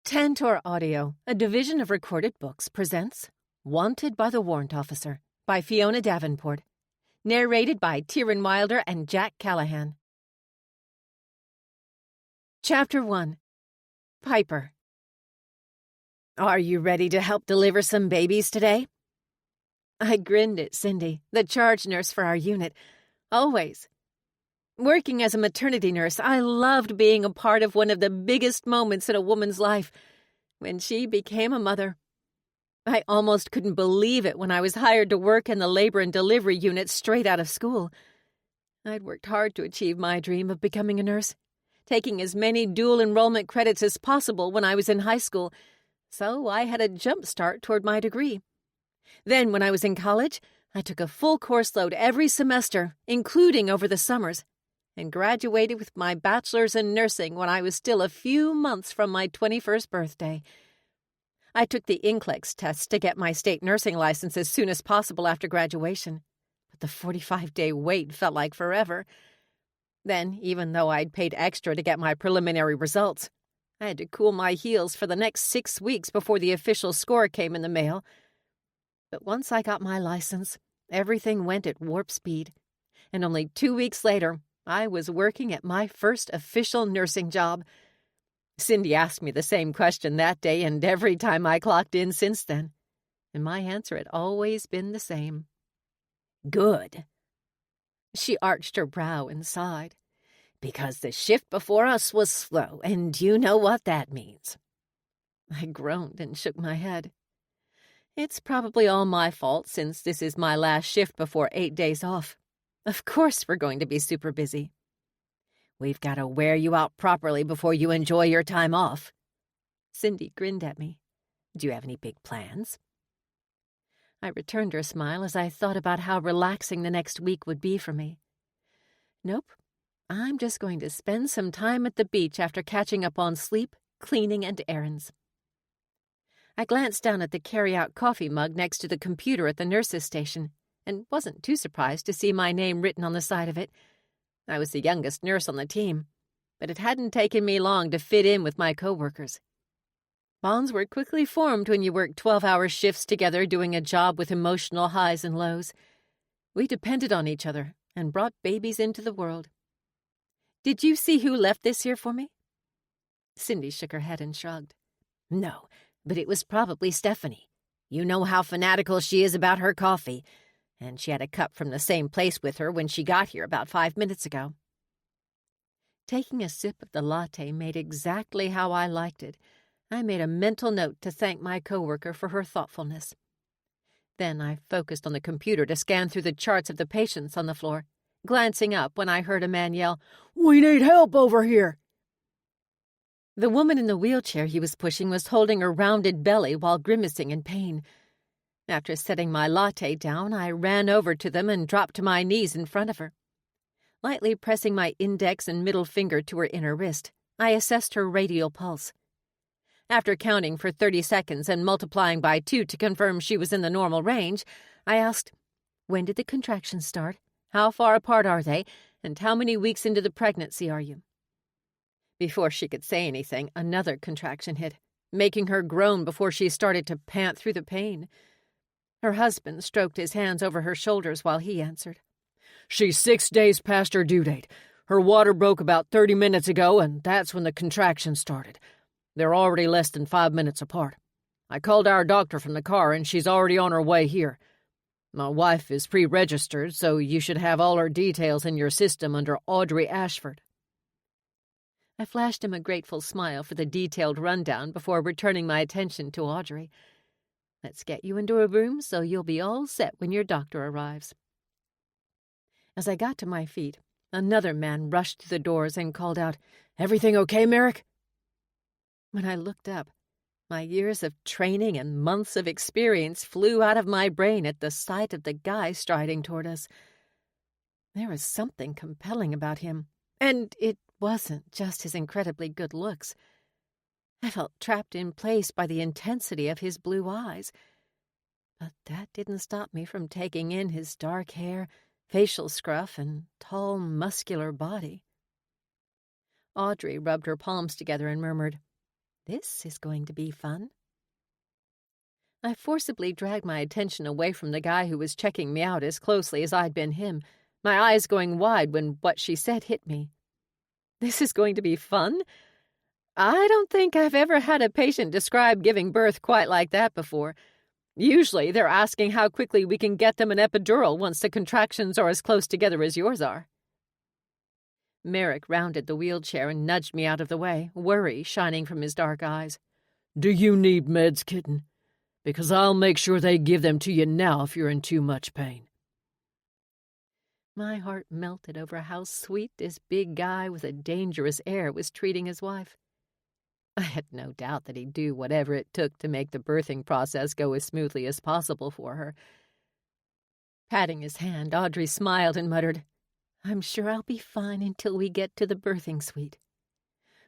Tantor Audio, a division of Recorded Books, presents Wanted by the Warrant Officer by Fiona Davenport, narrated by Tieran Wilder and Jack Callahan. Chapter 1. Piper. Are you ready to help deliver some babies today? I grinned at Cindy, the charge nurse for our unit. Always. Working as a maternity nurse, I loved being a part of one of the biggest moments in a woman's life, when she became a mother. I almost couldn't believe it when I was hired to work in the labor and delivery unit straight out of school. I'd worked hard to achieve my dream of becoming a nurse, taking as many dual enrollment credits as possible when I was in high school, so I had a jump start toward my degree. Then, when I was in college, I took a full course load every semester, including over the summers, and graduated with my bachelor's in nursing when I was still a few months from my 21st birthday. I took the NCLEX test to get my state nursing license as soon as possible after graduation, but the 45-day wait felt like forever. Then, even though I'd paid extra to get my preliminary results, I had to cool my heels for the next 6 weeks before the official score came in the mail. But once I got my license, everything went at warp speed, and only 2 weeks later, I was working at my first official nursing job. Cindy asked me the same question that day and every time I clocked in since then, and my answer had always been the same. Good. She arched her brow and sighed. Because the shift before us was slow, and you know what that means. I groaned and shook my head. It's probably all my fault since this is my last shift before 8 days off. Of course we're going to be super busy. We've got to wear you out properly before you enjoy your time off. Cindy grinned at me. Do you have any big plans? I returned her smile as I thought about how relaxing the next week would be for me. Nope. I'm just going to spend some time at the beach after catching up on sleep, cleaning, and errands. I glanced down at the carry-out coffee mug next to the computer at the nurse's station, and wasn't too surprised to see my name written on the side of it. I was the youngest nurse on the team, but it hadn't taken me long to fit in with my coworkers. Bonds were quickly formed when you worked 12-hour shifts together doing a job with emotional highs and lows. We depended on each other and brought babies into the world. Did you see who left this here for me? Cindy shook her head and shrugged. No, but it was probably Stephanie. You know how fanatical she is about her coffee, and she had a cup from the same place with her when she got here about 5 minutes ago. Taking a sip of the latte made exactly how I liked it, I made a mental note to thank my coworker for her thoughtfulness. Then I focused on the computer to scan through the charts of the patients on the floor, glancing up when I heard a man yell, "We need help over here!" The woman in the wheelchair he was pushing was holding her rounded belly while grimacing in pain. After setting my latte down, I ran over to them and dropped to my knees in front of her. Lightly pressing my index and middle finger to her inner wrist, I assessed her radial pulse. After counting for 30 seconds and multiplying by 2 to confirm she was in the normal range, I asked, "When did the contractions start? How far apart are they? And how many weeks into the pregnancy are you?" Before she could say anything, another contraction hit, making her groan before she started to pant through the pain. Her husband stroked his hands over her shoulders while he answered. "She's 6 days past her due date. Her water broke about 30 minutes ago, and that's when the contractions started. They're already less than 5 minutes apart. I called our doctor from the car, and she's already on her way here. My wife is pre-registered, so you should have all her details in your system under Audrey Ashford." I flashed him a grateful smile for the detailed rundown before returning my attention to Audrey. "Let's get you into a room so you'll be all set when your doctor arrives." As I got to my feet, another man rushed through the doors and called out, "Everything okay, Merrick?" When I looked up, my years of training and months of experience flew out of my brain at the sight of the guy striding toward us. There was something compelling about him, and it wasn't just his incredibly good looks. I felt trapped in place by the intensity of his blue eyes. But that didn't stop me from taking in his dark hair, facial scruff, and tall, muscular body. Audrey rubbed her palms together and murmured, This is going to be fun. I forcibly dragged my attention away from the guy who was checking me out as closely as I'd been him, my eyes going wide when what she said hit me. This is going to be fun? I don't think I've ever had a patient describe giving birth quite like that before. Usually they're asking how quickly we can get them an epidural once the contractions are as close together as yours are. Merrick rounded the wheelchair and nudged me out of the way, worry shining from his dark eyes. Do you need meds, kitten? Because I'll make sure they give them to you now if you're in too much pain. My heart melted over how sweet this big guy with a dangerous air was treating his wife. I had no doubt that he'd do whatever it took to make the birthing process go as smoothly as possible for her. Patting his hand, Audrey smiled and muttered, I'm sure I'll be fine until we get to the birthing suite,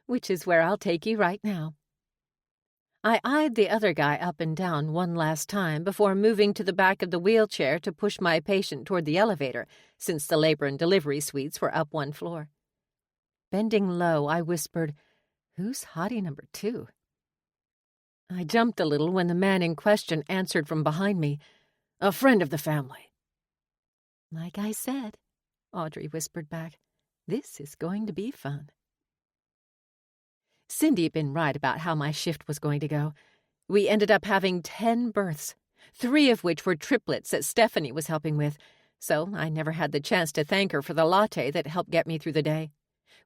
which is where I'll take you right now. I eyed the other guy up and down one last time before moving to the back of the wheelchair to push my patient toward the elevator, since the labor and delivery suites were up one floor. Bending low, I whispered, Who's hottie number 2? I jumped a little when the man in question answered from behind me, A friend of the family. Like I said, Audrey whispered back, this is going to be fun. Cindy had been right about how my shift was going to go. We ended up having 10 births, 3 of which were triplets that Stephanie was helping with, so I never had the chance to thank her for the latte that helped get me through the day,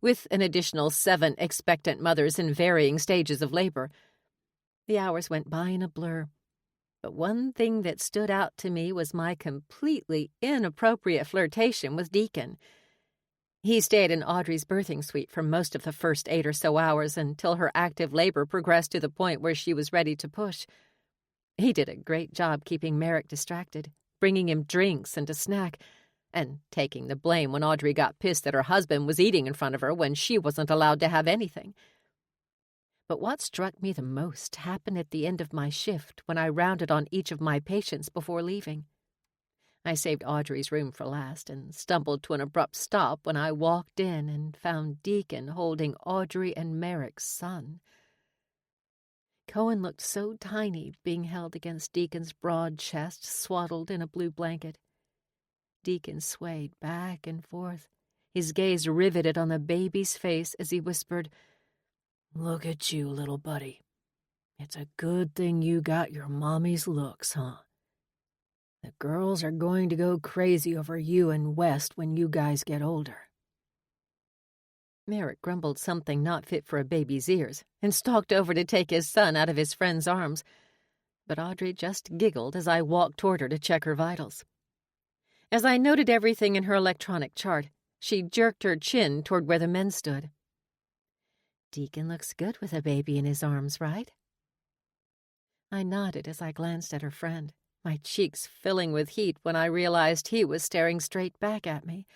with an additional 7 expectant mothers in varying stages of labor. The hours went by in a blur, but one thing that stood out to me was my completely inappropriate flirtation with Deacon. He stayed in Audrey's birthing suite for most of the first 8 or so hours until her active labor progressed to the point where she was ready to push. He did a great job keeping Merrick distracted, bringing him drinks and a snack, and taking the blame when Audrey got pissed that her husband was eating in front of her when she wasn't allowed to have anything. But what struck me the most happened at the end of my shift when I rounded on each of my patients before leaving. I saved Audrey's room for last and stumbled to an abrupt stop when I walked in and found Deacon holding Audrey and Merrick's son. Cohen looked so tiny being held against Deacon's broad chest, swaddled in a blue blanket. Deacon swayed back and forth, his gaze riveted on the baby's face as he whispered, Look at you, little buddy. It's a good thing you got your mommy's looks, huh? The girls are going to go crazy over you and West when you guys get older. Merrick grumbled something not fit for a baby's ears and stalked over to take his son out of his friend's arms, but Audrey just giggled as I walked toward her to check her vitals. As I noted everything in her electronic chart, she jerked her chin toward where the men stood. Deacon looks good with a baby in his arms, right? I nodded as I glanced at her friend, my cheeks filling with heat when I realized he was staring straight back at me.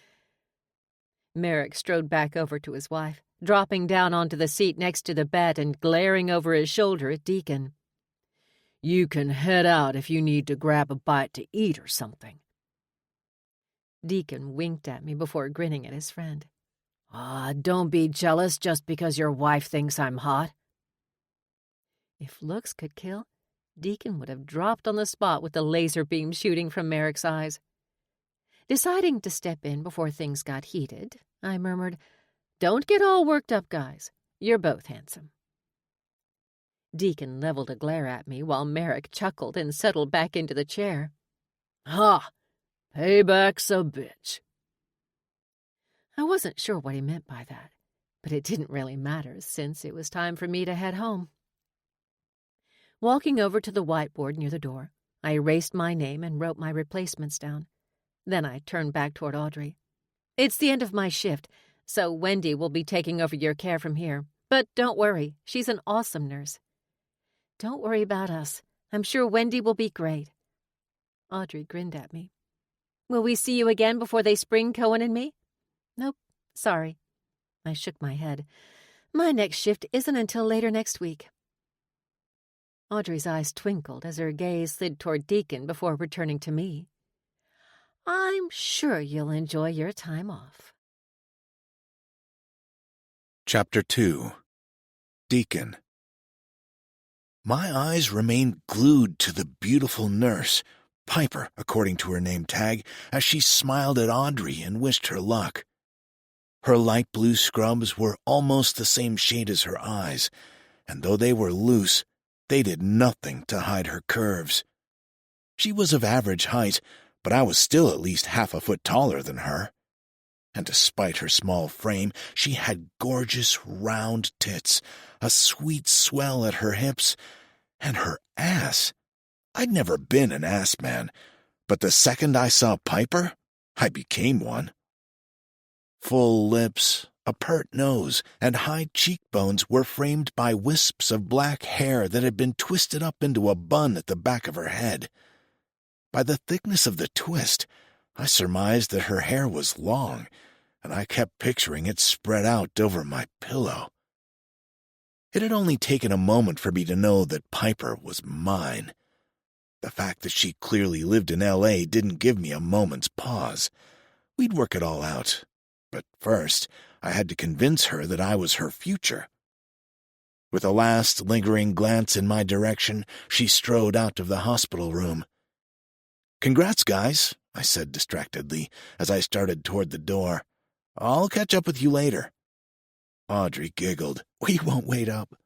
Merrick strode back over to his wife, dropping down onto the seat next to the bed and glaring over his shoulder at Deacon. You can head out if you need to grab a bite to eat or something. Deacon winked at me before grinning at his friend. Don't be jealous just because your wife thinks I'm hot. If looks could kill, Deacon would have dropped on the spot with the laser beam shooting from Merrick's eyes. Deciding to step in before things got heated, I murmured, Don't get all worked up, guys. You're both handsome. Deacon leveled a glare at me while Merrick chuckled and settled back into the chair. Ha! Payback's a bitch. I wasn't sure what he meant by that, but it didn't really matter since it was time for me to head home. Walking over to the whiteboard near the door, I erased my name and wrote my replacements down. Then I turned back toward Audrey. It's the end of my shift, so Wendy will be taking over your care from here. But don't worry, she's an awesome nurse. Don't worry about us. I'm sure Wendy will be great. Audrey grinned at me. Will we see you again before they spring Cohen and me? Nope, sorry. I shook my head. My next shift isn't until later next week. Audrey's eyes twinkled as her gaze slid toward Deacon before returning to me. I'm sure you'll enjoy your time off. Chapter 2. Deacon. My eyes remained glued to the beautiful nurse, Piper, according to her name tag, as she smiled at Audrey and wished her luck. Her light blue scrubs were almost the same shade as her eyes, and though they were loose, they did nothing to hide her curves. She was of average height, but I was still at least half a foot taller than her. And despite her small frame, she had gorgeous round tits, a sweet swell at her hips, and her ass. I'd never been an ass man, but the second I saw Piper, I became one. Full lips, a pert nose, and high cheekbones were framed by wisps of black hair that had been twisted up into a bun at the back of her head. By the thickness of the twist, I surmised that her hair was long, and I kept picturing it spread out over my pillow. It had only taken a moment for me to know that Piper was mine. The fact that she clearly lived in L.A. didn't give me a moment's pause. We'd work it all out. But first, I had to convince her that I was her future. With a last lingering glance in my direction, she strode out of the hospital room. "Congrats, guys," I said distractedly as I started toward the door. "I'll catch up with you later." Audrey giggled. "We won't wait up."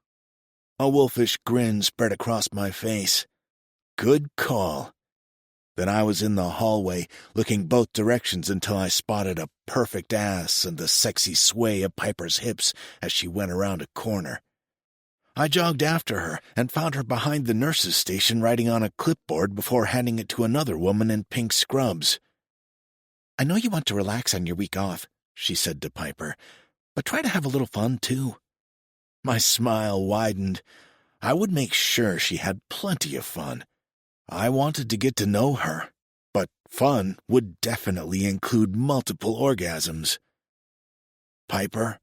A wolfish grin spread across my face. Good call. Then I was in the hallway, looking both directions until I spotted a perfect ass and the sexy sway of Piper's hips as she went around a corner. I jogged after her and found her behind the nurse's station writing on a clipboard before handing it to another woman in pink scrubs. "I know you want to relax on your week off," she said to Piper, "but try to have a little fun, too." My smile widened. I would make sure she had plenty of fun. I wanted to get to know her, but fun would definitely include multiple orgasms. "Piper?"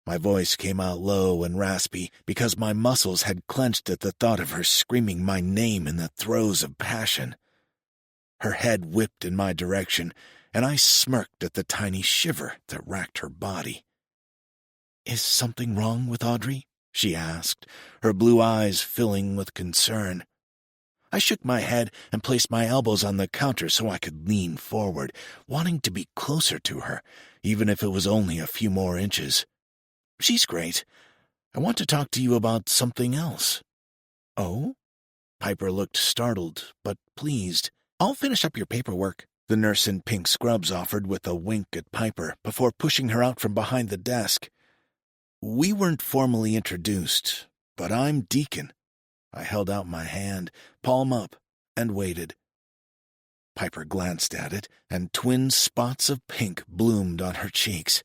My voice came out low and raspy because my muscles had clenched at the thought of her screaming my name in the throes of passion. Her head whipped in my direction, and I smirked at the tiny shiver that racked her body. "Is something wrong with Audrey?" she asked, her blue eyes filling with concern. I shook my head and placed my elbows on the counter so I could lean forward, wanting to be closer to her, even if it was only a few more inches. "She's great. I want to talk to you about something else." "Oh?" Piper looked startled, but pleased. "I'll finish up your paperwork," the nurse in pink scrubs offered with a wink at Piper before pushing her out from behind the desk. We weren't formally introduced, but I'm Deacon. I held out my hand, palm up, and waited. Piper glanced at it, and twin spots of pink bloomed on her cheeks.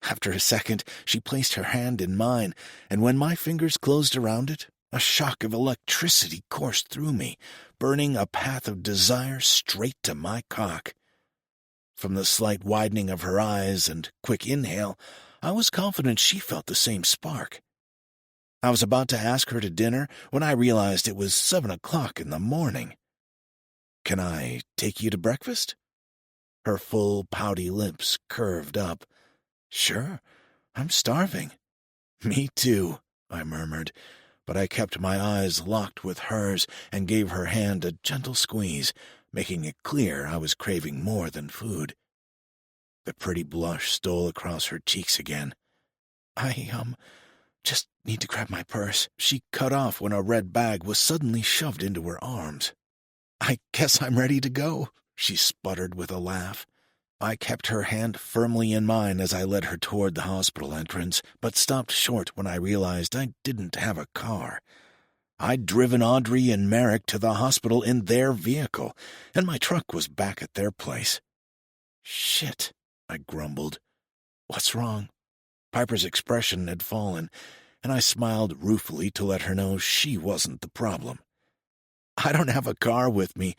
After a second, she placed her hand in mine, and when my fingers closed around it, a shock of electricity coursed through me, burning a path of desire straight to my cock. From the slight widening of her eyes and quick inhale, I was confident she felt the same spark. I was about to ask her to dinner when I realized it was 7 o'clock in the morning. "Can I take you to breakfast?" Her full, pouty lips curved up. "Sure, I'm starving." "Me too," I murmured, but I kept my eyes locked with hers and gave her hand a gentle squeeze, making it clear I was craving more than food. The pretty blush stole across her cheeks again. I just need to grab my purse," she cut off when a red bag was suddenly shoved into her arms. "I guess I'm ready to go," she sputtered with a laugh. I kept her hand firmly in mine as I led her toward the hospital entrance, but stopped short when I realized I didn't have a car. I'd driven Audrey and Merrick to the hospital in their vehicle, and my truck was back at their place. "Shit," I grumbled. "What's wrong?" Piper's expression had fallen, and I smiled ruefully to let her know she wasn't the problem. "I don't have a car with me,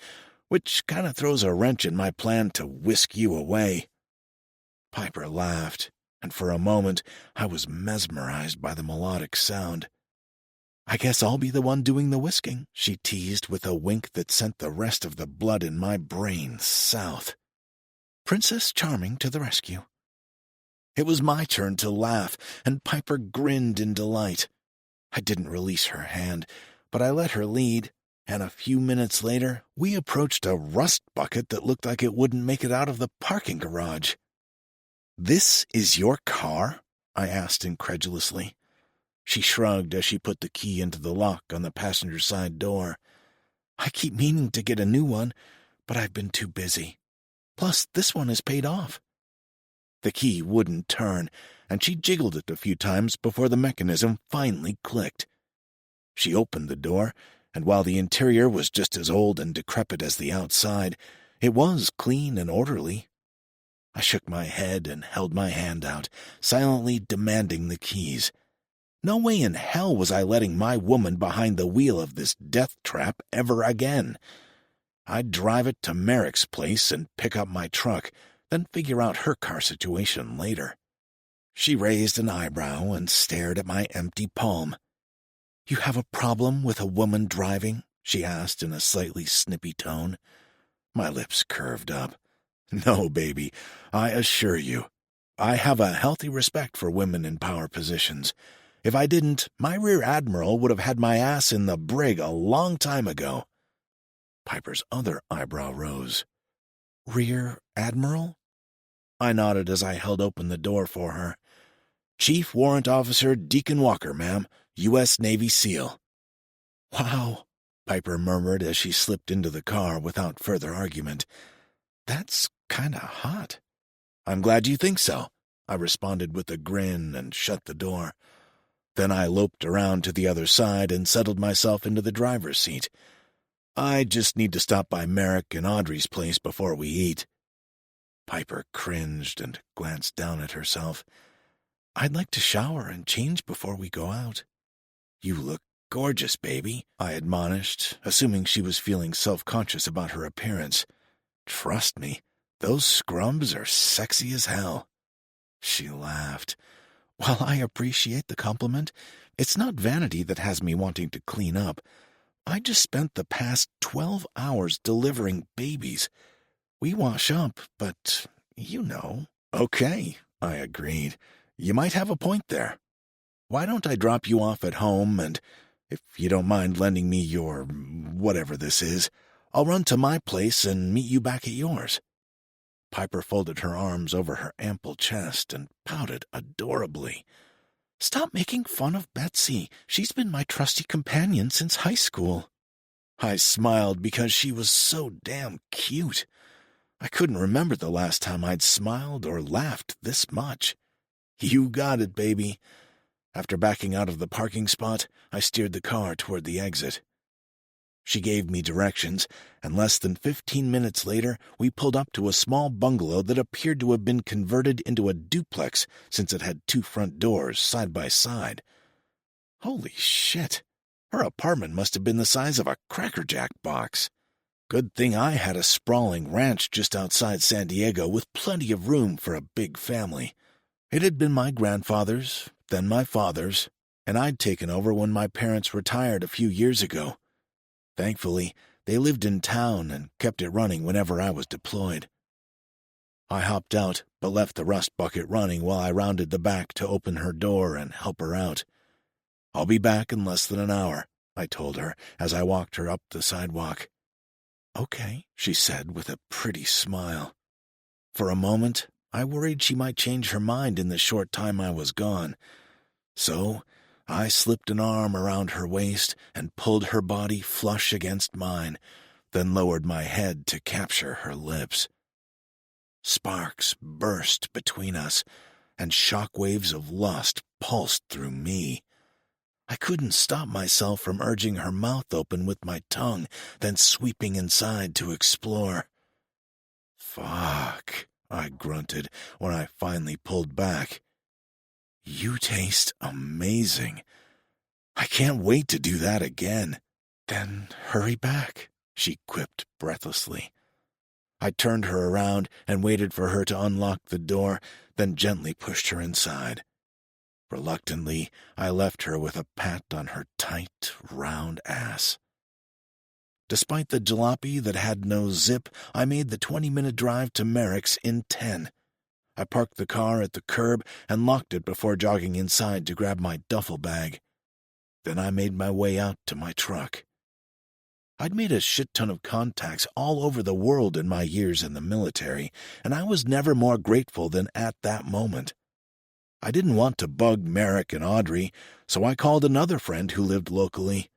which kind of throws a wrench in my plan to whisk you away." Piper laughed, and for a moment I was mesmerized by the melodic sound. "I guess I'll be the one doing the whisking," she teased with a wink that sent the rest of the blood in my brain south. Princess Charming to the rescue. It was my turn to laugh, and Piper grinned in delight. I didn't release her hand, but I let her lead, and a few minutes later, we approached a rust bucket that looked like it wouldn't make it out of the parking garage. "This is your car?" I asked incredulously. She shrugged as she put the key into the lock on the passenger side door. "I keep meaning to get a new one, but I've been too busy. Plus, this one is paid off." The key wouldn't turn, and she jiggled it a few times before the mechanism finally clicked. She opened the door, and while the interior was just as old and decrepit as the outside, it was clean and orderly. I shook my head and held my hand out, silently demanding the keys. No way in hell was I letting my woman behind the wheel of this death trap ever again. I'd drive it to Merrick's place and pick up my truck, then figure out her car situation later. She raised an eyebrow and stared at my empty palm. "You have a problem with a woman driving?" she asked in a slightly snippy tone. My lips curved up. "No, baby, I assure you. I have a healthy respect for women in power positions. If I didn't, my rear admiral would have had my ass in the brig a long time ago." Piper's other eyebrow rose. "Rear admiral?" I nodded as I held open the door for her. "Chief Warrant Officer Deacon Walker, ma'am, U.S. Navy SEAL." "Wow," Piper murmured as she slipped into the car without further argument. "That's kinda hot." "I'm glad you think so," I responded with a grin and shut the door. Then I loped around to the other side and settled myself into the driver's seat. "I just need to stop by Merrick and Audrey's place before we eat." Piper cringed and glanced down at herself. "I'd like to shower and change before we go out." "You look gorgeous, baby," I admonished, assuming she was feeling self-conscious about her appearance. "Trust me, those scrubs are sexy as hell." She laughed. "While I appreciate the compliment, it's not vanity that has me wanting to clean up. I just spent the past 12 hours delivering babies. We wash up, but, you know." "Okay," I agreed. "You might have a point there. Why don't I drop you off at home, and if you don't mind lending me your whatever this is, I'll run to my place and meet you back at yours." Piper folded her arms over her ample chest and pouted adorably. "Stop making fun of Betsy. She's been my trusty companion since high school." I smiled because she was so damn cute. I couldn't remember the last time I'd smiled or laughed this much. "You got it, baby." After backing out of the parking spot, I steered the car toward the exit. She gave me directions, and less than 15 minutes later, we pulled up to a small bungalow that appeared to have been converted into a duplex since it had 2 front doors side by side. Holy shit! Her apartment must have been the size of a Cracker Jack box. Good thing I had a sprawling ranch just outside San Diego with plenty of room for a big family. It had been my grandfather's, then my father's, and I'd taken over when my parents retired a few years ago. Thankfully, they lived in town and kept it running whenever I was deployed. I hopped out, but left the rust bucket running while I rounded the back to open her door and help her out. "I'll be back in less than an hour," I told her as I walked her up the sidewalk. "Okay," she said with a pretty smile. For a moment, I worried she might change her mind in the short time I was gone. So I slipped an arm around her waist and pulled her body flush against mine, then lowered my head to capture her lips. Sparks burst between us, and shockwaves of lust pulsed through me. I couldn't stop myself from urging her mouth open with my tongue, then sweeping inside to explore. "Fuck," I grunted when I finally pulled back. "You taste amazing. I can't wait to do that again." "Then hurry back," she quipped breathlessly. I turned her around and waited for her to unlock the door, then gently pushed her inside. Reluctantly, I left her with a pat on her tight, round ass. Despite the jalopy that had no zip, I made the 20-minute drive to Merrick's in 10. I parked the car at the curb and locked it before jogging inside to grab my duffel bag. then I made my way out to my truck. I'd made a shit ton of contacts all over the world in my years in the military, and I was never more grateful than at that moment. I didn't want to bug Merrick and Audrey, so I called another friend who lived locally.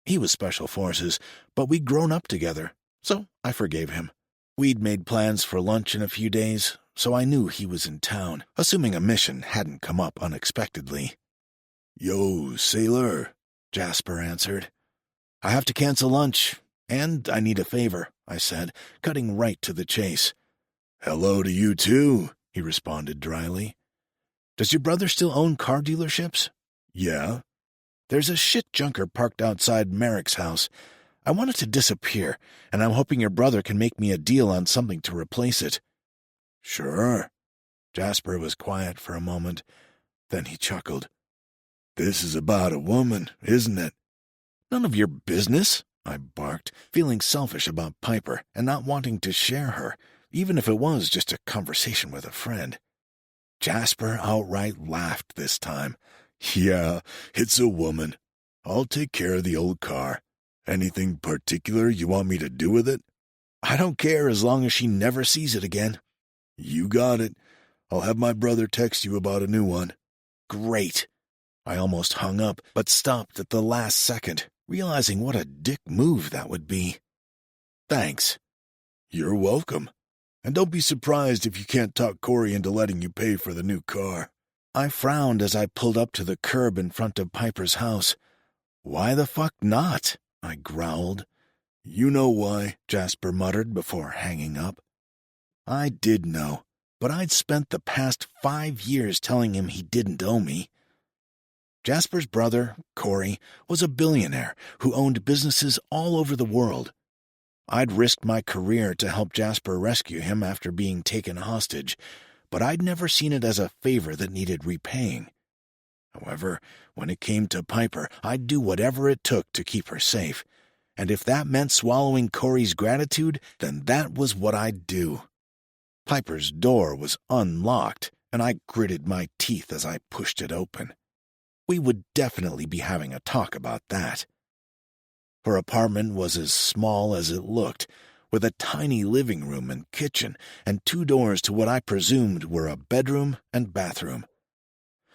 He was Special Forces, but we'd grown up together, so I forgave him. We'd made plans for lunch in a few days, so I knew he was in town, assuming a mission hadn't come up unexpectedly. "Yo, sailor," Jasper answered. "I have to cancel lunch, and I need a favor," I said, cutting right to the chase. "Hello to you, too," he responded dryly. "Does your brother still own car dealerships?" "Yeah." "There's a shit junker parked outside Merrick's house. I want it to disappear, and I'm hoping your brother can make me a deal on something to replace it." "Sure." Jasper was quiet for a moment. Then he chuckled. "This is about a woman, isn't it?" "None of your business," I barked, feeling selfish about Piper and not wanting to share her, even if it was just a conversation with a friend. Jasper outright laughed this time. "Yeah, it's a woman. I'll take care of the old car. Anything particular you want me to do with it?" "I don't care as long as she never sees it again." "You got it. I'll have my brother text you about a new one." "Great." I almost hung up, but stopped at the last second, realizing what a dick move that would be. "Thanks." "You're welcome. And don't be surprised if you can't talk Corey into letting you pay for the new car." I frowned as I pulled up to the curb in front of Piper's house. "Why the fuck not?" I growled. "You know why," Jasper muttered before hanging up. I did know, but I'd spent the past 5 years telling him he didn't owe me. Jasper's brother, Corey, was a billionaire who owned businesses all over the world. I'd risked my career to help Jasper rescue him after being taken hostage, but I'd never seen it as a favor that needed repaying. However, when it came to Piper, I'd do whatever it took to keep her safe, and if that meant swallowing Corey's gratitude, then that was what I'd do. Piper's door was unlocked, and I gritted my teeth as I pushed it open. We would definitely be having a talk about that. Her apartment was as small as it looked, with a tiny living room and kitchen and 2 doors to what I presumed were a bedroom and bathroom.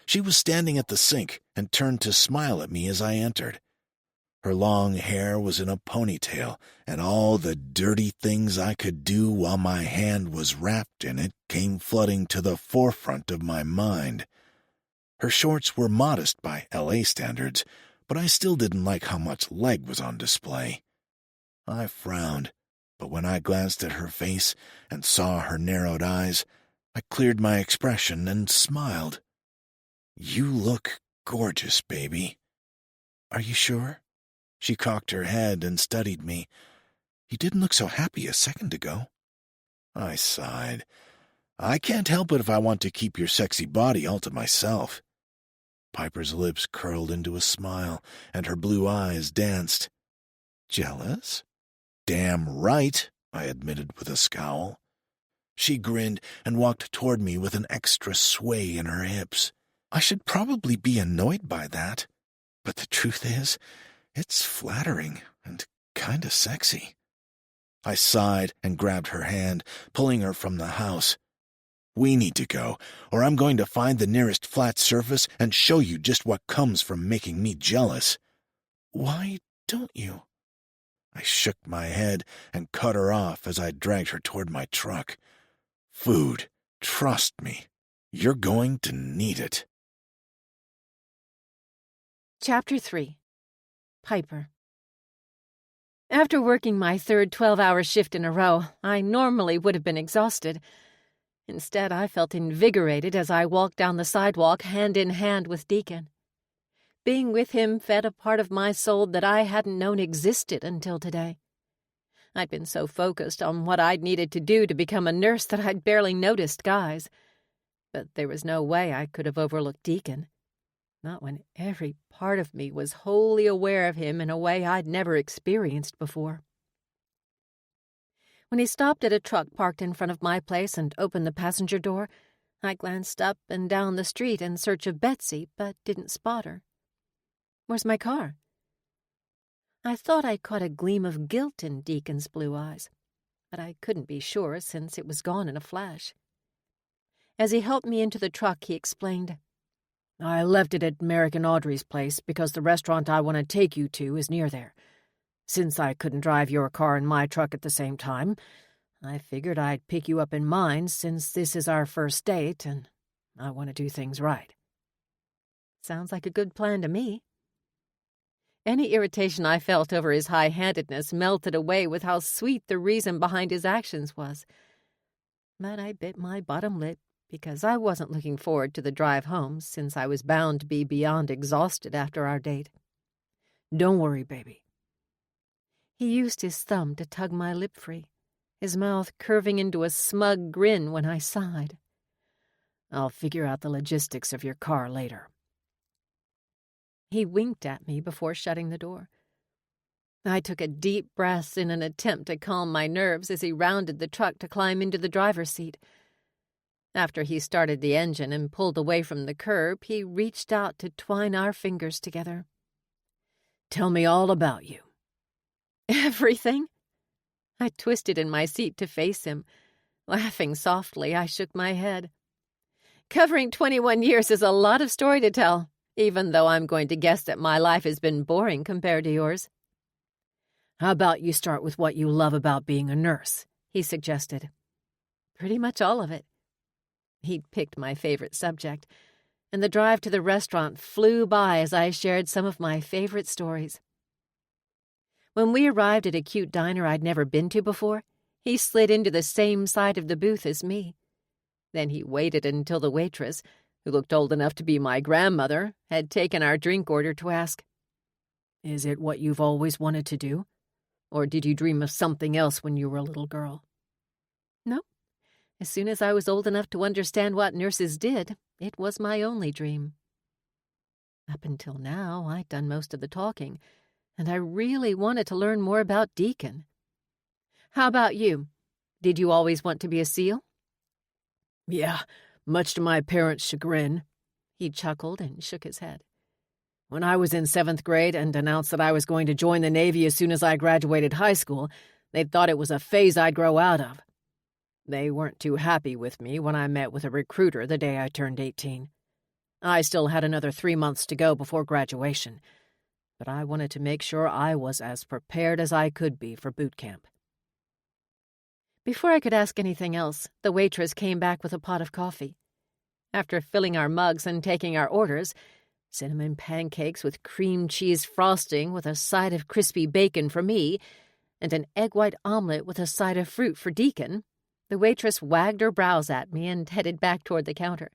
She was standing at the sink and turned to smile at me as I entered. Her long hair was in a ponytail, and all the dirty things I could do while my hand was wrapped in it came flooding to the forefront of my mind. Her shorts were modest by LA standards, but I still didn't like how much leg was on display. I frowned, but when I glanced at her face and saw her narrowed eyes, I cleared my expression and smiled. "You look gorgeous, baby." "Are you sure?" She cocked her head and studied me. "You didn't look so happy a second ago." I sighed. "I can't help it if I want to keep your sexy body all to myself." Piper's lips curled into a smile, and her blue eyes danced. "Jealous?" "Damn right," I admitted with a scowl. She grinned and walked toward me with an extra sway in her hips. I should probably be annoyed by that, but the truth is, it's flattering and kinda sexy. I sighed and grabbed her hand, pulling her from the house. "We need to go, or I'm going to find the nearest flat surface and show you just what comes from making me jealous." "Why don't you?" I shook my head and cut her off as I dragged her toward my truck. "Food. Trust me. You're going to need it." Chapter 3. Piper. After working my third 12-hour shift in a row, I normally would have been exhausted. Instead, I felt invigorated as I walked down the sidewalk hand in hand with Deacon. Being with him fed a part of my soul that I hadn't known existed until today. I'd been so focused on what I'd needed to do to become a nurse that I'd barely noticed guys. But there was no way I could have overlooked Deacon. Not when every part of me was wholly aware of him in a way I'd never experienced before. When he stopped at a truck parked in front of my place and opened the passenger door, I glanced up and down the street in search of Betsy, but didn't spot her. Where's my car?" I thought I caught a gleam of guilt in Deacon's blue eyes, but I couldn't be sure since it was gone in a flash. As he helped me into the truck, he explained, "I left it at Merrick and Audrey's place because the restaurant I want to take you to is near there. Since I couldn't drive your car and my truck at the same time, I figured I'd pick you up in mine since this is our first date and I want to do things right." "Sounds like a good plan to me." Any irritation I felt over his high-handedness melted away with how sweet the reason behind his actions was. But I bit my bottom lip because I wasn't looking forward to the drive home since I was bound to be beyond exhausted after our date. "Don't worry, baby." He used his thumb to tug my lip free, his mouth curving into a smug grin when I sighed. "I'll figure out the logistics of your car later." He winked at me before shutting the door. I took a deep breath in an attempt to calm my nerves as he rounded the truck to climb into the driver's seat. After he started the engine and pulled away from the curb, he reached out to twine our fingers together. "Tell me all about you." "Everything?" I twisted in my seat to face him. Laughing softly, I shook my head. "Covering 21 years is a lot of story to tell, even though I'm going to guess that my life has been boring compared to yours." "How about you start with what you love about being a nurse?" he suggested. "Pretty much all of it." He'd picked my favorite subject, and the drive to the restaurant flew by as I shared some of my favorite stories. When we arrived at a cute diner I'd never been to before, he slid into the same side of the booth as me. Then he waited until the waitress, who looked old enough to be my grandmother, had taken our drink order to ask, "Is it what you've always wanted to do? Or did you dream of something else when you were a little girl?" "No. As soon as I was old enough to understand what nurses did, it was my only dream. Up until now, I'd done most of the talking, and I really wanted to learn more about Deacon. How about you? Did you always want to be a SEAL?" "Yeah, much to my parents' chagrin." He chuckled and shook his head. "When I was in 7th grade and announced that I was going to join the Navy as soon as I graduated high school, they thought it was a phase I'd grow out of. They weren't too happy with me when I met with a recruiter the day I turned 18. I still had another 3 months to go before graduation, but I wanted to make sure I was as prepared as I could be for boot camp." Before I could ask anything else, the waitress came back with a pot of coffee. After filling our mugs and taking our orders, cinnamon pancakes with cream cheese frosting with a side of crispy bacon for me, and an egg white omelet with a side of fruit for Deacon, the waitress wagged her brows at me and headed back toward the counter.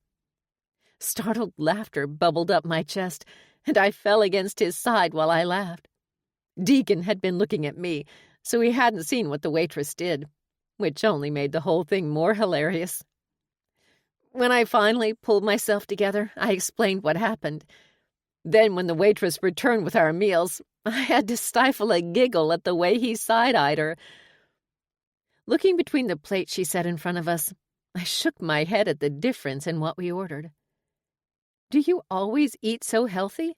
Startled laughter bubbled up my chest, and I fell against his side while I laughed. Deacon had been looking at me, so he hadn't seen what the waitress did, which only made the whole thing more hilarious. When I finally pulled myself together, I explained what happened. Then when the waitress returned with our meals, I had to stifle a giggle at the way he side-eyed her. Looking between the plates she set in front of us, I shook my head at the difference in what we ordered. "Do you always eat so healthy?"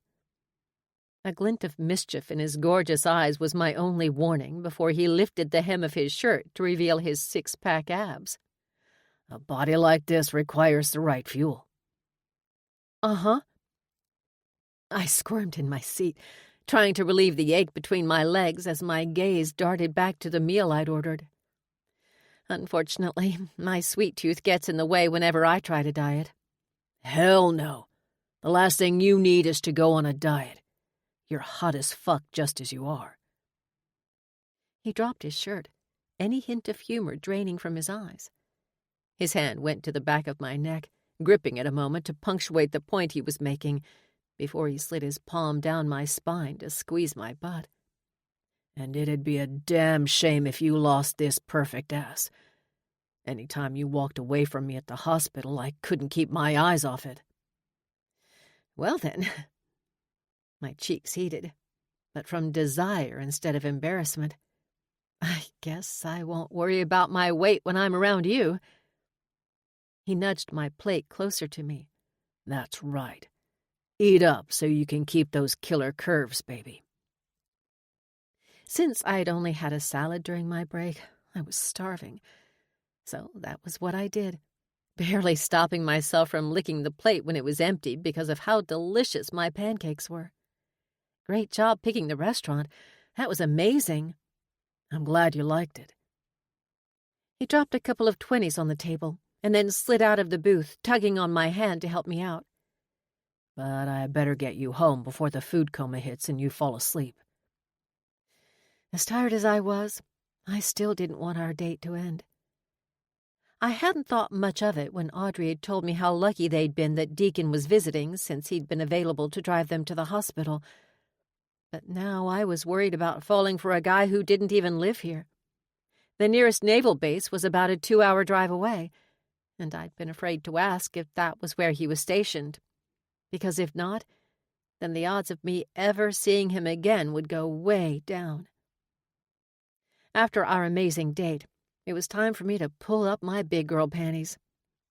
A glint of mischief in his gorgeous eyes was my only warning before he lifted the hem of his shirt to reveal his six-pack abs. "A body like this requires the right fuel." "Uh-huh." I squirmed in my seat, trying to relieve the ache between my legs as my gaze darted back to the meal I'd ordered. Unfortunately, my sweet tooth gets in the way whenever I try to diet. "Hell no. The last thing you need is to go on a diet. You're hot as fuck just as you are." He dropped his shirt, any hint of humor draining from his eyes. His hand went to the back of my neck, gripping it a moment to punctuate the point he was making, before he slid his palm down my spine to squeeze my butt. "And it'd be a damn shame if you lost this perfect ass. Any time you walked away from me at the hospital, I couldn't keep my eyes off it." "Well then." My cheeks heated, but from desire instead of embarrassment. "I guess I won't worry about my weight when I'm around you." He nudged my plate closer to me. "That's right. Eat up so you can keep those killer curves, baby. Since I'd only had a salad during my break, I was starving. So that was what I did, barely stopping myself from licking the plate when it was empty because of how delicious my pancakes were. Great job picking the restaurant. That was amazing. I'm glad you liked it. He dropped a couple of 20s on the table and then slid out of the booth, tugging on my hand to help me out. But I better get you home before the food coma hits and you fall asleep. As tired as I was, I still didn't want our date to end. I hadn't thought much of it when Audrey had told me how lucky they'd been that Deacon was visiting since he'd been available to drive them to the hospital. But now I was worried about falling for a guy who didn't even live here. The nearest naval base was about a 2-hour drive away, and I'd been afraid to ask if that was where he was stationed. Because if not, then the odds of me ever seeing him again would go way down. After our amazing date, it was time for me to pull up my big girl panties.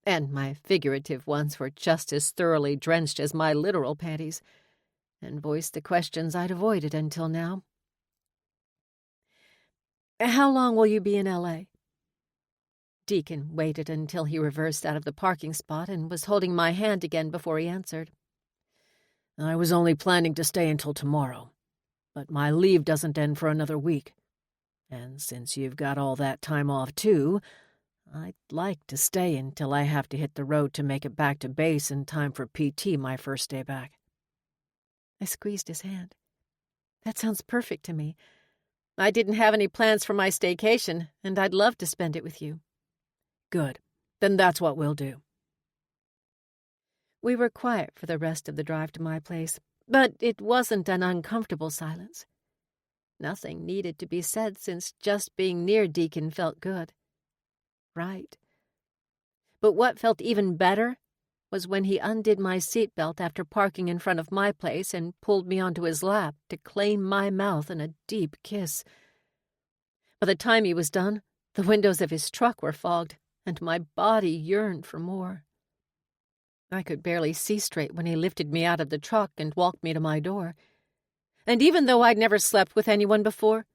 And my figurative ones were just as thoroughly drenched as my literal panties, and voice the questions I'd avoided until now. How long will you be in L.A.? Deacon waited until he reversed out of the parking spot and was holding my hand again before he answered. I was only planning to stay until tomorrow, but my leave doesn't end for another week. And since you've got all that time off, too, I'd like to stay until I have to hit the road to make it back to base in time for PT my first day back. I squeezed his hand. That sounds perfect to me. I didn't have any plans for my staycation, and I'd love to spend it with you. Good. Then that's what we'll do. We were quiet for the rest of the drive to my place, but it wasn't an uncomfortable silence. Nothing needed to be said since just being near Deacon felt good. Right. But what felt even better was when he undid my seatbelt after parking in front of my place and pulled me onto his lap to claim my mouth in a deep kiss. By the time he was done, the windows of his truck were fogged, and my body yearned for more. I could barely see straight when he lifted me out of the truck and walked me to my door. And even though I'd never slept with anyone before,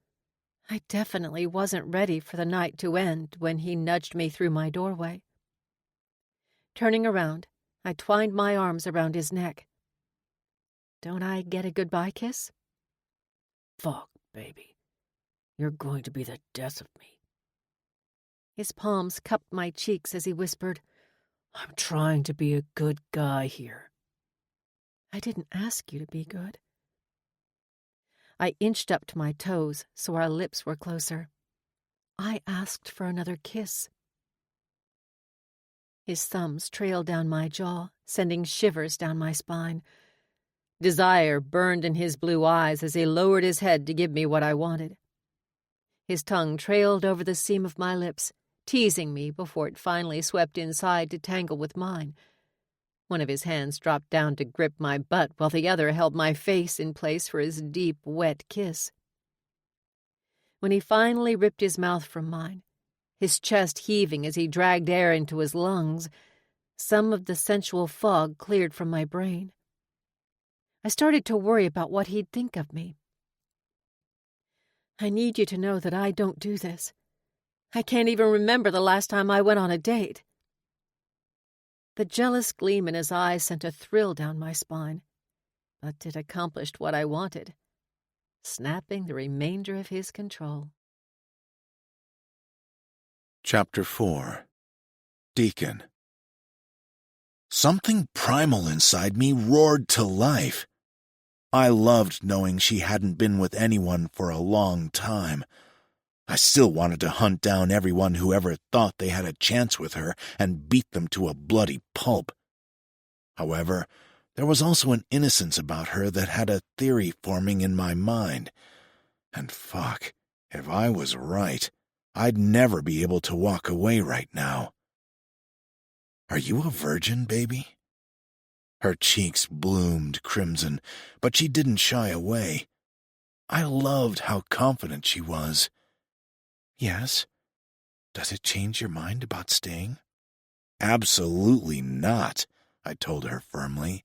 I definitely wasn't ready for the night to end when he nudged me through my doorway. Turning around, I twined my arms around his neck. Don't I get a goodbye kiss? Fuck, baby. You're going to be the death of me. His palms cupped my cheeks as he whispered, I'm trying to be a good guy here. I didn't ask you to be good. I inched up to my toes so our lips were closer. I asked for another kiss. His thumbs trailed down my jaw, sending shivers down my spine. Desire burned in his blue eyes as he lowered his head to give me what I wanted. His tongue trailed over the seam of my lips, teasing me before it finally swept inside to tangle with mine. One of his hands dropped down to grip my butt while the other held my face in place for his deep, wet kiss. When he finally ripped his mouth from mine, his chest heaving as he dragged air into his lungs, some of the sensual fog cleared from my brain. I started to worry about what he'd think of me. I need you to know that I don't do this. I can't even remember the last time I went on a date. The jealous gleam in his eyes sent a thrill down my spine, but it accomplished what I wanted, snapping the remainder of his control. Chapter 4. Deacon. Something primal inside me roared to life. I loved knowing she hadn't been with anyone for a long time. I still wanted to hunt down everyone who ever thought they had a chance with her and beat them to a bloody pulp. However, there was also an innocence about her that had a theory forming in my mind. And fuck, if I was right, I'd never be able to walk away right now. Are you a virgin, baby? Her cheeks bloomed crimson, but she didn't shy away. I loved how confident she was. Yes. Does it change your mind about staying? Absolutely not, I told her firmly.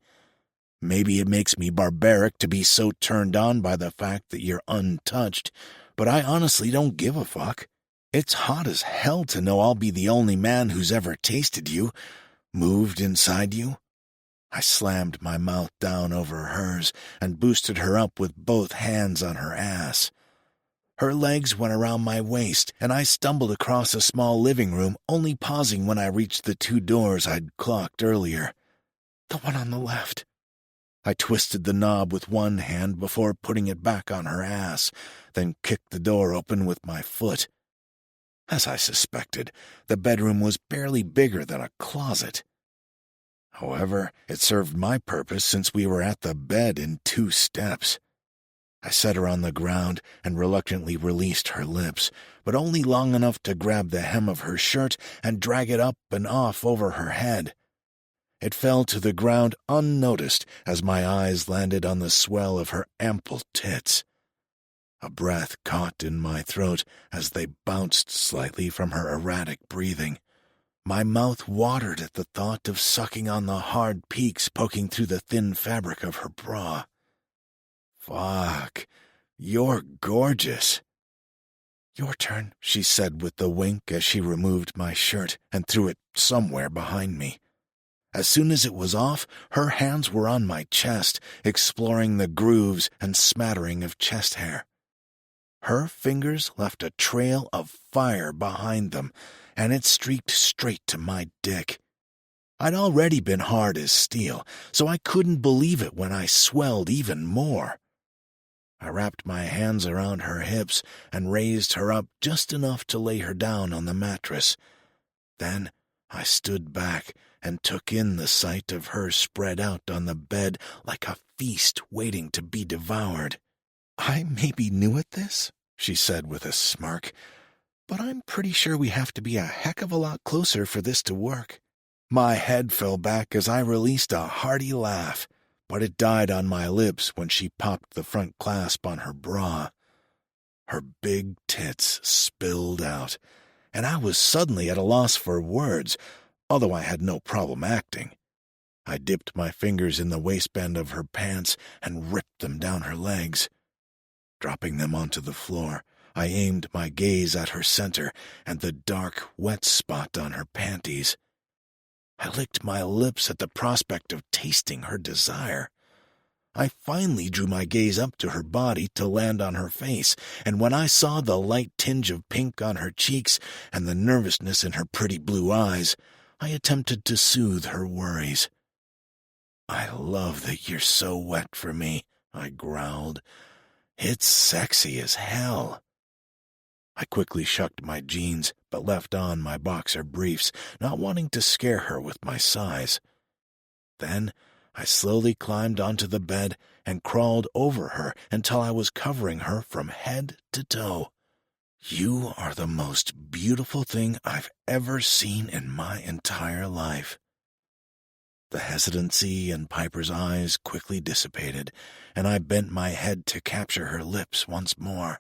Maybe it makes me barbaric to be so turned on by the fact that you're untouched, but I honestly don't give a fuck. It's hot as hell to know I'll be the only man who's ever tasted you, moved inside you. I slammed my mouth down over hers and boosted her up with both hands on her ass. Her legs went around my waist, and I stumbled across a small living room, only pausing when I reached the 2 doors I'd clocked earlier. The one on the left. I twisted the knob with one hand before putting it back on her ass, then kicked the door open with my foot. As I suspected, the bedroom was barely bigger than a closet. However, it served my purpose since we were at the bed in 2 steps. I set her on the ground and reluctantly released her lips, but only long enough to grab the hem of her shirt and drag it up and off over her head. It fell to the ground unnoticed as my eyes landed on the swell of her ample tits. A breath caught in my throat as they bounced slightly from her erratic breathing. My mouth watered at the thought of sucking on the hard peaks poking through the thin fabric of her bra. Fuck, you're gorgeous. Your turn, she said with a wink as she removed my shirt and threw it somewhere behind me. As soon as it was off, her hands were on my chest, exploring the grooves and smattering of chest hair. Her fingers left a trail of fire behind them, and it streaked straight to my dick. I'd already been hard as steel, so I couldn't believe it when I swelled even more. I wrapped my hands around her hips and raised her up just enough to lay her down on the mattress. Then I stood back and took in the sight of her spread out on the bed like a feast waiting to be devoured. I maybe knew at this, she said with a smirk, but I'm pretty sure we have to be a heck of a lot closer for this to work. My head fell back as I released a hearty laugh, but it died on my lips when she popped the front clasp on her bra. Her big tits spilled out, and I was suddenly at a loss for words, although I had no problem acting. I dipped my fingers in the waistband of her pants and ripped them down her legs. Dropping them onto the floor, I aimed my gaze at her center and the dark, wet spot on her panties. I licked my lips at the prospect of tasting her desire. I finally drew my gaze up to her body to land on her face, and when I saw the light tinge of pink on her cheeks and the nervousness in her pretty blue eyes, I attempted to soothe her worries. "I love that you're so wet for me," I growled. "It's sexy as hell." I quickly shucked my jeans, but left on my boxer briefs, not wanting to scare her with my size. Then I slowly climbed onto the bed and crawled over her until I was covering her from head to toe. "You are the most beautiful thing I've ever seen in my entire life." The hesitancy in Piper's eyes quickly dissipated, and I bent my head to capture her lips once more.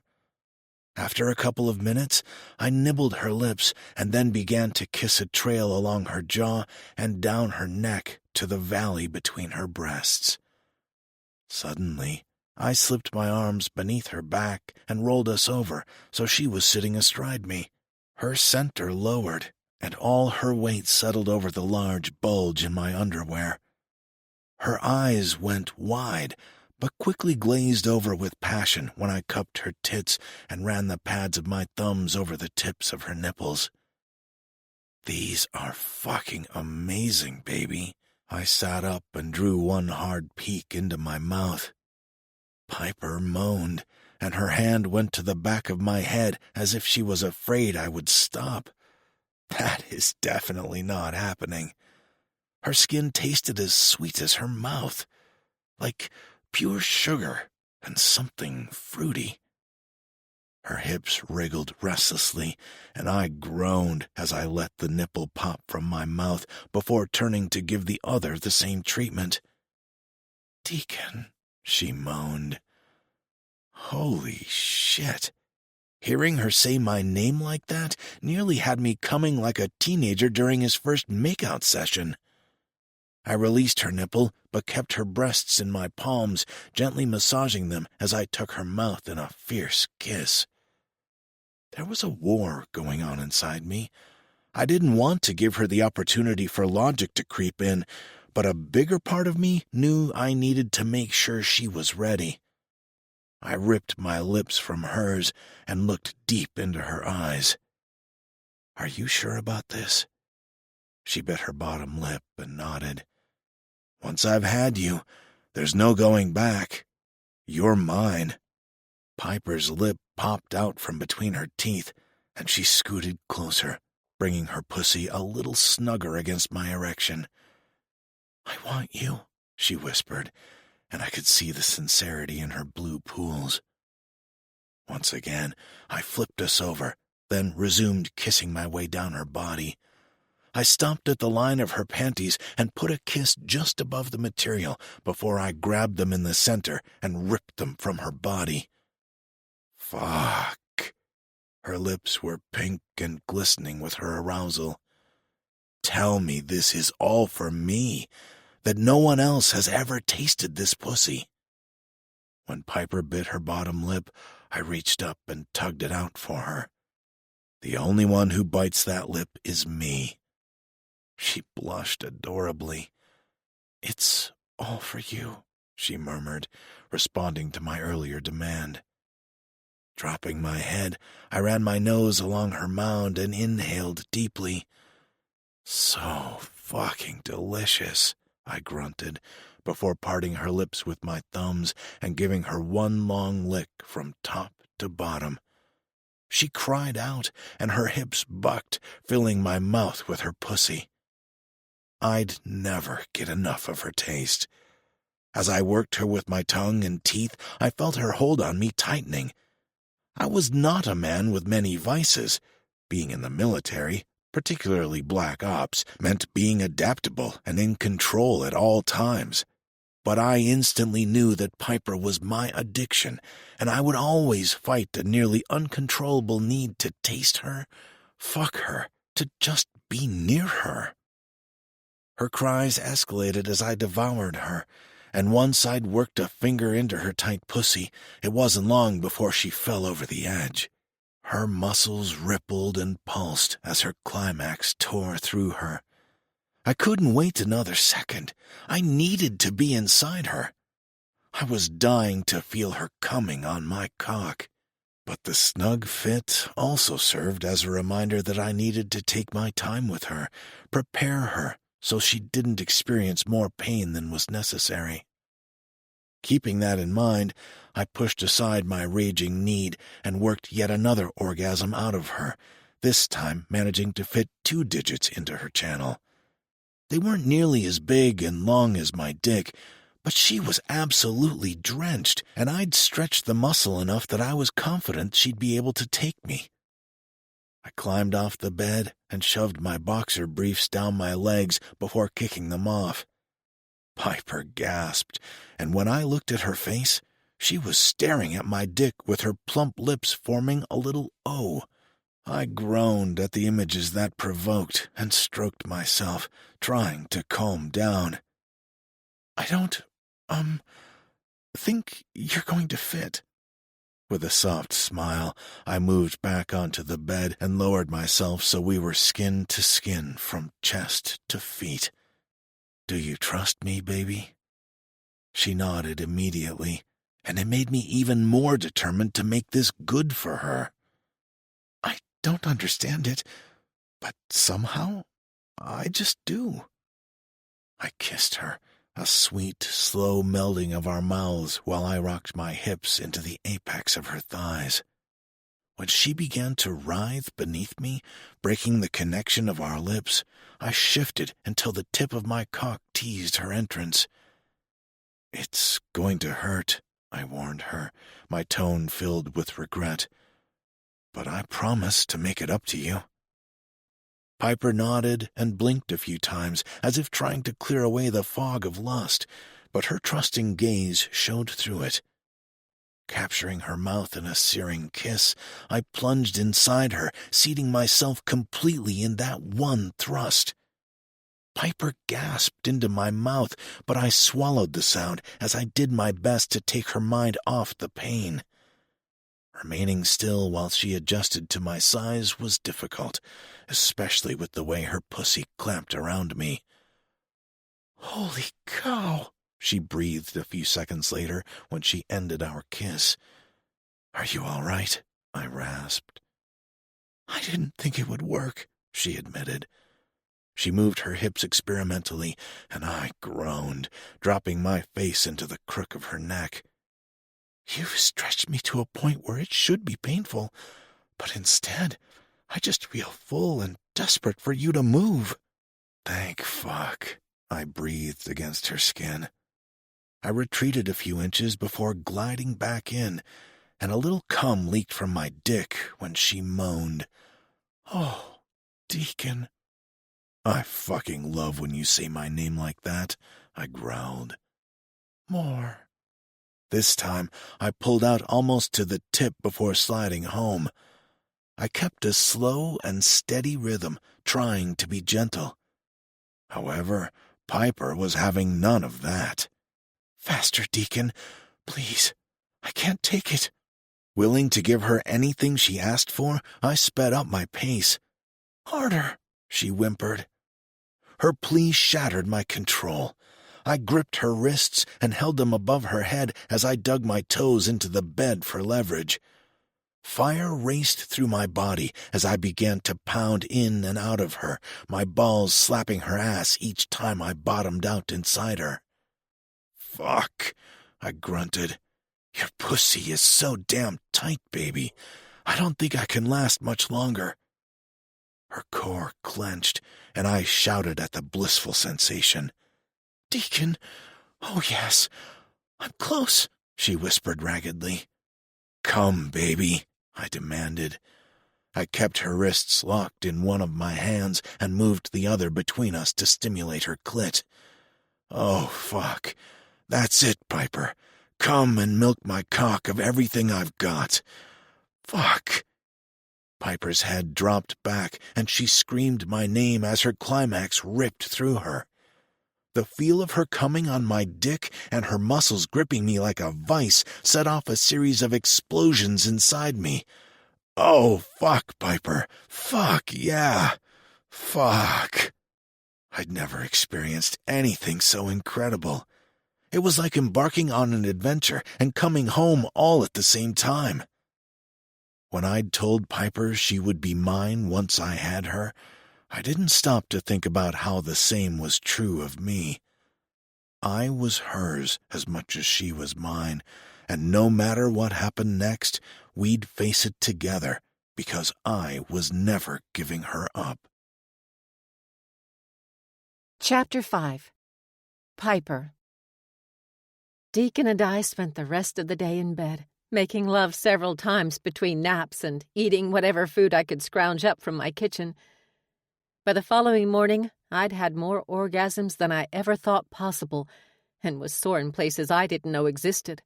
After a couple of minutes, I nibbled her lips and then began to kiss a trail along her jaw and down her neck to the valley between her breasts. Suddenly, I slipped my arms beneath her back and rolled us over so she was sitting astride me. Her center lowered, and all her weight settled over the large bulge in my underwear. Her eyes went wide, but quickly glazed over with passion when I cupped her tits and ran the pads of my thumbs over the tips of her nipples. "These are fucking amazing, baby." I sat up and drew one hard peek into my mouth. Piper moaned, and her hand went to the back of my head as if she was afraid I would stop. That is definitely not happening. Her skin tasted as sweet as her mouth, like pure sugar and something fruity. Her hips wriggled restlessly, and I groaned as I let the nipple pop from my mouth before turning to give the other the same treatment. "Deacon," she moaned. Holy shit. Hearing her say my name like that nearly had me coming like a teenager during his first makeout session. I released her nipple, but kept her breasts in my palms, gently massaging them as I took her mouth in a fierce kiss. There was a war going on inside me. I didn't want to give her the opportunity for logic to creep in, but a bigger part of me knew I needed to make sure she was ready. I ripped my lips from hers and looked deep into her eyes. "Are you sure about this?" She bit her bottom lip and nodded. "Once I've had you, there's no going back. You're mine." Piper's lip popped out from between her teeth, and she scooted closer, bringing her pussy a little snugger against my erection. "I want you," she whispered, and I could see the sincerity in her blue pools. Once again, I flipped us over, then resumed kissing my way down her body. I stopped at the line of her panties and put a kiss just above the material before I grabbed them in the center and ripped them from her body. Fuck. Her lips were pink and glistening with her arousal. Tell me this is all for me, that no one else has ever tasted this pussy. When Piper bit her bottom lip, I reached up and tugged it out for her. The only one who bites that lip is me. She blushed adorably. "It's all for you," she murmured, responding to my earlier demand. Dropping my head, I ran my nose along her mound and inhaled deeply. "So fucking delicious," I grunted, before parting her lips with my thumbs and giving her one long lick from top to bottom. She cried out, and her hips bucked, filling my mouth with her pussy. I'd never get enough of her taste. As I worked her with my tongue and teeth, I felt her hold on me tightening. I was not a man with many vices. Being in the military, particularly black ops, meant being adaptable and in control at all times. But I instantly knew that Piper was my addiction, and I would always fight a nearly uncontrollable need to taste her, fuck her, to just be near her. Her cries escalated as I devoured her, and once I'd worked a finger into her tight pussy, it wasn't long before she fell over the edge. Her muscles rippled and pulsed as her climax tore through her. I couldn't wait another second. I needed to be inside her. I was dying to feel her coming on my cock. But the snug fit also served as a reminder that I needed to take my time with her, prepare her, so she didn't experience more pain than was necessary. Keeping that in mind, I pushed aside my raging need and worked yet another orgasm out of her, this time managing to fit 2 digits into her channel. They weren't nearly as big and long as my dick, but she was absolutely drenched, and I'd stretched the muscle enough that I was confident she'd be able to take me. I climbed off the bed and shoved my boxer briefs down my legs before kicking them off. Piper gasped, and when I looked at her face, she was staring at my dick with her plump lips forming a little O. I groaned at the images that provoked and stroked myself, trying to calm down. "I don't, think you're going to fit." With a soft smile, I moved back onto the bed and lowered myself so we were skin to skin from chest to feet. "Do you trust me, baby?" She nodded immediately, and it made me even more determined to make this good for her. "I don't understand it, but somehow I just do." I kissed her, a sweet, slow melding of our mouths while I rocked my hips into the apex of her thighs. When she began to writhe beneath me, breaking the connection of our lips, I shifted until the tip of my cock teased her entrance. "It's going to hurt," I warned her, my tone filled with regret. "But I promise to make it up to you." Piper nodded and blinked a few times, as if trying to clear away the fog of lust, but her trusting gaze showed through it. Capturing her mouth in a searing kiss, I plunged inside her, seating myself completely in that one thrust. Piper gasped into my mouth, but I swallowed the sound as I did my best to take her mind off the pain. Remaining still while she adjusted to my size was difficult, especially with the way her pussy clamped around me. "Holy cow," she breathed a few seconds later when she ended our kiss. "Are you all right?" I rasped. "I didn't think it would work," she admitted. She moved her hips experimentally, and I groaned, dropping my face into the crook of her neck. "You've stretched me to a point where it should be painful, but instead, I just feel full and desperate for you to move." "Thank fuck," I breathed against her skin. I retreated a few inches before gliding back in, and a little cum leaked from my dick when she moaned, "Oh, Deacon." "I fucking love when you say my name like that," I growled. "More." This time, I pulled out almost to the tip before sliding home. I kept a slow and steady rhythm, trying to be gentle. However, Piper was having none of that. "Faster, Deacon. Please. I can't take it." Willing to give her anything she asked for, I sped up my pace. "Harder," she whimpered. Her plea shattered my control. I gripped her wrists and held them above her head as I dug my toes into the bed for leverage. Fire raced through my body as I began to pound in and out of her, my balls slapping her ass each time I bottomed out inside her. "Fuck," I grunted. "Your pussy is so damn tight, baby. I don't think I can last much longer." Her core clenched, and I shouted at the blissful sensation. "Deacon, oh yes, I'm close," she whispered raggedly. "Come, baby," I demanded. I kept her wrists locked in one of my hands and moved the other between us to stimulate her clit. "Oh, fuck. That's it, Piper. Come and milk my cock of everything I've got. Fuck." Piper's head dropped back, and she screamed my name as her climax ripped through her. The feel of her coming on my dick and her muscles gripping me like a vice set off a series of explosions inside me. "Oh, fuck, Piper. Fuck, yeah. Fuck." I'd never experienced anything so incredible. It was like embarking on an adventure and coming home all at the same time. When I'd told Piper she would be mine once I had her, I didn't stop to think about how the same was true of me. I was hers as much as she was mine, and no matter what happened next, we'd face it together, because I was never giving her up. Chapter 5. Piper. Deacon and I spent the rest of the day in bed, making love several times between naps and eating whatever food I could scrounge up from my kitchen. By the following morning, I'd had more orgasms than I ever thought possible, and was sore in places I didn't know existed.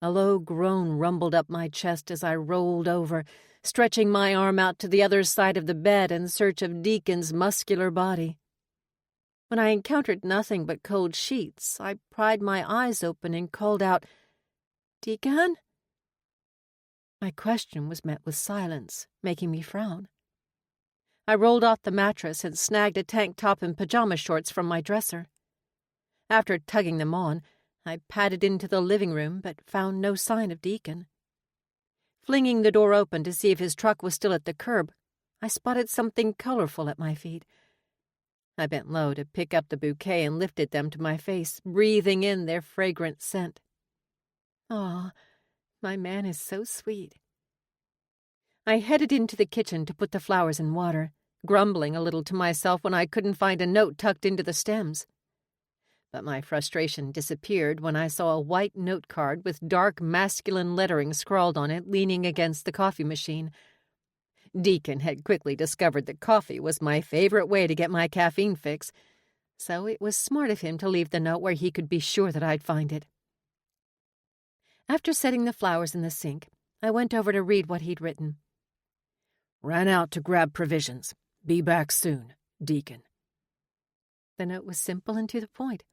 A low groan rumbled up my chest as I rolled over, stretching my arm out to the other side of the bed in search of Deacon's muscular body. When I encountered nothing but cold sheets, I pried my eyes open and called out, "Deacon?" My question was met with silence, making me frown. I rolled off the mattress and snagged a tank top and pajama shorts from my dresser. After tugging them on, I padded into the living room but found no sign of Deacon. Flinging the door open to see if his truck was still at the curb, I spotted something colorful at my feet. I bent low to pick up the bouquet and lifted them to my face, breathing in their fragrant scent. "Aw, my man is so sweet." I headed into the kitchen to put the flowers in water, grumbling a little to myself when I couldn't find a note tucked into the stems. But my frustration disappeared when I saw a white note card with dark masculine lettering scrawled on it leaning against the coffee machine. Deacon had quickly discovered that coffee was my favorite way to get my caffeine fix, so it was smart of him to leave the note where he could be sure that I'd find it. After setting the flowers in the sink, I went over to read what he'd written. "Ran out to grab provisions. Be back soon, Deacon." The note was simple and to the point,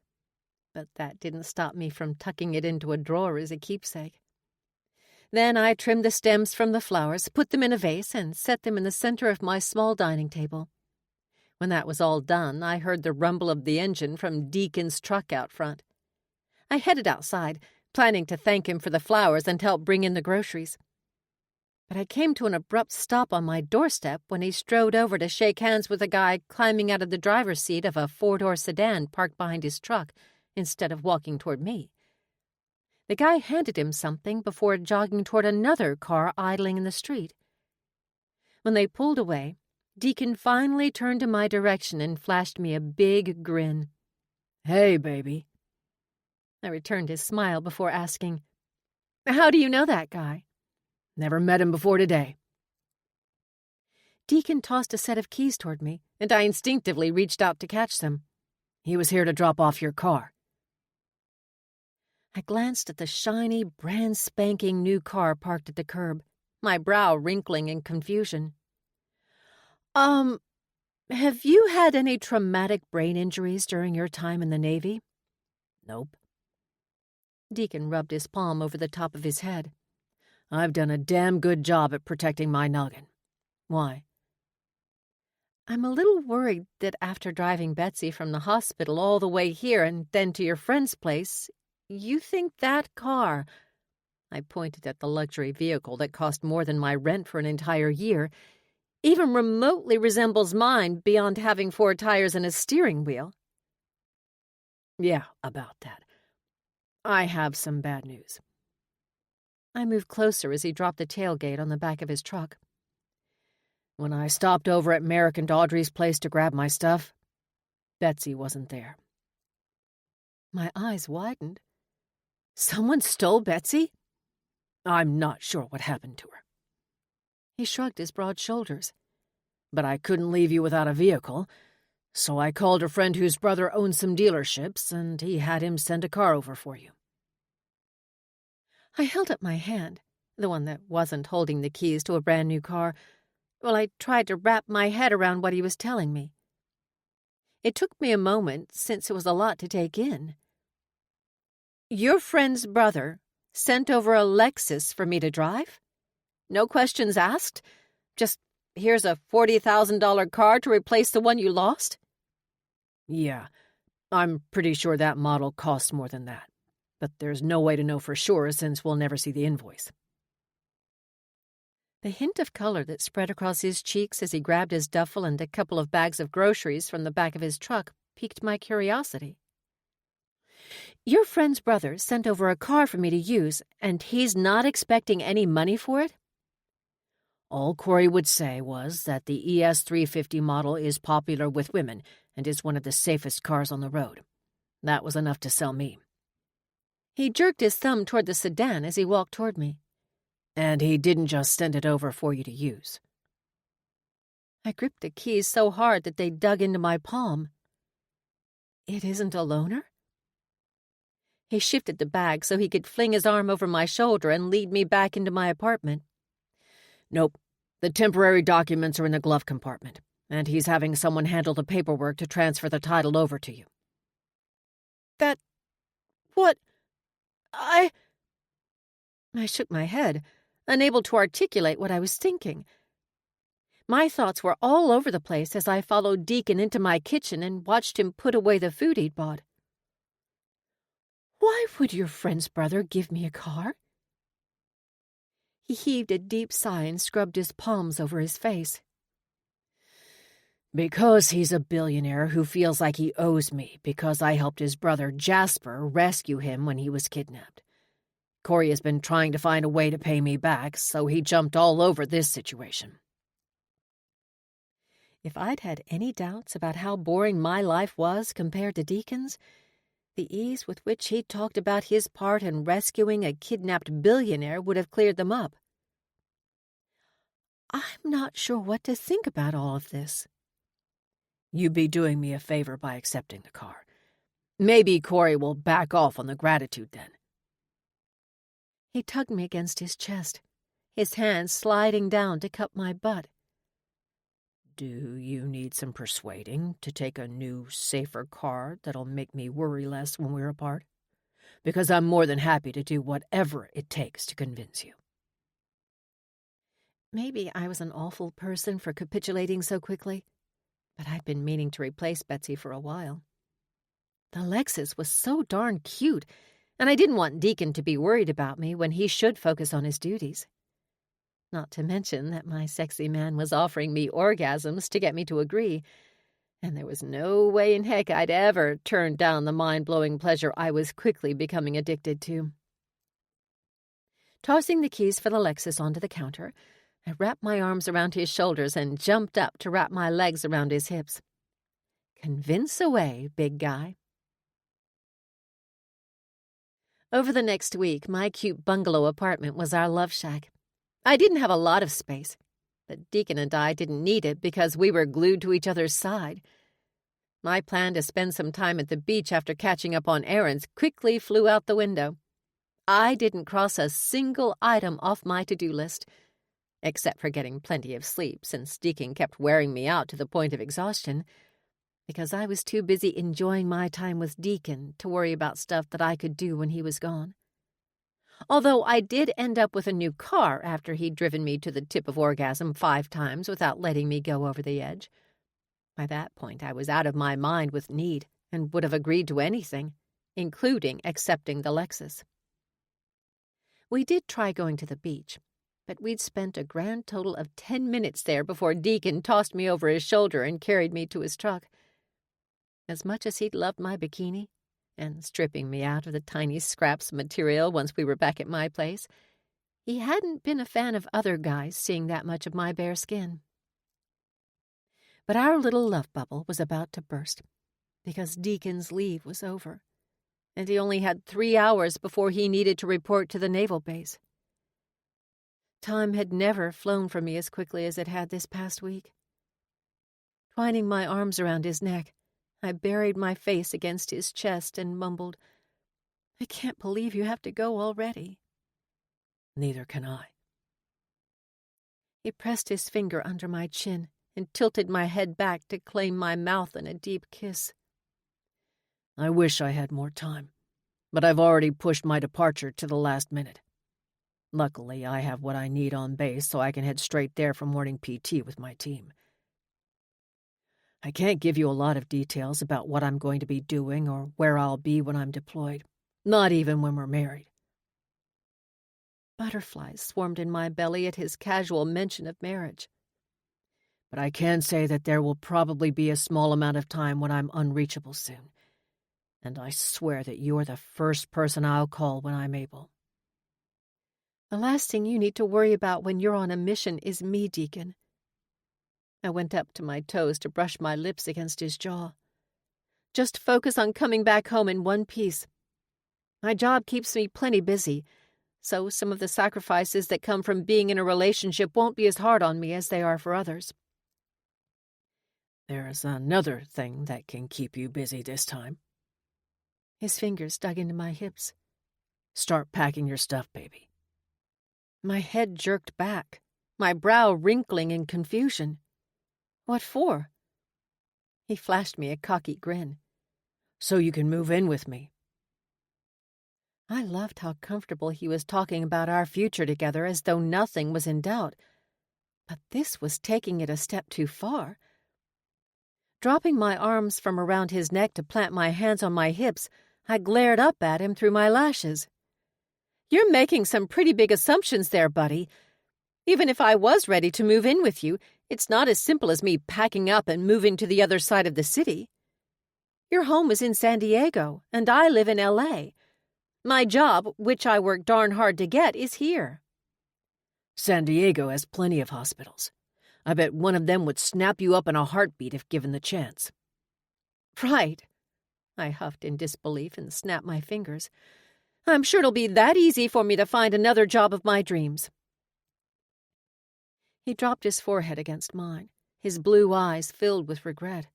but that didn't stop me from tucking it into a drawer as a keepsake. Then I trimmed the stems from the flowers, put them in a vase, and set them in the center of my small dining table. When that was all done, I heard the rumble of the engine from Deacon's truck out front. I headed outside, planning to thank him for the flowers and help bring in the groceries. But I came to an abrupt stop on my doorstep when he strode over to shake hands with a guy climbing out of the driver's seat of a four-door sedan parked behind his truck instead of walking toward me. The guy handed him something before jogging toward another car idling in the street. When they pulled away, Deacon finally turned in my direction and flashed me a big grin. "Hey, baby." I returned his smile before asking, "How do you know that guy?" "Never met him before today." Deacon tossed a set of keys toward me, and I instinctively reached out to catch them. "He was here to drop off your car." I glanced at the shiny, brand-spanking new car parked at the curb, my brow wrinkling in confusion. Have you had any traumatic brain injuries during your time in the Navy?" "Nope." Deacon rubbed his palm over the top of his head. "I've done a damn good job at protecting my noggin. Why?" "I'm a little worried that after driving Betsy from the hospital all the way here and then to your friend's place, you think that car—" I pointed at the luxury vehicle that cost more than my rent for an entire year— even remotely resembles mine beyond having 4 tires and a steering wheel." "Yeah, about that. I have some bad news." I moved closer as he dropped the tailgate on the back of his truck. "When I stopped over at Merrick and Audrey's place to grab my stuff, Betsy wasn't there." My eyes widened. "Someone stole Betsy?" "I'm not sure what happened to her." He shrugged his broad shoulders. "But I couldn't leave you without a vehicle, so I called a friend whose brother owned some dealerships, and he had him send a car over for you." I held up my hand, the one that wasn't holding the keys to a brand-new car, while I tried to wrap my head around what he was telling me. It took me a moment, since it was a lot to take in. "Your friend's brother sent over a Lexus for me to drive? No questions asked? Just, here's a $40,000 car to replace the one you lost?" "Yeah, I'm pretty sure that model costs more than that, but there's no way to know for sure since we'll never see the invoice." The hint of color that spread across his cheeks as he grabbed his duffel and a couple of bags of groceries from the back of his truck piqued my curiosity. "Your friend's brother sent over a car for me to use, and he's not expecting any money for it?" "All Corey would say was that the ES350 model is popular with women and is one of the safest cars on the road. That was enough to sell me." He jerked his thumb toward the sedan as he walked toward me. "And he didn't just send it over for you to use." I gripped the keys so hard that they dug into my palm. "It isn't a loaner?" He shifted the bag so he could fling his arm over my shoulder and lead me back into my apartment. "Nope. The temporary documents are in the glove compartment, and he's having someone handle the paperwork to transfer the title over to you." What? I shook my head, unable to articulate what I was thinking. My thoughts were all over the place as I followed Deacon into my kitchen and watched him put away the food he'd bought. "Why would your friend's brother give me a car?" He heaved a deep sigh and scrubbed his palms over his face. "Because he's a billionaire who feels like he owes me because I helped his brother Jasper rescue him when he was kidnapped. Corey has been trying to find a way to pay me back, so he jumped all over this situation." If I'd had any doubts about how boring my life was compared to Deacon's, the ease with which he talked about his part in rescuing a kidnapped billionaire would have cleared them up. "I'm not sure what to think about all of this." "You'd be doing me a favor by accepting the car. Maybe Corey will back off on the gratitude then." He tugged me against his chest, his hand sliding down to cup my butt. Do you need some persuading to take a new, safer car that'll make me worry less when we're apart? Because I'm more than happy to do whatever it takes to convince you. Maybe I was an awful person for capitulating so quickly, but I'd been meaning to replace Betsy for a while. The Lexus was so darn cute, and I didn't want Deacon to be worried about me when he should focus on his duties. Not to mention that my sexy man was offering me orgasms to get me to agree, and there was no way in heck I'd ever turn down the mind-blowing pleasure I was quickly becoming addicted to. Tossing the keys for the Lexus onto the counter, I wrapped my arms around his shoulders and jumped up to wrap my legs around his hips. Convince away, big guy. Over the next week, my cute bungalow apartment was our love shack. I didn't have a lot of space, but Deacon and I didn't need it because we were glued to each other's side. My plan to spend some time at the beach after catching up on errands quickly flew out the window. I didn't cross a single item off my to-do list, except for getting plenty of sleep since Deacon kept wearing me out to the point of exhaustion, because I was too busy enjoying my time with Deacon to worry about stuff that I could do when he was gone. Although I did end up with a new car after he'd driven me to the tip of orgasm 5 times without letting me go over the edge. By that point, I was out of my mind with need and would have agreed to anything, including accepting the Lexus. We did try going to the beach, but we'd spent a grand total of 10 minutes there before Deacon tossed me over his shoulder and carried me to his truck. As much as he'd loved my bikini, and stripping me out of the tiny scraps of material once we were back at my place, he hadn't been a fan of other guys seeing that much of my bare skin. But our little love bubble was about to burst, because Deacon's leave was over, and he only had 3 hours before he needed to report to the naval base. Time had never flown from me as quickly as it had this past week. Twining my arms around his neck, I buried my face against his chest and mumbled, "I can't believe you have to go already." Neither can I. He pressed his finger under my chin and tilted my head back to claim my mouth in a deep kiss. I wish I had more time, but I've already pushed my departure to the last minute. Luckily, I have what I need on base so I can head straight there for morning PT with my team. I can't give you a lot of details about what I'm going to be doing or where I'll be when I'm deployed, not even when we're married. Butterflies swarmed in my belly at his casual mention of marriage. But I can say that there will probably be a small amount of time when I'm unreachable soon, and I swear that you're the first person I'll call when I'm able. The last thing you need to worry about when you're on a mission is me, Deacon. I went up to my toes to brush my lips against his jaw. Just focus on coming back home in one piece. My job keeps me plenty busy, so some of the sacrifices that come from being in a relationship won't be as hard on me as they are for others. There's another thing that can keep you busy this time. His fingers dug into my hips. Start packing your stuff, baby. My head jerked back, my brow wrinkling in confusion. What for? He flashed me a cocky grin. So you can move in with me. I loved how comfortable he was talking about our future together as though nothing was in doubt. But this was taking it a step too far. Dropping my arms from around his neck to plant my hands on my hips, I glared up at him through my lashes. "You're making some pretty big assumptions there, buddy. Even if I was ready to move in with you, it's not as simple as me packing up and moving to the other side of the city. Your home is in San Diego, and I live in L.A. My job, which I work darn hard to get, is here." San Diego has plenty of hospitals. I bet one of them would snap you up in a heartbeat if given the chance. "Right," I huffed in disbelief and snapped my fingers. "I'm sure it'll be that easy for me to find another job of my dreams." He dropped his forehead against mine, his blue eyes filled with regret.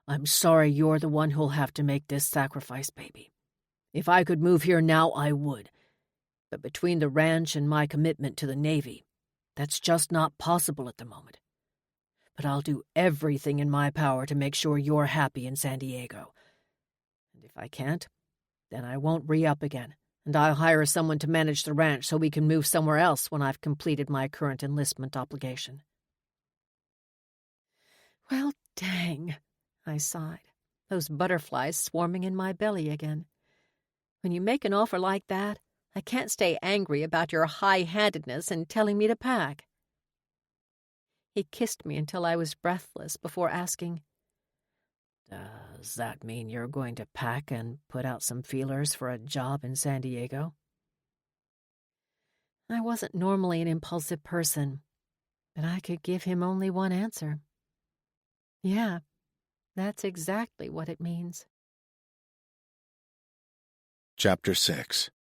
"I'm sorry you're the one who'll have to make this sacrifice, baby. If I could move here now, I would. But between the ranch and my commitment to the Navy, that's just not possible at the moment. but I'll do everything in my power to make sure you're happy in San Diego. And if I can't, then I won't re-up again, and I'll hire someone to manage the ranch so we can move somewhere else when I've completed my current enlistment obligation." "Well, dang," I sighed, those butterflies swarming in my belly again. "When you make an offer like that, I can't stay angry about your high-handedness and telling me to pack." He kissed me until I was breathless before asking, "Does that mean you're going to pack and put out some feelers for a job in San Diego?" I wasn't normally an impulsive person, but I could give him only one answer. Yeah, that's exactly what it means. Chapter 6.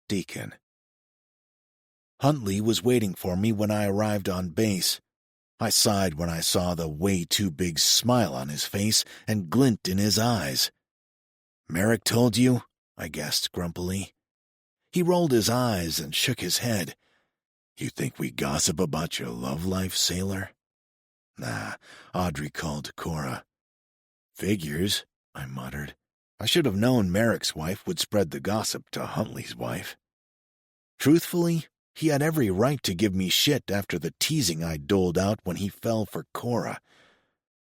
Deacon. Huntley was waiting for me when I arrived on base. I sighed when I saw the way-too-big smile on his face and glint in his eyes. "Merrick told you?" I guessed grumpily. He rolled his eyes and shook his head. "You think we gossip about your love life, sailor?" "Nah," Audrey called Cora. "Figures," I muttered. I should have known Merrick's wife would spread the gossip to Huntley's wife. Truthfully, he had every right to give me shit after the teasing I doled out when he fell for Cora.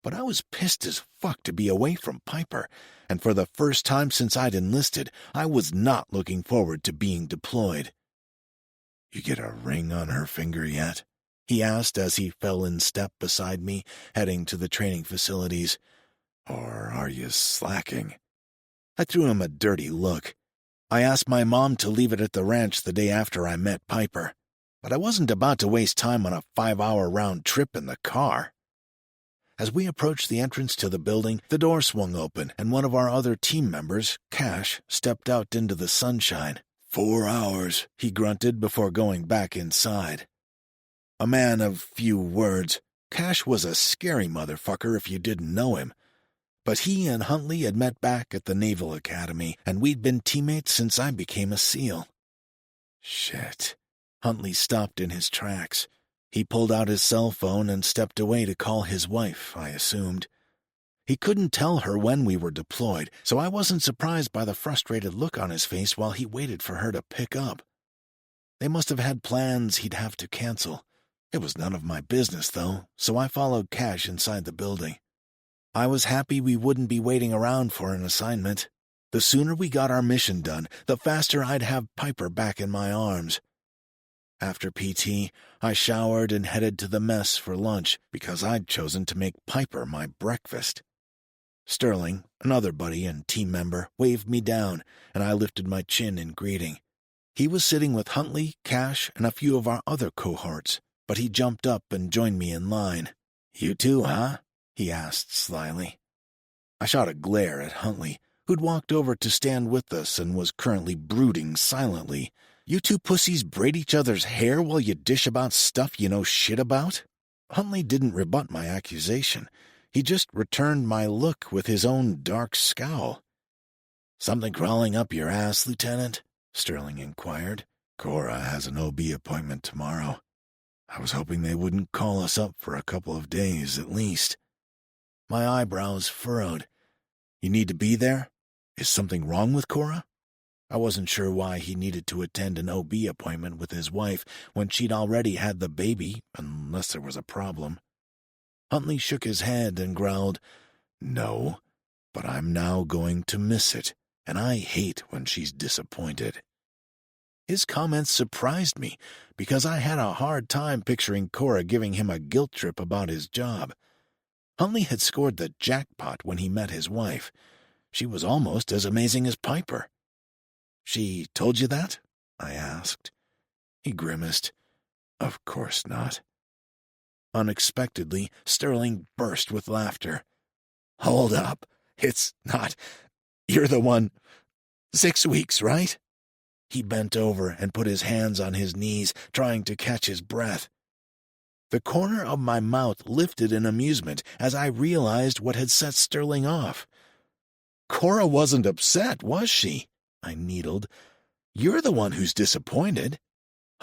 But I was pissed as fuck to be away from Piper, and for the first time since I'd enlisted, I was not looking forward to being deployed. "You get a ring on her finger yet?" he asked as he fell in step beside me, heading to the training facilities. "Or are you slacking?" I threw him a dirty look. I asked my mom to leave it at the ranch the day after I met Piper, but I wasn't about to waste time on a 5-hour round trip in the car. As we approached the entrance to the building, the door swung open, and one of our other team members, Cash, stepped out into the sunshine. 4 hours, he grunted before going back inside. A man of few words, Cash was a scary motherfucker if you didn't know him. But he and Huntley had met back at the Naval Academy, and we'd been teammates since I became a SEAL. Shit. Huntley stopped in his tracks. He pulled out his cell phone and stepped away to call his wife, I assumed. He couldn't tell her when we were deployed, so I wasn't surprised by the frustrated look on his face while he waited for her to pick up. They must have had plans he'd have to cancel. It was none of my business, though, so I followed Cash inside the building. I was happy we wouldn't be waiting around for an assignment. The sooner we got our mission done, the faster I'd have Piper back in my arms. After PT, I showered and headed to the mess for lunch because I'd chosen to make Piper my breakfast. Sterling, another buddy and team member, waved me down, and I lifted my chin in greeting. He was sitting with Huntley, Cash, and a few of our other cohorts, but he jumped up and joined me in line. "You too, huh?" he asked slyly. I shot a glare at Huntley, who'd walked over to stand with us and was currently brooding silently. "You two pussies braid each other's hair while you dish about stuff you know shit about?" Huntley didn't rebut my accusation. He just returned my look with his own dark scowl. "Something crawling up your ass, Lieutenant?" Sterling inquired. "Cora has an OB appointment tomorrow. I was hoping they wouldn't call us up for a couple of days at least." My eyebrows furrowed. "You need to be there? Is something wrong with Cora?" I wasn't sure why he needed to attend an OB appointment with his wife when she'd already had the baby, unless there was a problem. Huntley shook his head and growled, "No, but I'm now going to miss it, and I hate when she's disappointed." His comments surprised me, because I had a hard time picturing Cora giving him a guilt trip about his job. Huntley had scored the jackpot when he met his wife. She was almost as amazing as Piper. "She told you that?" I asked. He grimaced. "Of course not." Unexpectedly, Sterling burst with laughter. "Hold up. It's not. You're the one. 6 weeks, right?" He bent over and put his hands on his knees, trying to catch his breath. The corner of my mouth lifted in amusement as I realized what had set Sterling off. "Cora wasn't upset, was she?" I needled. "You're the one who's disappointed."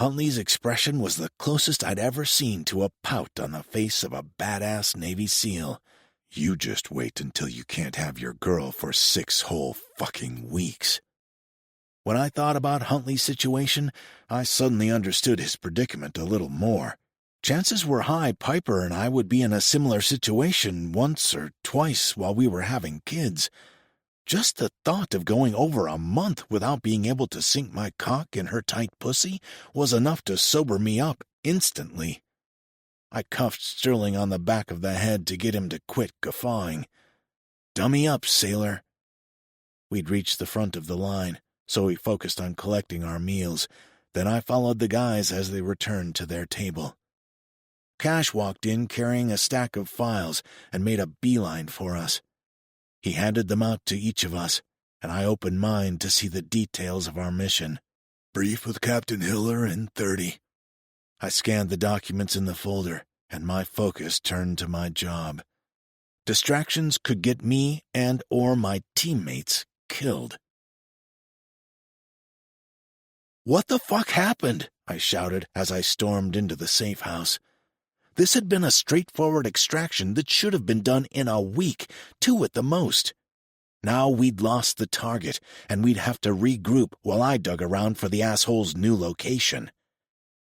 Huntley's expression was the closest I'd ever seen to a pout on the face of a badass Navy SEAL. You just wait until you can't have your girl for 6 whole fucking weeks. When I thought about Huntley's situation, I suddenly understood his predicament a little more. Chances were high Piper and I would be in a similar situation once or twice while we were having kids. Just the thought of going over a month without being able to sink my cock in her tight pussy was enough to sober me up instantly. I cuffed Sterling on the back of the head to get him to quit guffawing. "Dummy up, sailor." We'd reached the front of the line, so we focused on collecting our meals. Then I followed the guys as they returned to their table. Cash walked in carrying a stack of files and made a beeline for us. He handed them out to each of us, and I opened mine to see the details of our mission. "Brief with Captain Hiller in 30. I scanned the documents in the folder, and my focus turned to my job. Distractions could get me and or my teammates killed. "What the fuck happened?" I shouted as I stormed into the safe house. This had been a straightforward extraction that should have been done in a week, 2 at the most. Now we'd lost the target, and we'd have to regroup while I dug around for the asshole's new location.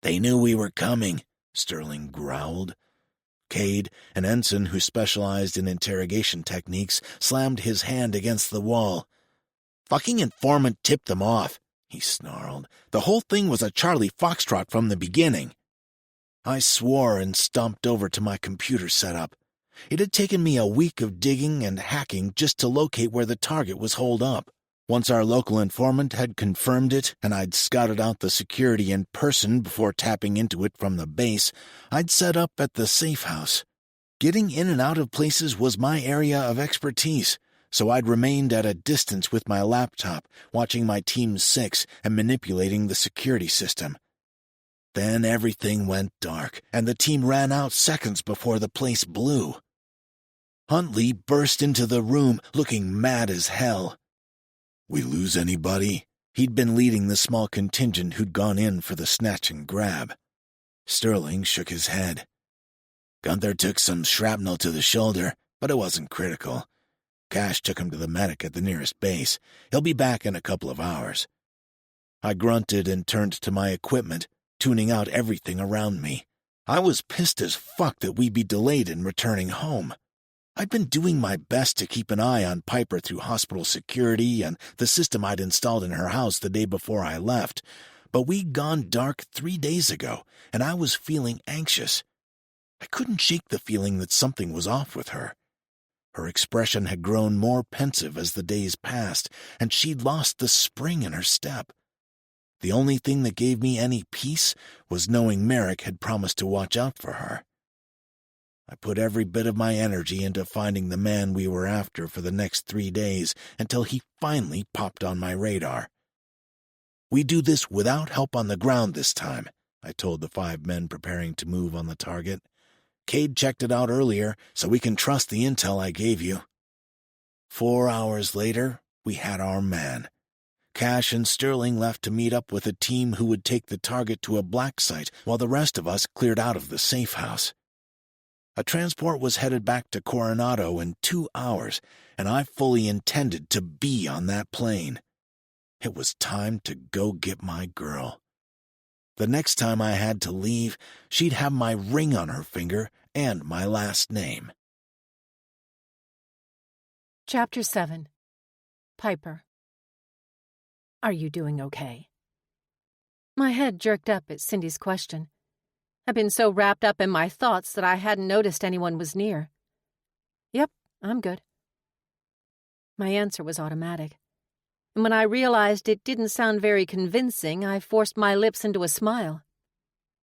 "They knew we were coming," Sterling growled. Cade, an ensign who specialized in interrogation techniques, slammed his hand against the wall. "Fucking informant tipped them off," he snarled. "The whole thing was a Charlie Foxtrot from the beginning." I swore and stomped over to my computer setup. It had taken me a week of digging and hacking just to locate where the target was holed up. Once our local informant had confirmed it, and I'd scouted out the security in person before tapping into it from the base, I'd set up at the safe house. Getting in and out of places was my area of expertise, so I'd remained at a distance with my laptop, watching my Team 6 and manipulating the security system. Then everything went dark, and the team ran out seconds before the place blew. Huntley burst into the room, looking mad as hell. "We lose anybody?" He'd been leading the small contingent who'd gone in for the snatch and grab. Sterling shook his head. "Gunther took some shrapnel to the shoulder, but it wasn't critical. Cash took him to the medic at the nearest base. He'll be back in a couple of hours." I grunted and turned to my equipment, tuning out everything around me. I was pissed as fuck that we'd be delayed in returning home. I'd been doing my best to keep an eye on Piper through hospital security and the system I'd installed in her house the day before I left, but we'd gone dark 3 days ago, and I was feeling anxious. I couldn't shake the feeling that something was off with her. Her expression had grown more pensive as the days passed, and she'd lost the spring in her step. The only thing that gave me any peace was knowing Merrick had promised to watch out for her. I put every bit of my energy into finding the man we were after for the next 3 days until he finally popped on my radar. "We do this without help on the ground this time," I told the 5 men preparing to move on the target. "Cade checked it out earlier, so we can trust the intel I gave you." 4 hours later, we had our man. Cash and Sterling left to meet up with a team who would take the target to a black site while the rest of us cleared out of the safe house. A transport was headed back to Coronado in 2 hours, and I fully intended to be on that plane. It was time to go get my girl. The next time I had to leave, she'd have my ring on her finger and my last name. Chapter 7. Piper. Are you doing okay? My head jerked up at Cindy's question. I'd been so wrapped up in my thoughts that I hadn't noticed anyone was near. Yep, I'm good. My answer was automatic, and when I realized it didn't sound very convincing, I forced my lips into a smile.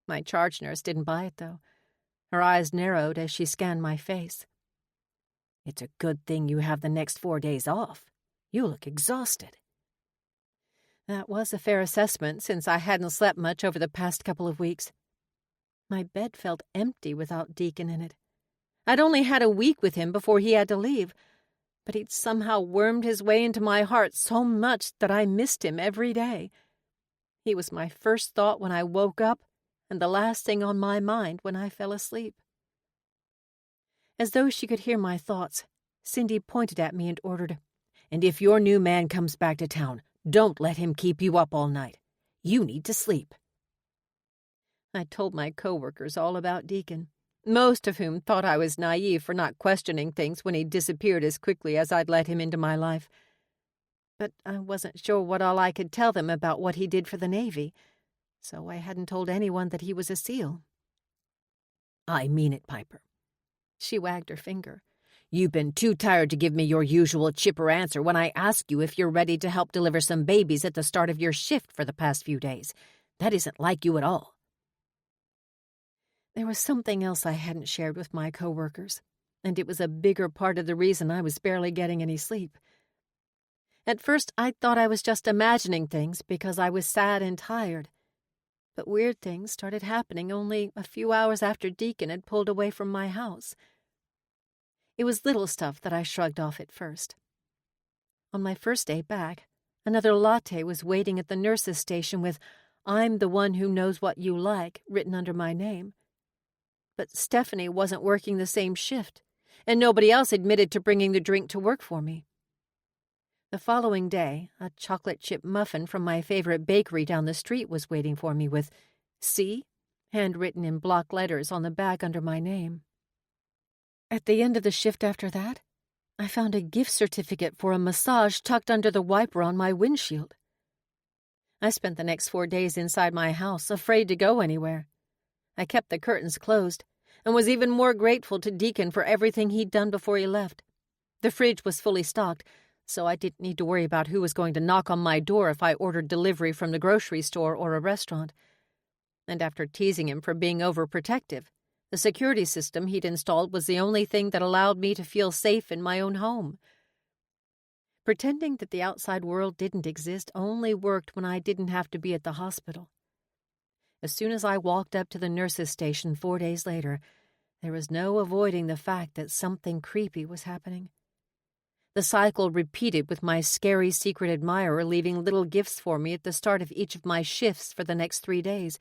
My charge nurse didn't buy it, though. Her eyes narrowed as she scanned my face. "It's a good thing you have the next 4 days off. You look exhausted." That was a fair assessment, since I hadn't slept much over the past couple of weeks. My bed felt empty without Deacon in it. I'd only had a week with him before he had to leave, but he'd somehow wormed his way into my heart so much that I missed him every day. He was my first thought when I woke up and the last thing on my mind when I fell asleep. As though she could hear my thoughts, Cindy pointed at me and ordered, "And if your new man comes back to town, don't let him keep you up all night. You need to sleep." I told my coworkers all about Deacon, most of whom thought I was naive for not questioning things when he disappeared as quickly as I'd let him into my life. But I wasn't sure what all I could tell them about what he did for the Navy, so I hadn't told anyone that he was a SEAL. "I mean it, Piper." She wagged her finger. "You've been too tired to give me your usual chipper answer when I ask you if you're ready to help deliver some babies at the start of your shift for the past few days. That isn't like you at all." There was something else I hadn't shared with my coworkers, and it was a bigger part of the reason I was barely getting any sleep. At first, I thought I was just imagining things because I was sad and tired. But weird things started happening only a few hours after Deacon had pulled away from my house. It was little stuff that I shrugged off at first. On my first day back, another latte was waiting at the nurse's station with "I'm the one who knows what you like" written under my name. But Stephanie wasn't working the same shift, and nobody else admitted to bringing the drink to work for me. The following day, a chocolate chip muffin from my favorite bakery down the street was waiting for me with "C" handwritten in block letters on the back under my name. At the end of the shift after that, I found a gift certificate for a massage tucked under the wiper on my windshield. I spent the next 4 days inside my house, afraid to go anywhere. I kept the curtains closed, and was even more grateful to Deacon for everything he'd done before he left. The fridge was fully stocked, so I didn't need to worry about who was going to knock on my door if I ordered delivery from the grocery store or a restaurant. And after teasing him for being overprotective, the security system he'd installed was the only thing that allowed me to feel safe in my own home. Pretending that the outside world didn't exist only worked when I didn't have to be at the hospital. As soon as I walked up to the nurse's station 4 days later, there was no avoiding the fact that something creepy was happening. The cycle repeated with my scary secret admirer leaving little gifts for me at the start of each of my shifts for the next 3 days,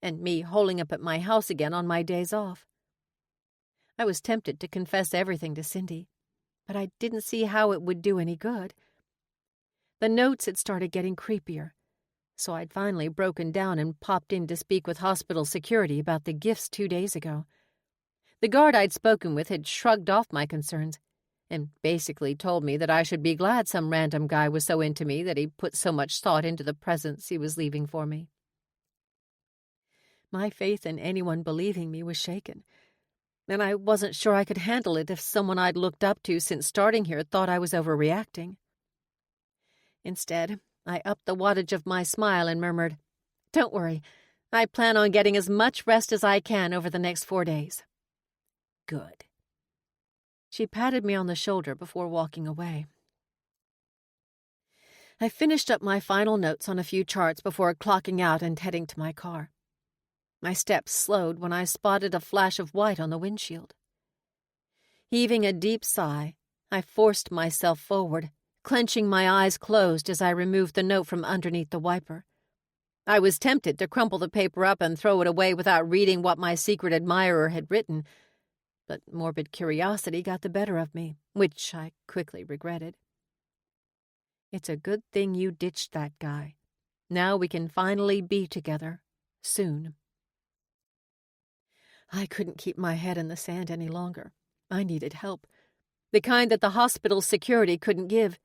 and me holing up at my house again on my days off. I was tempted to confess everything to Cindy, but I didn't see how it would do any good. The notes had started getting creepier, so I'd finally broken down and popped in to speak with hospital security about the gifts 2 days ago. The guard I'd spoken with had shrugged off my concerns, and basically told me that I should be glad some random guy was so into me that he put so much thought into the presents he was leaving for me. My faith in anyone believing me was shaken, and I wasn't sure I could handle it if someone I'd looked up to since starting here thought I was overreacting. Instead, I upped the wattage of my smile and murmured, "Don't worry, I plan on getting as much rest as I can over the next 4 days." "Good." She patted me on the shoulder before walking away. I finished up my final notes on a few charts before clocking out and heading to my car. My steps slowed when I spotted a flash of white on the windshield. Heaving a deep sigh, I forced myself forward, clenching my eyes closed as I removed the note from underneath the wiper. I was tempted to crumple the paper up and throw it away without reading what my secret admirer had written, but morbid curiosity got the better of me, which I quickly regretted. It's a good thing you ditched that guy. Now we can finally be together, soon. I couldn't keep my head in the sand any longer. I needed help, the kind that the hospital security couldn't give,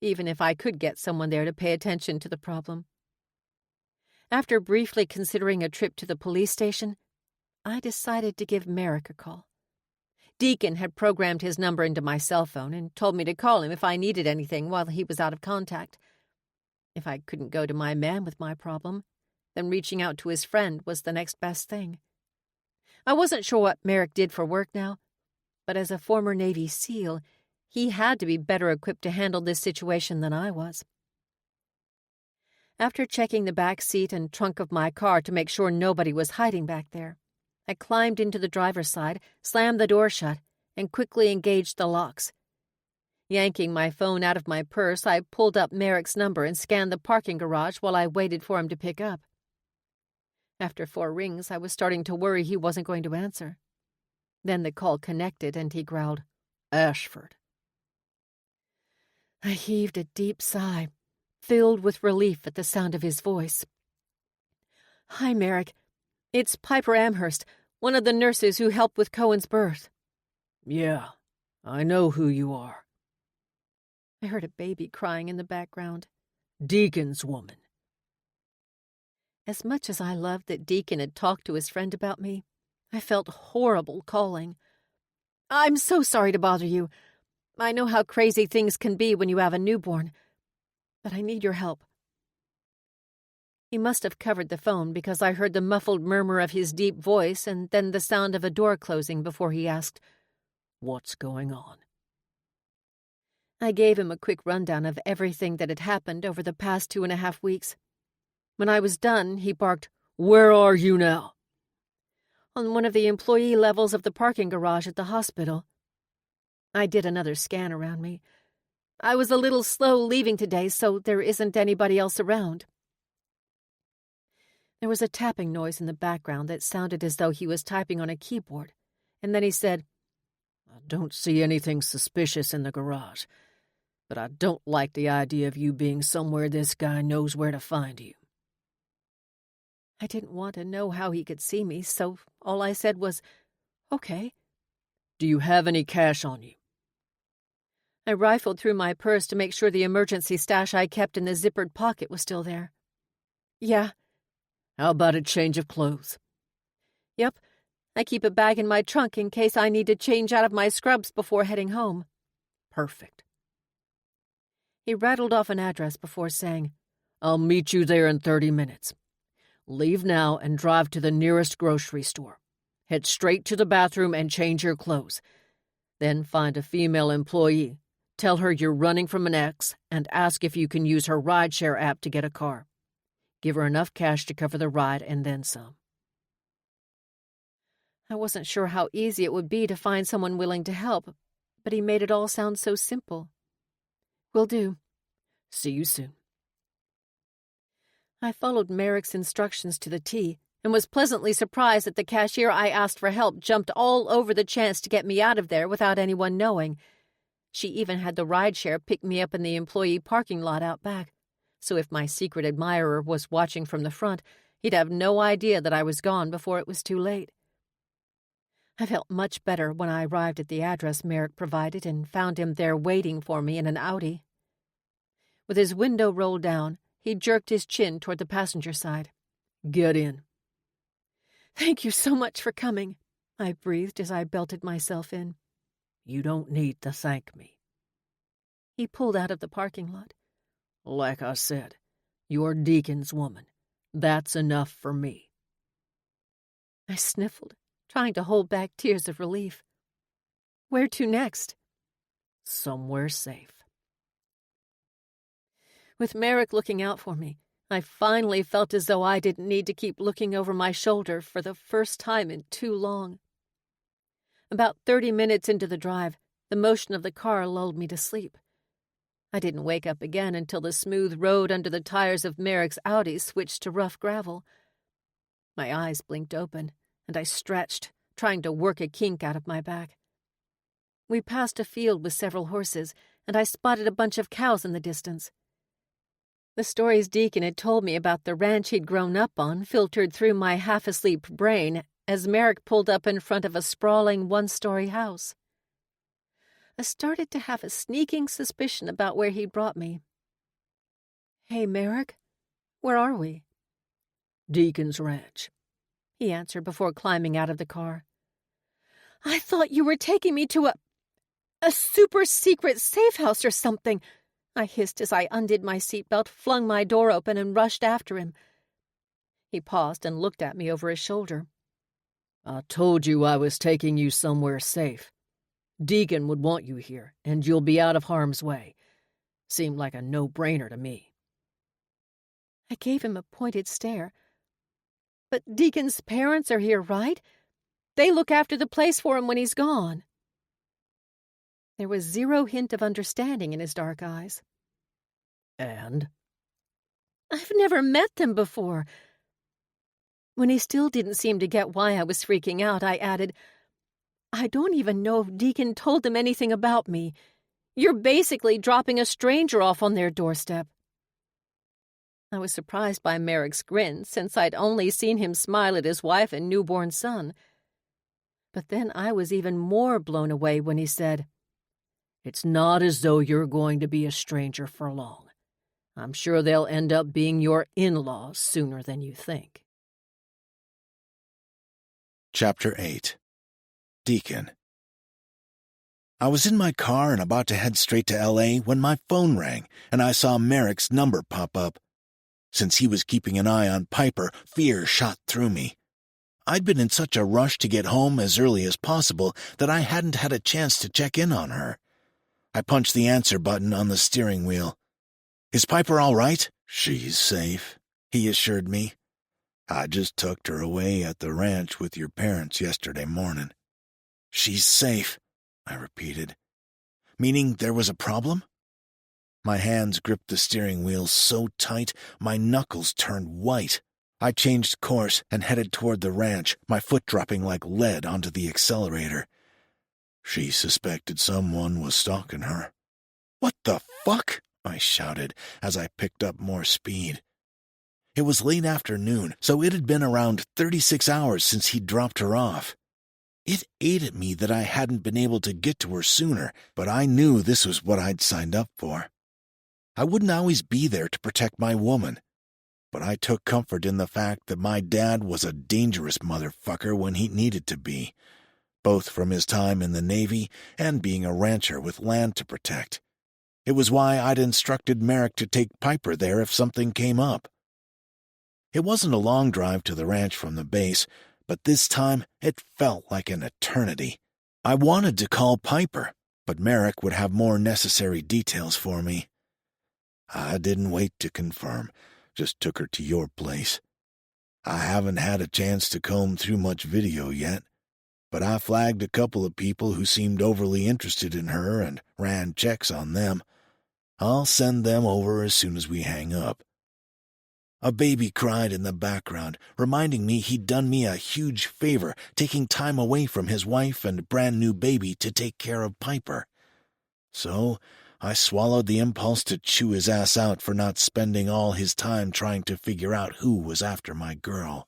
even if I could get someone there to pay attention to the problem. After briefly considering a trip to the police station, I decided to give Merrick a call. Deacon had programmed his number into my cell phone and told me to call him if I needed anything while he was out of contact. If I couldn't go to my man with my problem, then reaching out to his friend was the next best thing. I wasn't sure what Merrick did for work now, but as a former Navy SEAL, he had to be better equipped to handle this situation than I was. After checking the back seat and trunk of my car to make sure nobody was hiding back there, I climbed into the driver's side, slammed the door shut, and quickly engaged the locks. Yanking my phone out of my purse, I pulled up Merrick's number and scanned the parking garage while I waited for him to pick up. After 4 rings, I was starting to worry he wasn't going to answer. Then the call connected and he growled, "Ashford." I heaved a deep sigh, filled with relief at the sound of his voice. "Hi, Merrick. It's Piper Amherst, one of the nurses who helped with Cohen's birth." "Yeah, I know who you are." I heard a baby crying in the background. "Deacon's woman." As much as I loved that Deacon had talked to his friend about me, I felt horrible calling. "I'm so sorry to bother you. I know how crazy things can be when you have a newborn, but I need your help." He must have covered the phone because I heard the muffled murmur of his deep voice and then the sound of a door closing before he asked, "What's going on?" I gave him a quick rundown of everything that had happened over the past 2.5 weeks. When I was done, he barked, "Where are you now?" "On one of the employee levels of the parking garage at the hospital." I did another scan around me. "I was a little slow leaving today, so there isn't anybody else around." There was a tapping noise in the background that sounded as though he was typing on a keyboard, and then he said, "I don't see anything suspicious in the garage, but I don't like the idea of you being somewhere this guy knows where to find you." I didn't want to know how he could see me, so all I said was, "Okay." "Do you have any cash on you?" I rifled through my purse to make sure the emergency stash I kept in the zippered pocket was still there. "Yeah." "How about a change of clothes?" "Yep. I keep a bag in my trunk in case I need to change out of my scrubs before heading home." "Perfect." He rattled off an address before saying, "I'll meet you there in 30 minutes. Leave now and drive to the nearest grocery store. Head straight to the bathroom and change your clothes. Then find a female employee. Tell her you're running from an ex and ask if you can use her rideshare app to get a car. Give her enough cash to cover the ride and then some." I wasn't sure how easy it would be to find someone willing to help, but he made it all sound so simple. "Will do." "See you soon." I followed Merrick's instructions to the T and was pleasantly surprised that the cashier I asked for help jumped all over the chance to get me out of there without anyone knowing. She even had the rideshare pick me up in the employee parking lot out back, so if my secret admirer was watching from the front, he'd have no idea that I was gone before it was too late. I felt much better when I arrived at the address Merrick provided and found him there waiting for me in an Audi. With his window rolled down, he jerked his chin toward the passenger side. "Get in." "Thank you so much for coming," I breathed as I belted myself in. "You don't need to thank me." He pulled out of the parking lot. "Like I said, you're Deacon's woman. That's enough for me." I sniffled, trying to hold back tears of relief. "Where to next?" "Somewhere safe." With Merrick looking out for me, I finally felt as though I didn't need to keep looking over my shoulder for the first time in too long. About 30 minutes into the drive, the motion of the car lulled me to sleep. I didn't wake up again until the smooth road under the tires of Merrick's Audi switched to rough gravel. My eyes blinked open, and I stretched, trying to work a kink out of my back. We passed a field with several horses, and I spotted a bunch of cows in the distance. The stories Deacon had told me about the ranch he'd grown up on filtered through my half-asleep brain as Merrick pulled up in front of a sprawling one-story house. I started to have a sneaking suspicion about where he'd brought me. "Hey, Merrick, where are we?" "Deacon's ranch," he answered before climbing out of the car. "I thought you were taking me to a super-secret safe house or something," I hissed as I undid my seatbelt, flung my door open, and rushed after him. He paused and looked at me over his shoulder. "I told you I was taking you somewhere safe. Deacon would want you here, and you'll be out of harm's way. Seemed like a no-brainer to me." I gave him a pointed stare. "But Deacon's parents are here, right? They look after the place for him when he's gone." There was zero hint of understanding in his dark eyes. And? I've never met them before. When he still didn't seem to get why I was freaking out, I added, I don't even know if Deacon told them anything about me. You're basically dropping a stranger off on their doorstep. I was surprised by Merrick's grin, since I'd only seen him smile at his wife and newborn son. But then I was even more blown away when he said, It's not as though you're going to be a stranger for long. I'm sure they'll end up being your in-laws sooner than you think. Chapter 8. Deacon. I was in my car and about to head straight to L.A. when my phone rang and I saw Merrick's number pop up. Since he was keeping an eye on Piper, fear shot through me. I'd been in such a rush to get home as early as possible that I hadn't had a chance to check in on her. I punched the answer button on the steering wheel. Is Piper all right? She's safe, he assured me. I just tucked her away at the ranch with your parents yesterday morning. She's safe, I repeated. Meaning there was a problem? My hands gripped the steering wheel so tight my knuckles turned white. I changed course and headed toward the ranch, my foot dropping like lead onto the accelerator. She suspected someone was stalking her. What the fuck? I shouted as I picked up more speed. It was late afternoon, so it had been around 36 hours since he'd dropped her off. It ate at me that I hadn't been able to get to her sooner, but I knew this was what I'd signed up for. I wouldn't always be there to protect my woman, but I took comfort in the fact that my dad was a dangerous motherfucker when he needed to be, both from his time in the Navy and being a rancher with land to protect. It was why I'd instructed Merrick to take Piper there if something came up. It wasn't a long drive to the ranch from the base, but this time it felt like an eternity. I wanted to call Piper, but Merrick would have more necessary details for me. I didn't wait to confirm, just took her to your place. I haven't had a chance to comb through much video yet, but I flagged a couple of people who seemed overly interested in her and ran checks on them. I'll send them over as soon as we hang up. A baby cried in the background, reminding me he'd done me a huge favor, taking time away from his wife and brand-new baby to take care of Piper. So I swallowed the impulse to chew his ass out for not spending all his time trying to figure out who was after my girl.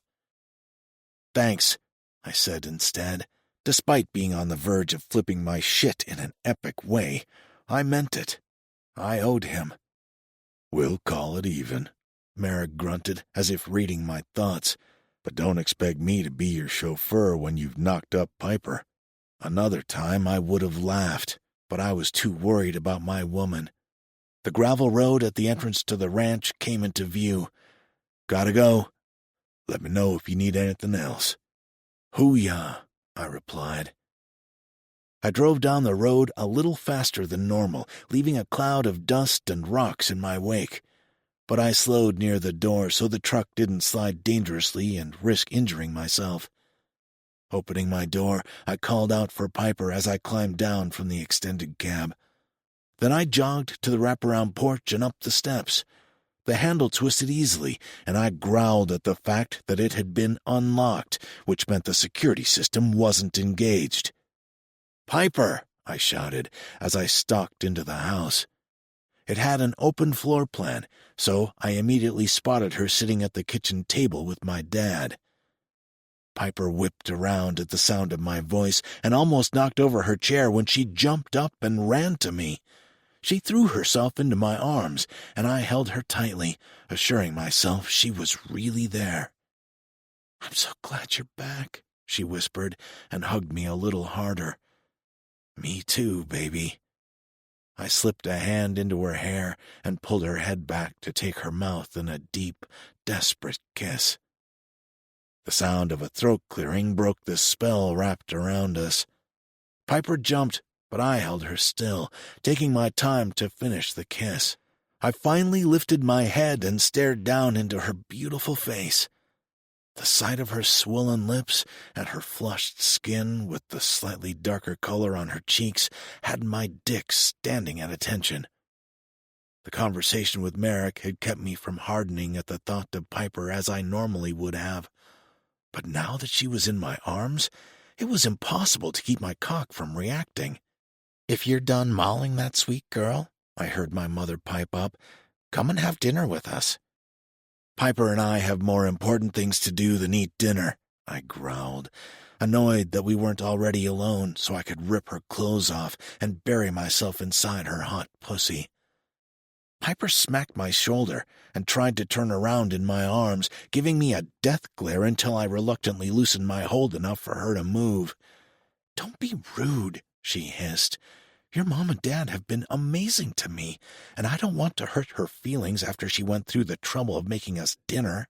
Thanks, I said instead. Despite being on the verge of flipping my shit in an epic way, I meant it. I owed him. We'll call it even, Merrick grunted, as if reading my thoughts. But don't expect me to be your chauffeur when you've knocked up Piper. Another time I would have laughed, but I was too worried about my woman. The gravel road at the entrance to the ranch came into view. Gotta go. Let me know if you need anything else. Hoo-yah, I replied. I drove down the road a little faster than normal, leaving a cloud of dust and rocks in my wake. But I slowed near the door so the truck didn't slide dangerously and risk injuring myself. Opening my door, I called out for Piper as I climbed down from the extended cab. Then I jogged to the wraparound porch and up the steps. The handle twisted easily, and I growled at the fact that it had been unlocked, which meant the security system wasn't engaged. "Piper!" I shouted as I stalked into the house. It had an open floor plan, so I immediately spotted her sitting at the kitchen table with my dad. Piper whipped around at the sound of my voice and almost knocked over her chair when she jumped up and ran to me. She threw herself into my arms, and I held her tightly, assuring myself she was really there. "I'm so glad you're back," she whispered and hugged me a little harder. "Me too, baby." I slipped a hand into her hair and pulled her head back to take her mouth in a deep, desperate kiss. The sound of a throat clearing broke the spell wrapped around us. Piper jumped, but I held her still, taking my time to finish the kiss. I finally lifted my head and stared down into her beautiful face. The sight of her swollen lips and her flushed skin with the slightly darker color on her cheeks had my dick standing at attention. The conversation with Merrick had kept me from hardening at the thought of Piper as I normally would have. But now that she was in my arms, it was impossible to keep my cock from reacting. "If you're done mauling that sweet girl," I heard my mother pipe up, "come and have dinner with us." "Piper and I have more important things to do than eat dinner," I growled, annoyed that we weren't already alone so I could rip her clothes off and bury myself inside her hot pussy. Piper smacked my shoulder and tried to turn around in my arms, giving me a death glare until I reluctantly loosened my hold enough for her to move. "Don't be rude," she hissed. "Your mom and dad have been amazing to me, and I don't want to hurt her feelings after she went through the trouble of making us dinner."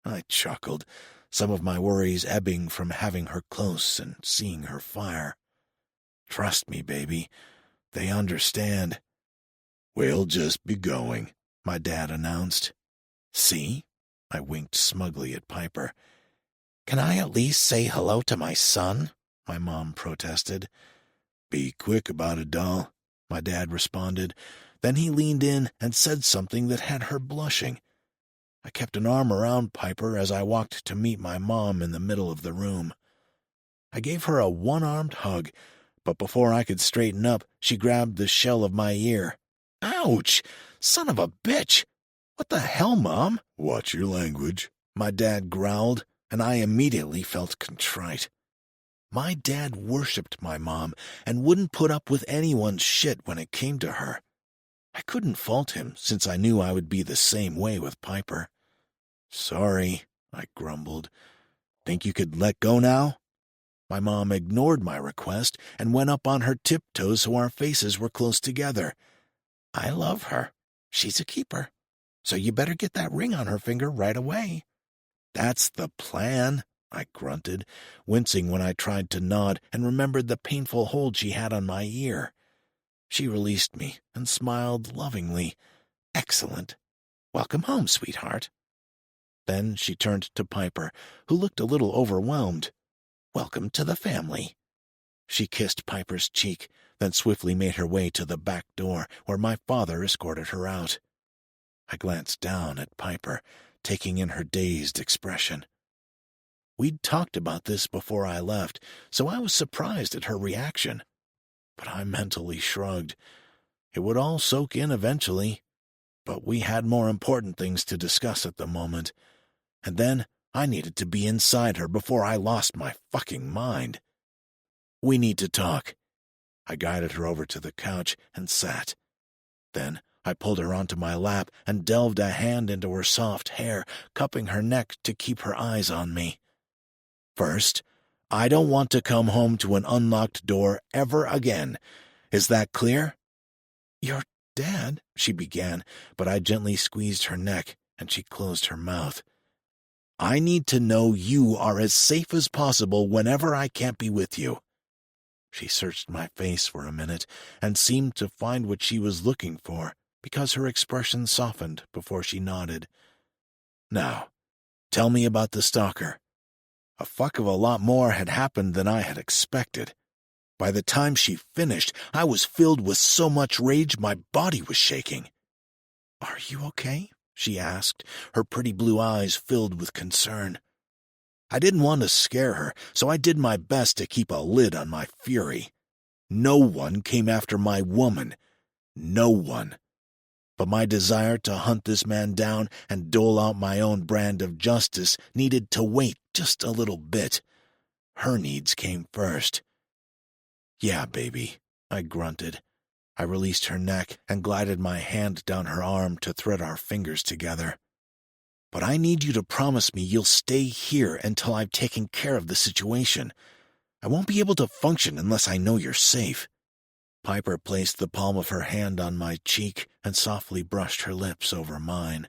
I chuckled, some of my worries ebbing from having her close and seeing her fire. "Trust me, baby. They understand." "We'll just be going," my dad announced. "See?" I winked smugly at Piper. "Can I at least say hello to my son?" my mom protested. "Be quick about it, doll," my dad responded. Then he leaned in and said something that had her blushing. I kept an arm around Piper as I walked to meet my mom in the middle of the room. I gave her a one-armed hug, but before I could straighten up, she grabbed the shell of my ear. "Ouch! Son of a bitch! What the hell, Mom?" "Watch your language," my dad growled, and I immediately felt contrite. My dad worshipped my mom and wouldn't put up with anyone's shit when it came to her. I couldn't fault him, since I knew I would be the same way with Piper. "Sorry," I grumbled. "Think you could let go now?" My mom ignored my request and went up on her tiptoes so our faces were close together. "I love her. She's a keeper. So you better get that ring on her finger right away." "That's the plan," I grunted, wincing when I tried to nod and remembered the painful hold she had on my ear. She released me and smiled lovingly. "Excellent. Welcome home, sweetheart." Then she turned to Piper, who looked a little overwhelmed. "Welcome to the family." She kissed Piper's cheek, then swiftly made her way to the back door, where my father escorted her out. I glanced down at Piper, taking in her dazed expression. We'd talked about this before I left, so I was surprised at her reaction. But I mentally shrugged. It would all soak in eventually, but we had more important things to discuss at the moment. And then I needed to be inside her before I lost my fucking mind. "We need to talk." I guided her over to the couch and sat. Then I pulled her onto my lap and delved a hand into her soft hair, cupping her neck to keep her eyes on me. "First, I don't want to come home to an unlocked door ever again. Is that clear?" "Your dad," she began, but I gently squeezed her neck, and she closed her mouth. "I need to know you are as safe as possible whenever I can't be with you." She searched my face for a minute and seemed to find what she was looking for, because her expression softened before she nodded. "Now, tell me about the stalker." A fuck of a lot more had happened than I had expected. By the time she finished, I was filled with so much rage my body was shaking. "Are you okay?" she asked, her pretty blue eyes filled with concern. I didn't want to scare her, so I did my best to keep a lid on my fury. No one came after my woman. No one. But my desire to hunt this man down and dole out my own brand of justice needed to wait just a little bit. Her needs came first. "Yeah, baby," I grunted. I released her neck and glided my hand down her arm to thread our fingers together. "But I need you to promise me you'll stay here until I've taken care of the situation. I won't be able to function unless I know you're safe." Piper placed the palm of her hand on my cheek and softly brushed her lips over mine.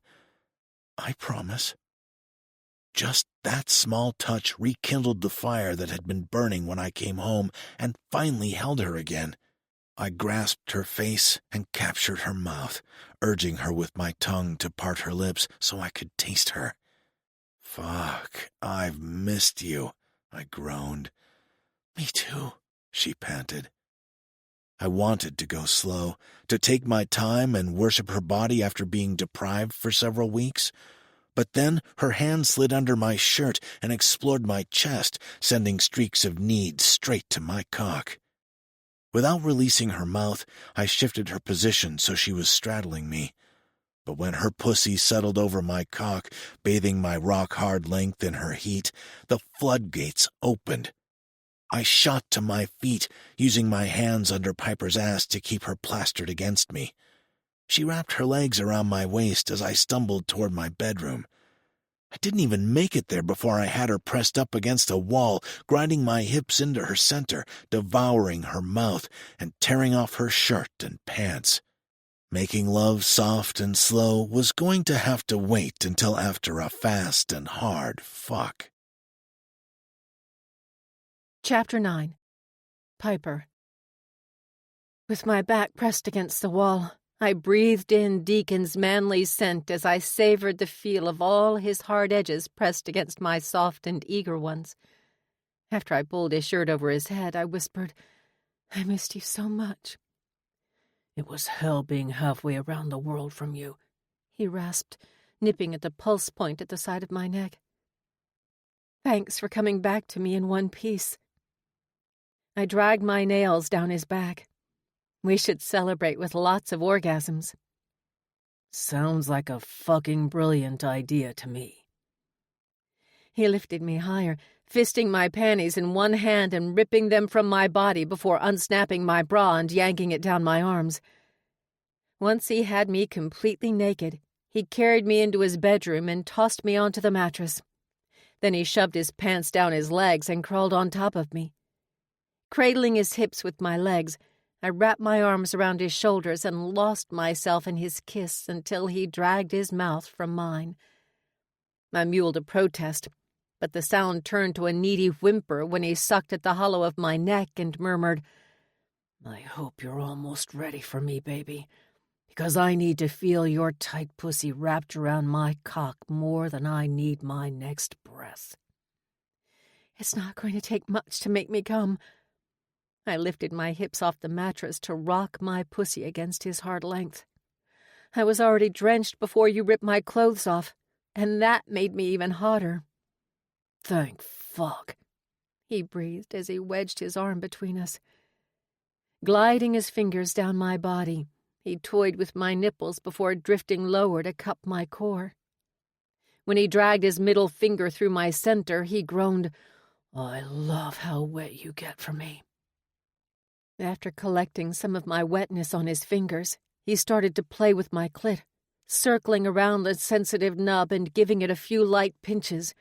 "I promise." Just that small touch rekindled the fire that had been burning when I came home and finally held her again. I grasped her face and captured her mouth, urging her with my tongue to part her lips so I could taste her. Fuck, I've missed you, I groaned. Me too, she panted. I wanted to go slow, to take my time and worship her body after being deprived for several weeks. But then her hand slid under my shirt and explored my chest, sending streaks of need straight to my cock. Without releasing her mouth, I shifted her position so she was straddling me. But when her pussy settled over my cock, bathing my rock-hard length in her heat, the floodgates opened. I shot to my feet, using my hands under Piper's ass to keep her plastered against me. She wrapped her legs around my waist as I stumbled toward my bedroom. I didn't even make it there before I had her pressed up against a wall, grinding my hips into her center, devouring her mouth, and tearing off her shirt and pants. Making love soft and slow was going to have to wait until after a fast and hard fuck. Chapter 9. Piper. With my back pressed against the wall, I breathed in Deacon's manly scent as I savored the feel of all his hard edges pressed against my soft and eager ones. After I pulled his shirt over his head, I whispered, "I missed you so much." "It was hell being halfway around the world from you," he rasped, nipping at the pulse point at the side of my neck. "Thanks for coming back to me in one piece." I dragged my nails down his back. We should celebrate with lots of orgasms. "Sounds like a fucking brilliant idea to me." He lifted me higher, fisting my panties in one hand and ripping them from my body before unsnapping my bra and yanking it down my arms. Once he had me completely naked, he carried me into his bedroom and tossed me onto the mattress. Then he shoved his pants down his legs and crawled on top of me. Cradling his hips with my legs, I wrapped my arms around his shoulders and lost myself in his kiss until he dragged his mouth from mine. I mewed a protest, but the sound turned to a needy whimper when he sucked at the hollow of my neck and murmured, "I hope you're almost ready for me, baby, because I need to feel your tight pussy wrapped around my cock more than I need my next breath." "It's not going to take much to make me come." I lifted my hips off the mattress to rock my pussy against his hard length. "I was already drenched before you ripped my clothes off, and that made me even hotter." "Thank fuck," he breathed as he wedged his arm between us. Gliding his fingers down my body, he toyed with my nipples before drifting lower to cup my core. When he dragged his middle finger through my center, he groaned, "I love how wet you get for me." After collecting some of my wetness on his fingers, he started to play with my clit, circling around the sensitive nub and giving it a few light pinches.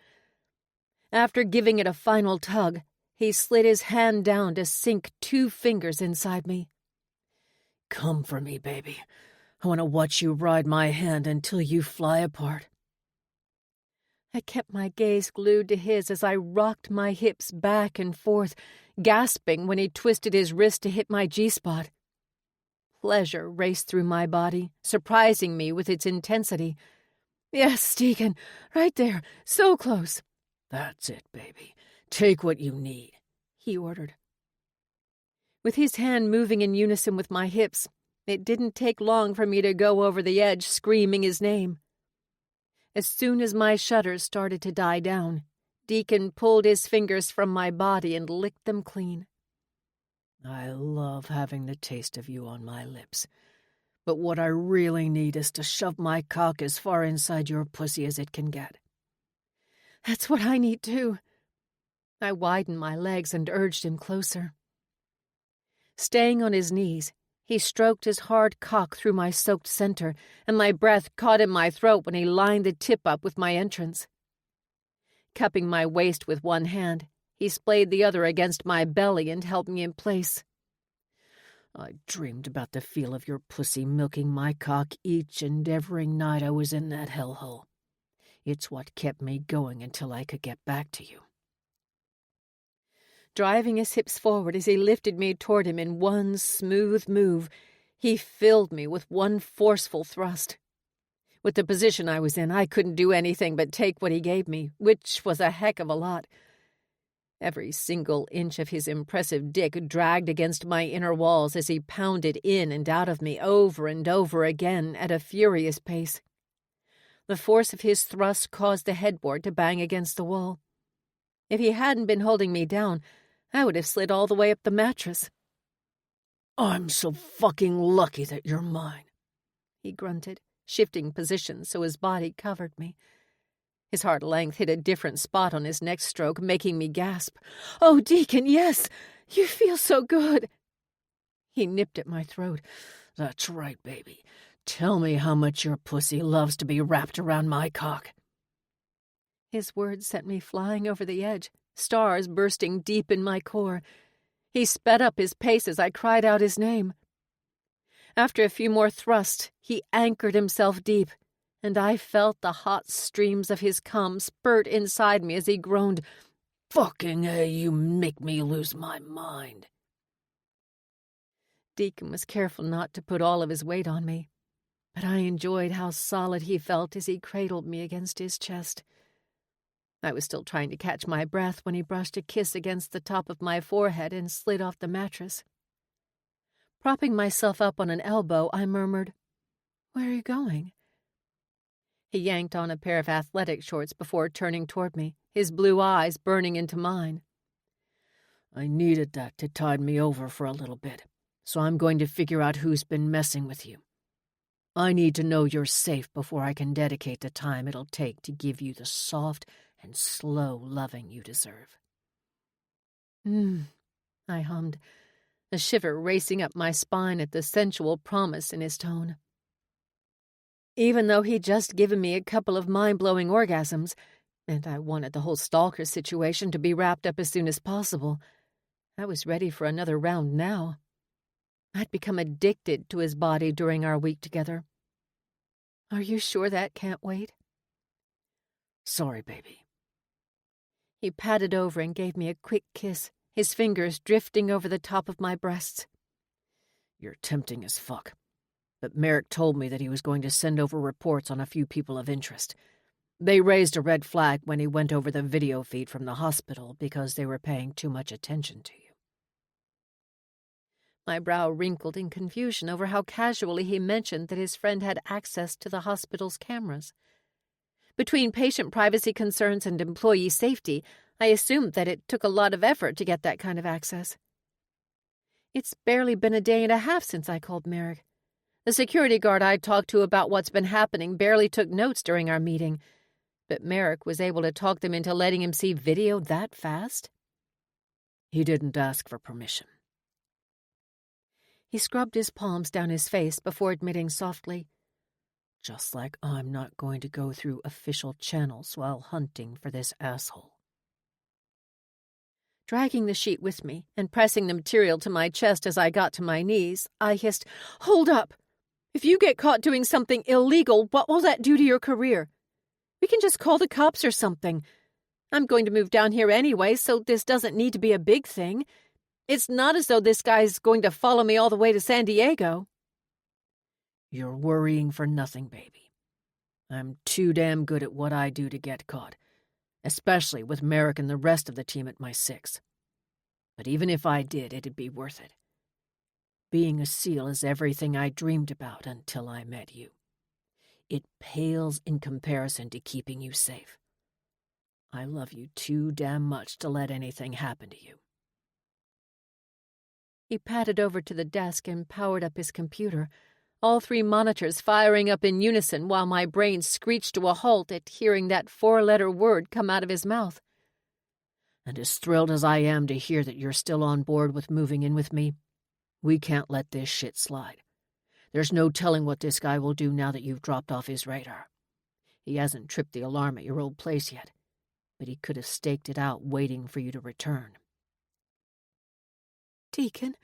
After giving it a final tug, he slid his hand down to sink 2 fingers inside me. "Come for me, baby. I want to watch you ride my hand until you fly apart." I kept my gaze glued to his as I rocked my hips back and forth, gasping when he twisted his wrist to hit my G-spot. Pleasure raced through my body, surprising me with its intensity. "Yes, Deacon, right there, so close." "That's it, baby. Take what you need," he ordered. With his hand moving in unison with my hips, it didn't take long for me to go over the edge screaming his name. As soon as my shudders started to die down, Deacon pulled his fingers from my body and licked them clean. "I love having the taste of you on my lips, but what I really need is to shove my cock as far inside your pussy as it can get." "That's what I need too." I widened my legs and urged him closer. Staying on his knees, he stroked his hard cock through my soaked center, and my breath caught in my throat when he lined the tip up with my entrance. Cupping my waist with one hand, he splayed the other against my belly and held me in place. "I dreamed about the feel of your pussy milking my cock each and every night I was in that hellhole. It's what kept me going until I could get back to you." Driving his hips forward as he lifted me toward him in one smooth move, he filled me with one forceful thrust. With the position I was in, I couldn't do anything but take what he gave me, which was a heck of a lot. Every single inch of his impressive dick dragged against my inner walls as he pounded in and out of me over and over again at a furious pace. The force of his thrust caused the headboard to bang against the wall. If he hadn't been holding me down, I would have slid all the way up the mattress. "I'm so fucking lucky that you're mine," he grunted, shifting positions so his body covered me. His hard length hit a different spot on his next stroke, making me gasp. "Oh, Deacon, yes! You feel so good!" He nipped at my throat. "That's right, baby. Tell me how much your pussy loves to be wrapped around my cock." His words sent me flying over the edge, stars bursting deep in my core. He sped up his pace as I cried out his name. After a few more thrusts, he anchored himself deep, and I felt the hot streams of his cum spurt inside me as he groaned, "Fucking A, you make me lose my mind." Deacon was careful not to put all of his weight on me, but I enjoyed how solid he felt as he cradled me against his chest. I was still trying to catch my breath when he brushed a kiss against the top of my forehead and slid off the mattress. Propping myself up on an elbow, I murmured, "Where are you going?" He yanked on a pair of athletic shorts before turning toward me, his blue eyes burning into mine. "I needed that to tide me over for a little bit, so I'm going to figure out who's been messing with you. I need to know you're safe before I can dedicate the time it'll take to give you the soft and slow loving you deserve." I hummed, a shiver racing up my spine at the sensual promise in his tone. Even though he'd just given me a couple of mind-blowing orgasms, and I wanted the whole stalker situation to be wrapped up as soon as possible, I was ready for another round now. I'd become addicted to his body during our week together. "Are you sure that can't wait?" "Sorry, baby." He patted over and gave me a quick kiss, his fingers drifting over the top of my breasts. "You're tempting as fuck. But Merrick told me that he was going to send over reports on a few people of interest. They raised a red flag when he went over the video feed from the hospital because they were paying too much attention to you." My brow wrinkled in confusion over how casually he mentioned that his friend had access to the hospital's cameras. Between patient privacy concerns and employee safety, I assumed that it took a lot of effort to get that kind of access. It's barely been a day and a half since I called Merrick. The security guard I talked to about what's been happening barely took notes during our meeting, but Merrick was able to talk them into letting him see video that fast. "He didn't ask for permission." He scrubbed his palms down his face before admitting softly, "Just like I'm not going to go through official channels while hunting for this asshole." Dragging the sheet with me and pressing the material to my chest as I got to my knees, I hissed, "Hold up! If you get caught doing something illegal, what will that do to your career? We can just call the cops or something. I'm going to move down here anyway, so this doesn't need to be a big thing. It's not as though this guy's going to follow me all the way to San Diego." "You're worrying for nothing, baby. I'm too damn good at what I do to get caught, especially with Merrick and the rest of the team at my six. But even if I did, it'd be worth it. Being a SEAL is everything I dreamed about until I met you. It pales in comparison to keeping you safe. I love you too damn much to let anything happen to you." He padded over to the desk and powered up his computer, all three monitors firing up in unison while my brain screeched to a halt at hearing that four-letter word come out of his mouth. "And as thrilled as I am to hear that you're still on board with moving in with me, we can't let this shit slide. There's no telling what this guy will do now that you've dropped off his radar. He hasn't tripped the alarm at your old place yet, but he could have staked it out waiting for you to return." "Deacon?"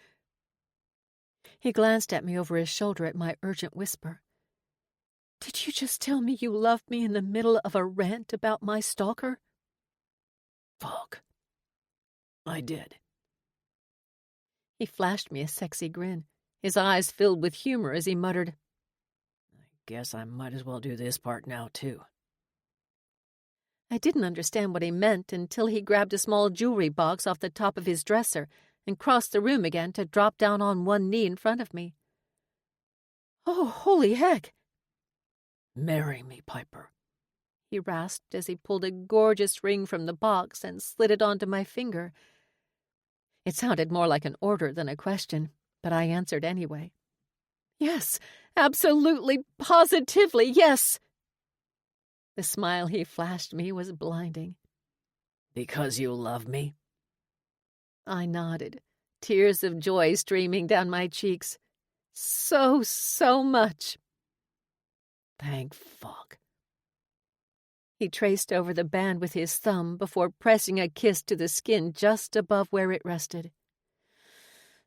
He glanced at me over his shoulder at my urgent whisper. "Did you just tell me you loved me in the middle of a rant about my stalker?" "Fuck. I did." He flashed me a sexy grin, his eyes filled with humor as he muttered, "I Guess I might as well do this part now, too. I didn't understand what he meant until he grabbed a small jewelry box off the top of his dresser and crossed the room again to drop down on one knee in front of me. "Oh, holy heck!" "Marry me, Piper," he rasped as he pulled a gorgeous ring from the box and slid it onto my finger. It sounded more like an order than a question, but I answered anyway. "Yes, absolutely, positively, yes!" The smile he flashed me was blinding. "Because you love me?" I nodded, tears of joy streaming down my cheeks. So much. "Thank fuck." He traced over the band with his thumb before pressing a kiss to the skin just above where it rested.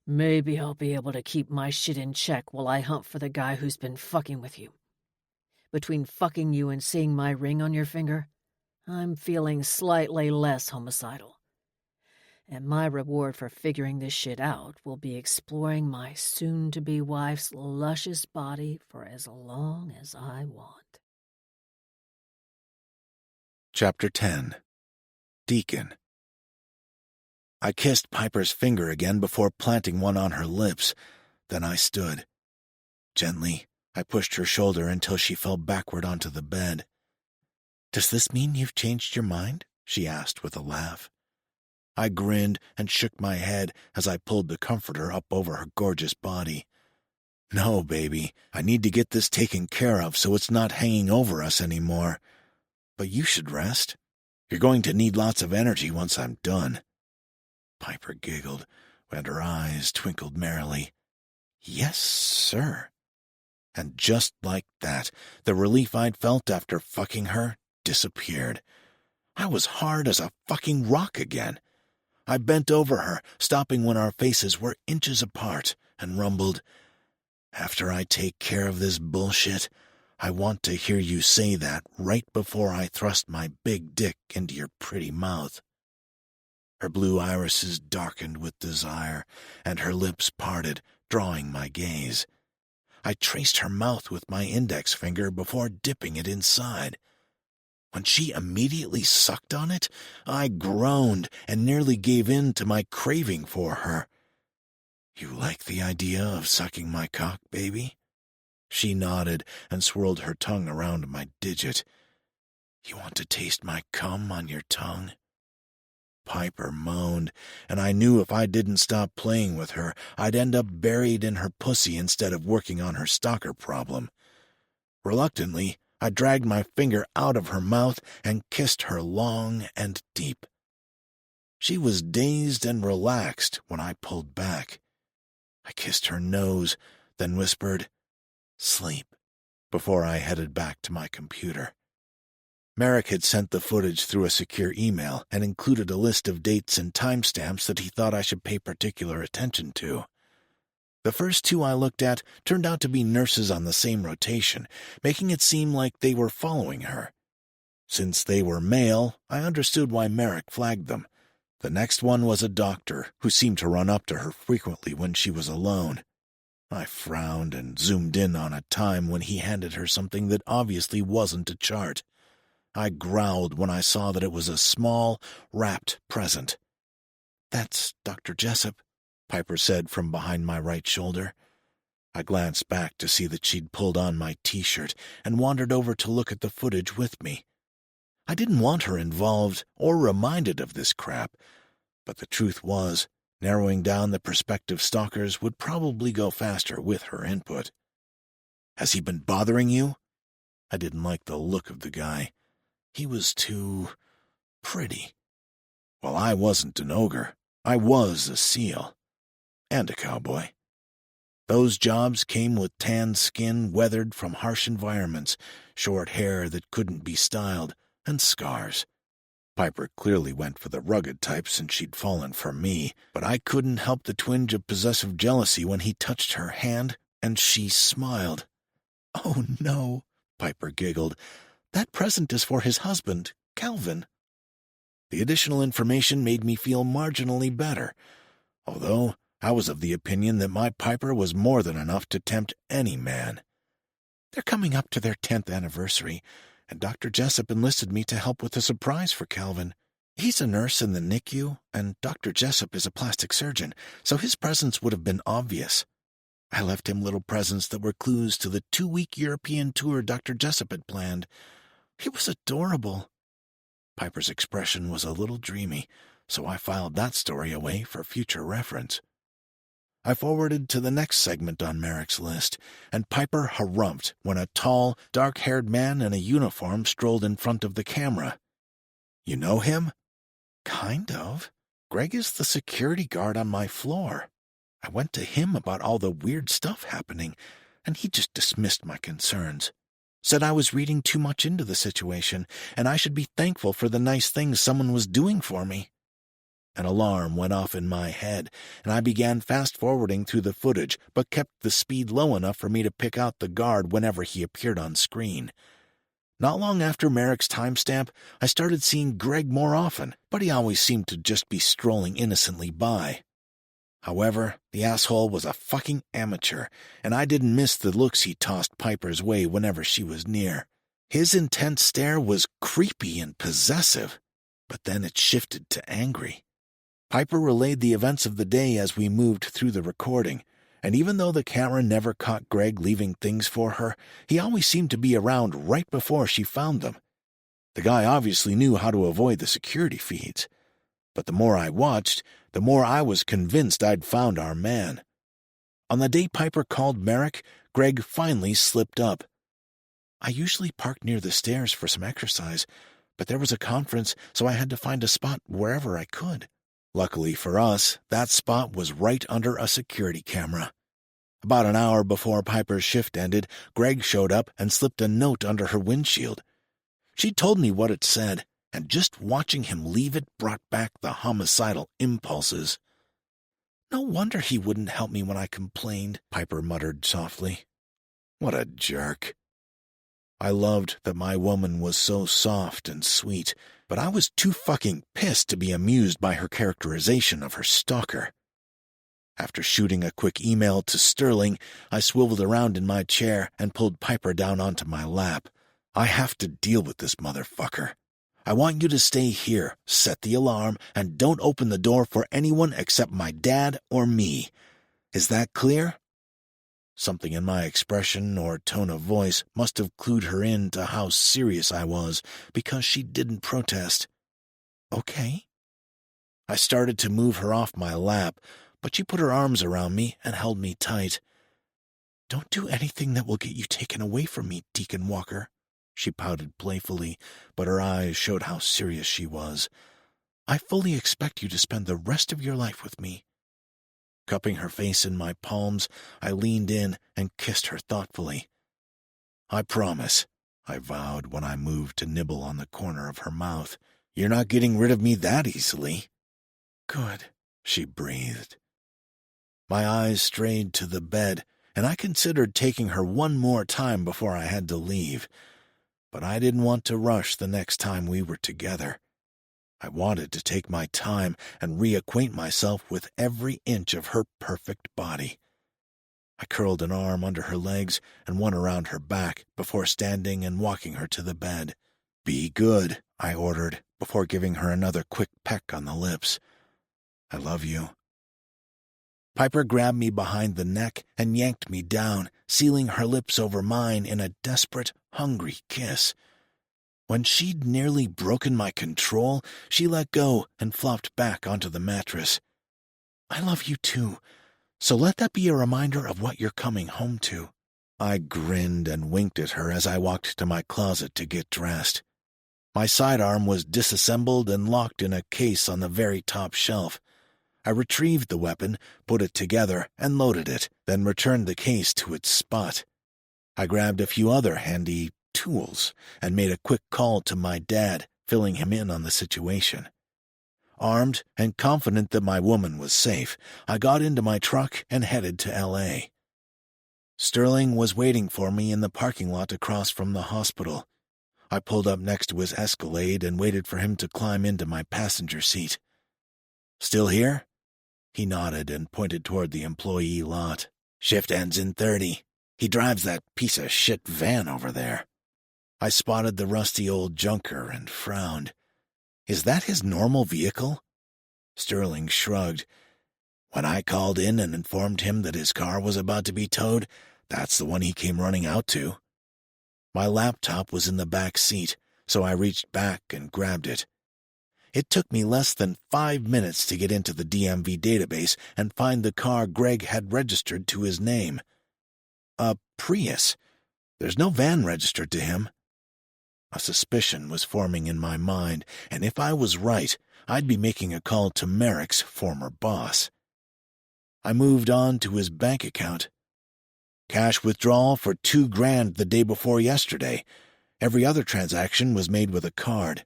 "Maybe I'll be able to keep my shit in check while I hunt for the guy who's been fucking with you. Between fucking you and seeing my ring on your finger, I'm feeling slightly less homicidal. And my reward for figuring this shit out will be exploring my soon-to-be wife's luscious body for as long as I want." Chapter 10. Deacon. I kissed Piper's finger again before planting one on her lips. Then I stood. Gently, I pushed her shoulder until she fell backward onto the bed. "Does this mean you've changed your mind?" she asked with a laugh. I grinned and shook my head as I pulled the comforter up over her gorgeous body. "No, baby, I need to get this taken care of so it's not hanging over us anymore. But you should rest. You're going to need lots of energy once I'm done." Piper giggled, and her eyes twinkled merrily. "Yes, sir." And just like that, the relief I'd felt after fucking her disappeared. I was hard as a fucking rock again. I bent over her, stopping when our faces were inches apart, and rumbled, "After I take care of this bullshit, I want to hear you say that right before I thrust my big dick into your pretty mouth." Her blue irises darkened with desire, and her lips parted, drawing my gaze. I traced her mouth with my index finger before dipping it inside. When she immediately sucked on it, I groaned and nearly gave in to my craving for her. "You like the idea of sucking my cock, baby?" She nodded and swirled her tongue around my digit. "You want to taste my cum on your tongue?" Piper moaned, and I knew if I didn't stop playing with her, I'd end up buried in her pussy instead of working on her stalker problem. Reluctantly, I dragged my finger out of her mouth and kissed her long and deep. She was dazed and relaxed when I pulled back. I kissed her nose, then whispered, "Sleep," before I headed back to my computer. Merrick had sent the footage through a secure email and included a list of dates and timestamps that he thought I should pay particular attention to. The first two I looked at turned out to be nurses on the same rotation, making it seem like they were following her. Since they were male, I understood why Merrick flagged them. The next one was a doctor who seemed to run up to her frequently when she was alone. I frowned and zoomed in on a time when he handed her something that obviously wasn't a chart. I growled when I saw that it was a small, wrapped present. "That's Dr. Jessup," Piper said from behind my right shoulder. I glanced back to see that she'd pulled on my T-shirt and wandered over to look at the footage with me. I didn't want her involved or reminded of this crap, but the truth was, narrowing down the prospective stalkers would probably go faster with her input. "Has he been bothering you?" I didn't like the look of the guy. He was too pretty. Well, I wasn't an ogre. I was a seal. And a cowboy. Those jobs came with tanned skin weathered from harsh environments, short hair that couldn't be styled, and scars. Piper clearly went for the rugged type since she'd fallen for me, but I couldn't help the twinge of possessive jealousy when he touched her hand, and she smiled. "Oh, no," Piper giggled. "That present is for his husband, Calvin." The additional information made me feel marginally better, although I was of the opinion that my Piper was more than enough to tempt any man. They're coming up to their 10th anniversary, and Dr. Jessup enlisted me to help with a surprise for Calvin. He's a nurse in the NICU, and Dr. Jessup is a plastic surgeon, so his presence would have been obvious. I left him little presents that were clues to the 2-week European tour Dr. Jessup had planned. He was adorable. Piper's expression was a little dreamy, so I filed that story away for future reference. I forwarded to the next segment on Merrick's list, and Piper harumphed when a tall, dark-haired man in a uniform strolled in front of the camera. "You know him?" "Kind of. Greg is the security guard on my floor. I went to him about all the weird stuff happening, and he just dismissed my concerns. Said I was reading too much into the situation, and I should be thankful for the nice things someone was doing for me." An alarm went off in my head, and I began fast-forwarding through the footage, but kept the speed low enough for me to pick out the guard whenever he appeared on screen. Not long after Merrick's timestamp, I started seeing Greg more often, but he always seemed to just be strolling innocently by. However, the asshole was a fucking amateur, and I didn't miss the looks he tossed Piper's way whenever she was near. His intense stare was creepy and possessive, but then it shifted to angry. Piper relayed the events of the day as we moved through the recording, and even though the camera never caught Greg leaving things for her, he always seemed to be around right before she found them. The guy obviously knew how to avoid the security feeds. But the more I watched, the more I was convinced I'd found our man. On the day Piper called Merrick, Greg finally slipped up. "I usually park near the stairs for some exercise, but there was a conference, so I had to find a spot wherever I could." Luckily for us, that spot was right under a security camera. About an hour before Piper's shift ended, Greg showed up and slipped a note under her windshield. She told me what it said, and just watching him leave it brought back the homicidal impulses. "No wonder he wouldn't help me when I complained," Piper muttered softly. What a jerk. I loved that my woman was so soft and sweet, but I was too fucking pissed to be amused by her characterization of her stalker. After shooting a quick email to Sterling, I swiveled around in my chair and pulled Piper down onto my lap. I have to deal with this motherfucker. I want you to stay here, set the alarm, and don't open the door for anyone except my dad or me. Is that clear? Something in my expression or tone of voice must have clued her in to how serious I was, because she didn't protest. Okay. I started to move her off my lap, but she put her arms around me and held me tight. Don't do anything that will get you taken away from me, Deacon Walker. She pouted playfully, but her eyes showed how serious she was. I fully expect you to spend the rest of your life with me. Cupping her face in my palms, I leaned in and kissed her thoughtfully. I promise, I vowed when I moved to nibble on the corner of her mouth. You're not getting rid of me that easily. Good, she breathed. My eyes strayed to the bed, and I considered taking her one more time before I had to leave. But I didn't want to rush the next time we were together. I wanted to take my time and reacquaint myself with every inch of her perfect body. I curled an arm under her legs and one around her back before standing and walking her to the bed. Be good, I ordered, before giving her another quick peck on the lips. I love you. Piper grabbed me behind the neck and yanked me down, sealing her lips over mine in a desperate, hungry kiss. When she'd nearly broken my control, she let go and flopped back onto the mattress. I love you too, so let that be a reminder of what you're coming home to. I grinned and winked at her as I walked to my closet to get dressed. My sidearm was disassembled and locked in a case on the very top shelf. I retrieved the weapon, put it together, and loaded it, then returned the case to its spot. I grabbed a few other handy tools and made a quick call to my dad, filling him in on the situation. Armed and confident that my woman was safe, I got into my truck and headed to L.A. Sterling was waiting for me in the parking lot across from the hospital. I pulled up next to his Escalade and waited for him to climb into my passenger seat. Still here? He nodded and pointed toward the employee lot. Shift ends in 30. He drives that piece of shit van over there. I spotted the rusty old junker and frowned. Is that his normal vehicle? Sterling shrugged. When I called in and informed him that his car was about to be towed, that's the one he came running out to. My laptop was in the back seat, so I reached back and grabbed it. It took me less than 5 minutes to get into the DMV database and find the car Greg had registered to his name. A Prius. There's no van registered to him. A suspicion was forming in my mind, and if I was right, I'd be making a call to Merrick's former boss. I moved on to his bank account. Cash withdrawal for $2,000 the day before yesterday. Every other transaction was made with a card.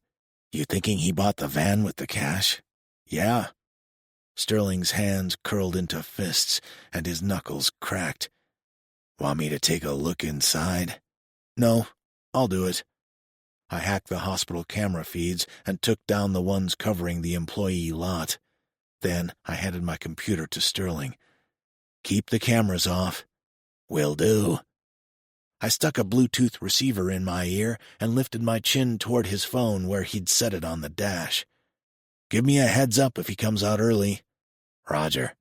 You thinking he bought the van with the cash? Yeah. Sterling's hands curled into fists, and his knuckles cracked. Want me to take a look inside? No, I'll do it. I hacked the hospital camera feeds and took down the ones covering the employee lot. Then I handed my computer to Sterling. Keep the cameras off. Will do. I stuck a Bluetooth receiver in my ear and lifted my chin toward his phone where he'd set it on the dash. Give me a heads up if he comes out early. Roger.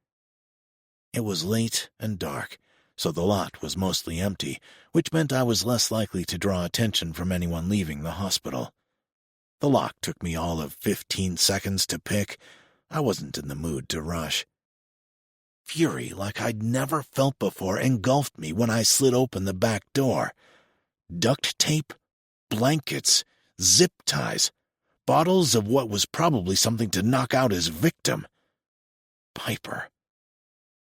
It was late and dark, so the lot was mostly empty, which meant I was less likely to draw attention from anyone leaving the hospital. The lock took me all of 15 seconds to pick. I wasn't in the mood to rush. Fury like I'd never felt before engulfed me when I slid open the back door. Duct tape, blankets, zip ties, bottles of what was probably something to knock out his victim. Piper.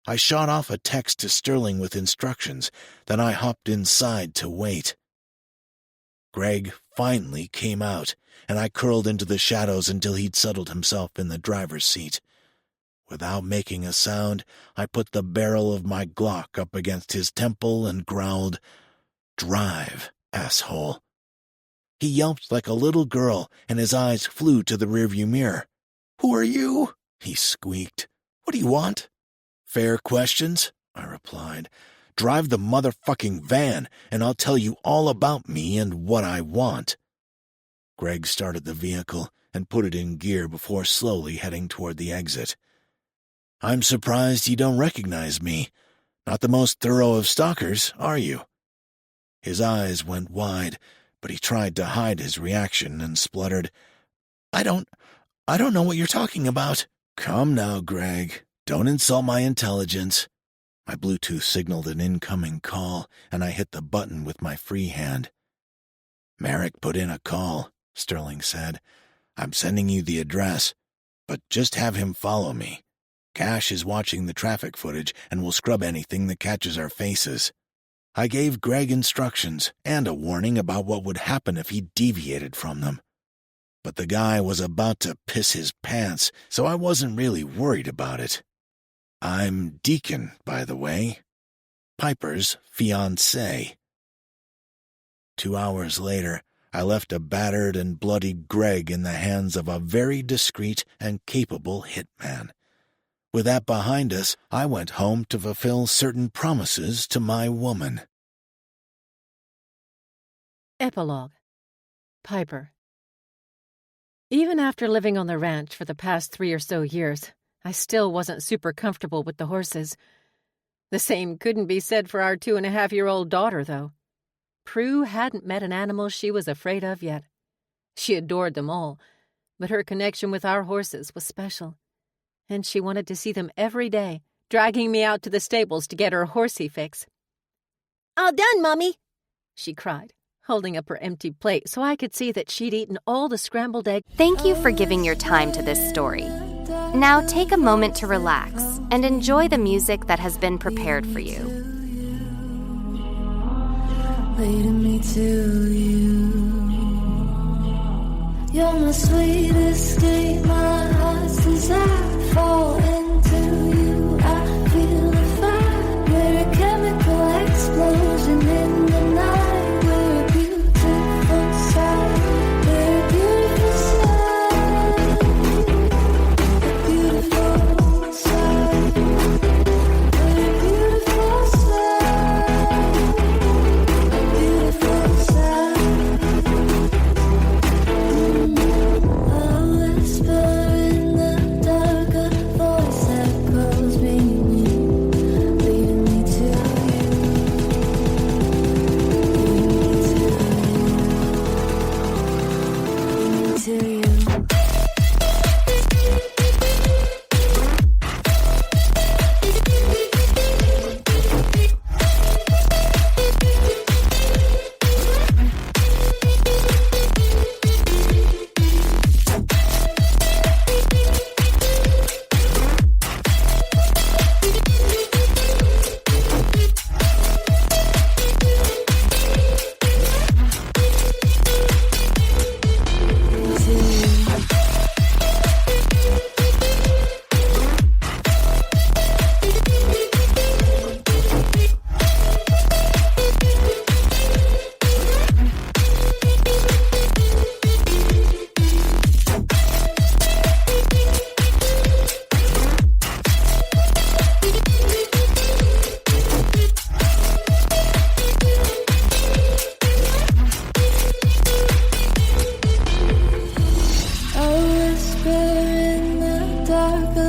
I shot off a text to Sterling with instructions, then I hopped inside to wait. Greg finally came out, and I curled into the shadows until he'd settled himself in the driver's seat. Without making a sound, I put the barrel of my Glock up against his temple and growled, "Drive, asshole." He yelped like a little girl, and his eyes flew to the rearview mirror. "Who are you?" he squeaked. "What do you want?" "Fair questions," I replied. "Drive the motherfucking van, and I'll tell you all about me and what I want." Greg started the vehicle and put it in gear before slowly heading toward the exit. "I'm surprised you don't recognize me. Not the most thorough of stalkers, are you?" His eyes went wide, but he tried to hide his reaction and spluttered, I don't know what you're talking about." "Come now, Greg. Don't insult my intelligence." My Bluetooth signaled an incoming call, and I hit the button with my free hand. "Merrick put in a call," Sterling said. "I'm sending you the address, but just have him follow me. Cash is watching the traffic footage and will scrub anything that catches our faces." I gave Greg instructions and a warning about what would happen if he deviated from them. But the guy was about to piss his pants, so I wasn't really worried about it. I'm Deacon, by the way. Piper's fiancé. 2 hours later, I left a battered and bloodied Greg in the hands of a very discreet and capable hitman. With that behind us, I went home to fulfill certain promises to my woman. Epilogue. Piper. Even after living on the ranch for the past 3 or so years, I still wasn't super comfortable with the horses. The same couldn't be said for our 2.5-year-old daughter, though. Prue hadn't met an animal she was afraid of yet. She adored them all, but her connection with our horses was special, and she wanted to see them every day, dragging me out to the stables to get her horsey fix. "All done, Mommy," she cried, holding up her empty plate so I could see that she'd eaten all the scrambled egg. Thank you for giving your time to this story. Now take a moment to relax and enjoy the music that has been prepared for you. Leading me to you. You're my sweet escape, my heart's desire. Fall into you, I feel a fire. We're a chemical explosion in the night. We're a beautiful sight. We're a beautiful sight. A beautiful sight. We're a beautiful sight.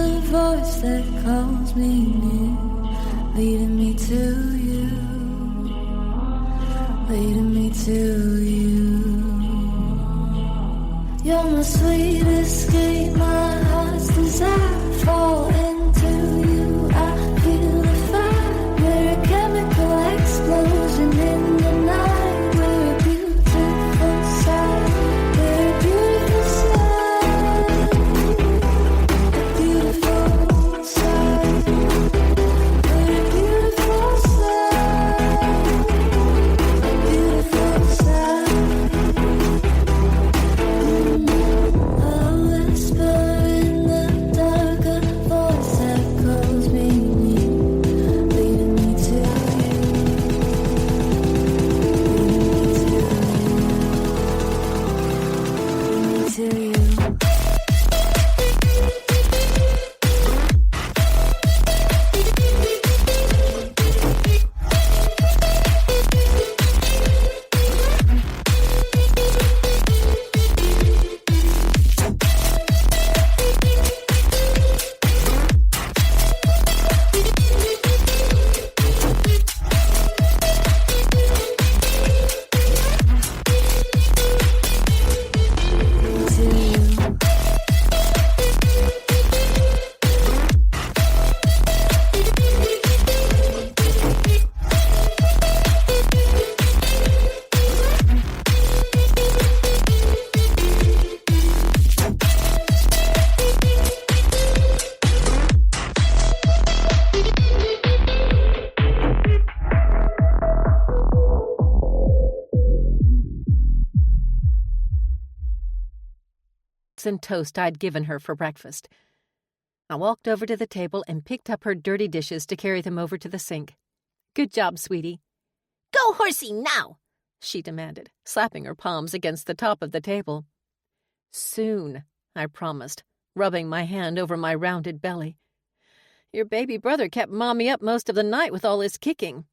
the voice that calls me near, leading me to you, leading me to you. You're my sweet escape, my heart's desire. Fall into you, I feel the fire. We're a chemical explosion in the night. We're a beautiful sight. We're a beautiful sight. A beautiful sight. We're a beautiful sight. A beautiful sight. A whisper in the dark, a voice that calls me near, leading me to you, leading me to you. And toast I'd given her for breakfast. I walked over to the table and picked up her dirty dishes to carry them over to the sink. "Good job, sweetie." "Go, horsey, now!" she demanded, slapping her palms against the top of the table. "Soon," I promised, rubbing my hand over my rounded belly. "Your baby brother kept Mommy up most of the night with all his kicking.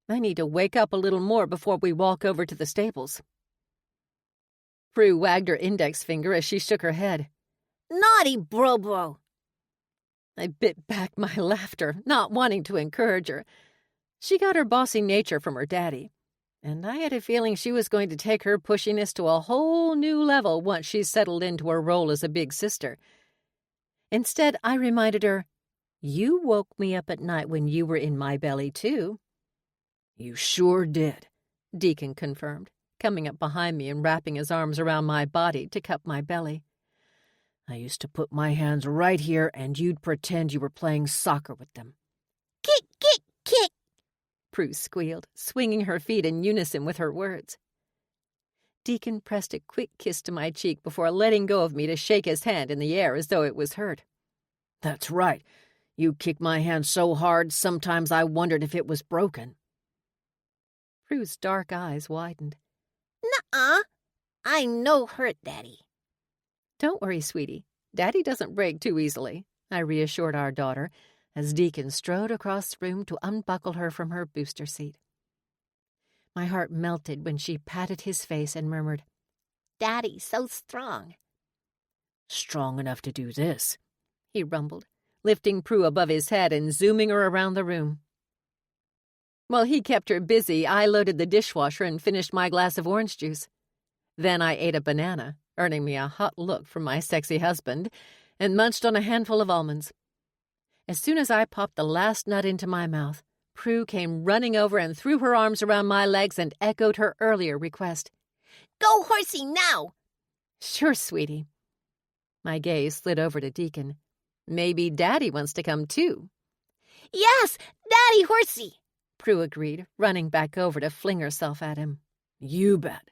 I need to wake up a little more before we walk over to the stables." Prue wagged her index finger as she shook her head. "Naughty bro-bro!" I bit back my laughter, not wanting to encourage her. She got her bossy nature from her daddy, and I had a feeling she was going to take her pushiness to a whole new level once she settled into her role as a big sister. Instead, I reminded her, "You woke me up at night when you were in my belly, too." "You sure did," Deacon confirmed, coming up behind me and wrapping his arms around my body to cup my belly. "I used to put my hands right here and you'd pretend you were playing soccer with them." "Kick, kick, kick," Prue squealed, swinging her feet in unison with her words. Deacon pressed a quick kiss to my cheek before letting go of me to shake his hand in the air as though it was hurt. "That's right. You kicked my hand so hard sometimes I wondered if it was broken." Prue's dark eyes widened. "Nuh-uh. I'm no hurt, Daddy." "Don't worry, sweetie. Daddy doesn't break too easily," I reassured our daughter as Deacon strode across the room to unbuckle her from her booster seat. My heart melted when she patted his face and murmured, "Daddy's so strong." "Strong enough to do this," he rumbled, lifting Prue above his head and zooming her around the room. While he kept her busy, I loaded the dishwasher and finished my glass of orange juice. Then I ate a banana, earning me a hot look from my sexy husband, and munched on a handful of almonds. As soon as I popped the last nut into my mouth, Prue came running over and threw her arms around my legs and echoed her earlier request. "Go, horsey, now!" "Sure, sweetie." My gaze slid over to Deacon. "Maybe Daddy wants to come, too." "Yes, Daddy horsey!" Prue agreed, running back over to fling herself at him. "You bet."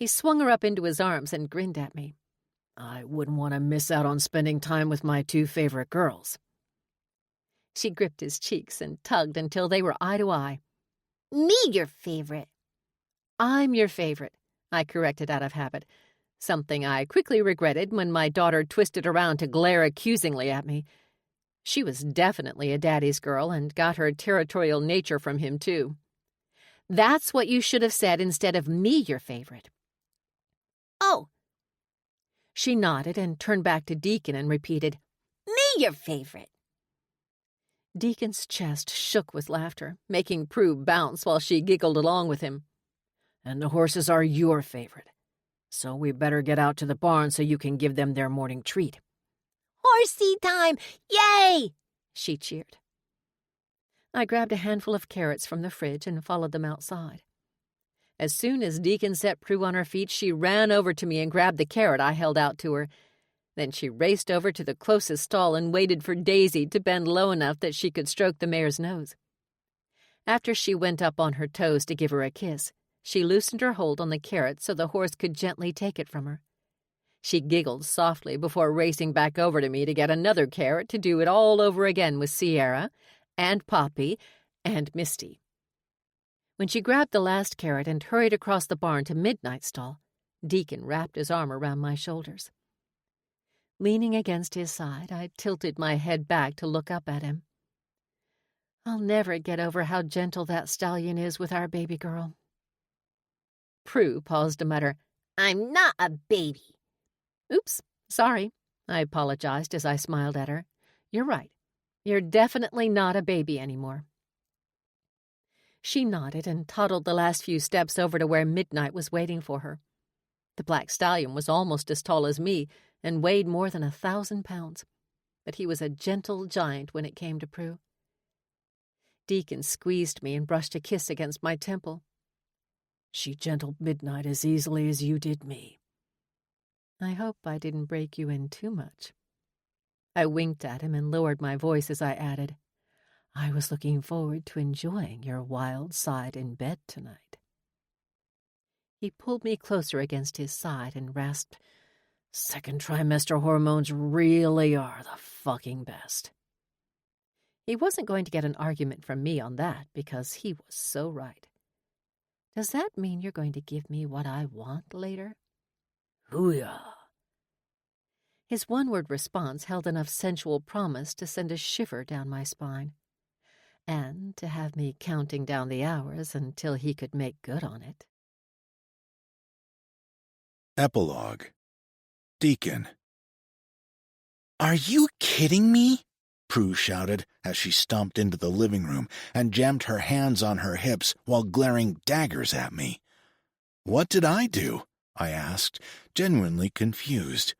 He swung her up into his arms and grinned at me. "I wouldn't want to miss out on spending time with my two favorite girls." She gripped his cheeks and tugged until they were eye to eye. "Me your favorite." "I'm your favorite," I corrected out of habit, something I quickly regretted when my daughter twisted around to glare accusingly at me. She was definitely a daddy's girl and got her territorial nature from him, too. "That's what you should have said instead of me your favorite." "Oh." She nodded and turned back to Deacon and repeated, "Me your favorite. Deacon's chest shook with laughter, making Prue bounce while she giggled along with him. And the horses are your favorite. So we better get out to the barn so you can give them their morning treat. Horsey time! Yay! She cheered. I grabbed a handful of carrots from the fridge and followed them outside. As soon as Deacon set Prue on her feet, she ran over to me and grabbed the carrot I held out to her. Then she raced over to the closest stall and waited for Daisy to bend low enough that she could stroke the mare's nose. After she went up on her toes to give her a kiss, she loosened her hold on the carrot so the horse could gently take it from her. She giggled softly before racing back over to me to get another carrot to do it all over again with Sierra and Poppy and Misty. When she grabbed the last carrot and hurried across the barn to Midnight Stall, Deacon wrapped his arm around my shoulders. Leaning against his side, I tilted my head back to look up at him. I'll never get over how gentle that stallion is with our baby girl. Prue paused to mutter, I'm not a baby. Oops, sorry, I apologized as I smiled at her. You're right. You're definitely not a baby anymore. She nodded and toddled the last few steps over to where Midnight was waiting for her. The black stallion was almost as tall as me and weighed more than 1,000 pounds, but he was a gentle giant when it came to Prue. Deacon squeezed me and brushed a kiss against my temple. She gentled Midnight as easily as you did me. I hope I didn't break you in too much. I winked at him and lowered my voice as I added, I was looking forward to enjoying your wild side in bed tonight. He pulled me closer against his side and rasped, Second trimester hormones really are the fucking best. He wasn't going to get an argument from me on that because he was so right. Does that mean you're going to give me what I want later? Hoo-yah. His one-word response held enough sensual promise to send a shiver down my spine, and to have me counting down the hours until he could make good on it. Epilogue. Deacon. Are you kidding me? Prue shouted as she stomped into the living room and jammed her hands on her hips while glaring daggers at me. What did I do? I asked, genuinely confused.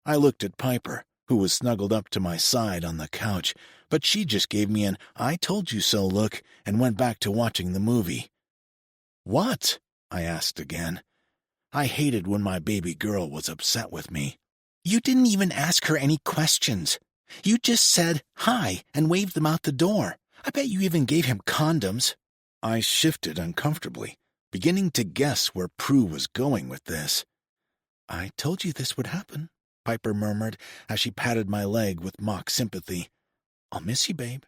I looked at Piper, who was snuggled up to my side on the couch, but she just gave me an I told you so look and went back to watching the movie. What? I asked again. I hated when my baby girl was upset with me. You didn't even ask her any questions. You just said hi and waved them out the door. I bet you even gave him condoms. I shifted uncomfortably, beginning to guess where Prue was going with this. I told you this would happen, Piper murmured as she patted my leg with mock sympathy. I'll miss you, babe.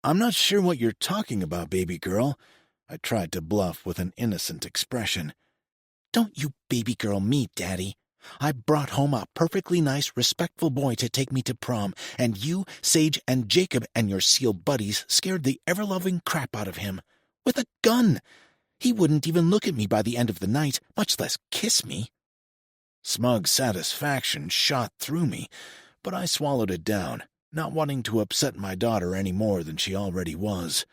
I'm not sure what you're talking about, baby girl. I tried to bluff with an innocent expression. Don't you baby girl me, Daddy. I brought home a perfectly nice, respectful boy to take me to prom, and you, Sage, and Jacob and your seal buddies scared the ever-loving crap out of him. With a gun. He wouldn't even look at me by the end of the night, much less kiss me. Smug satisfaction shot through me, but I swallowed it down, not wanting to upset my daughter any more than she already was.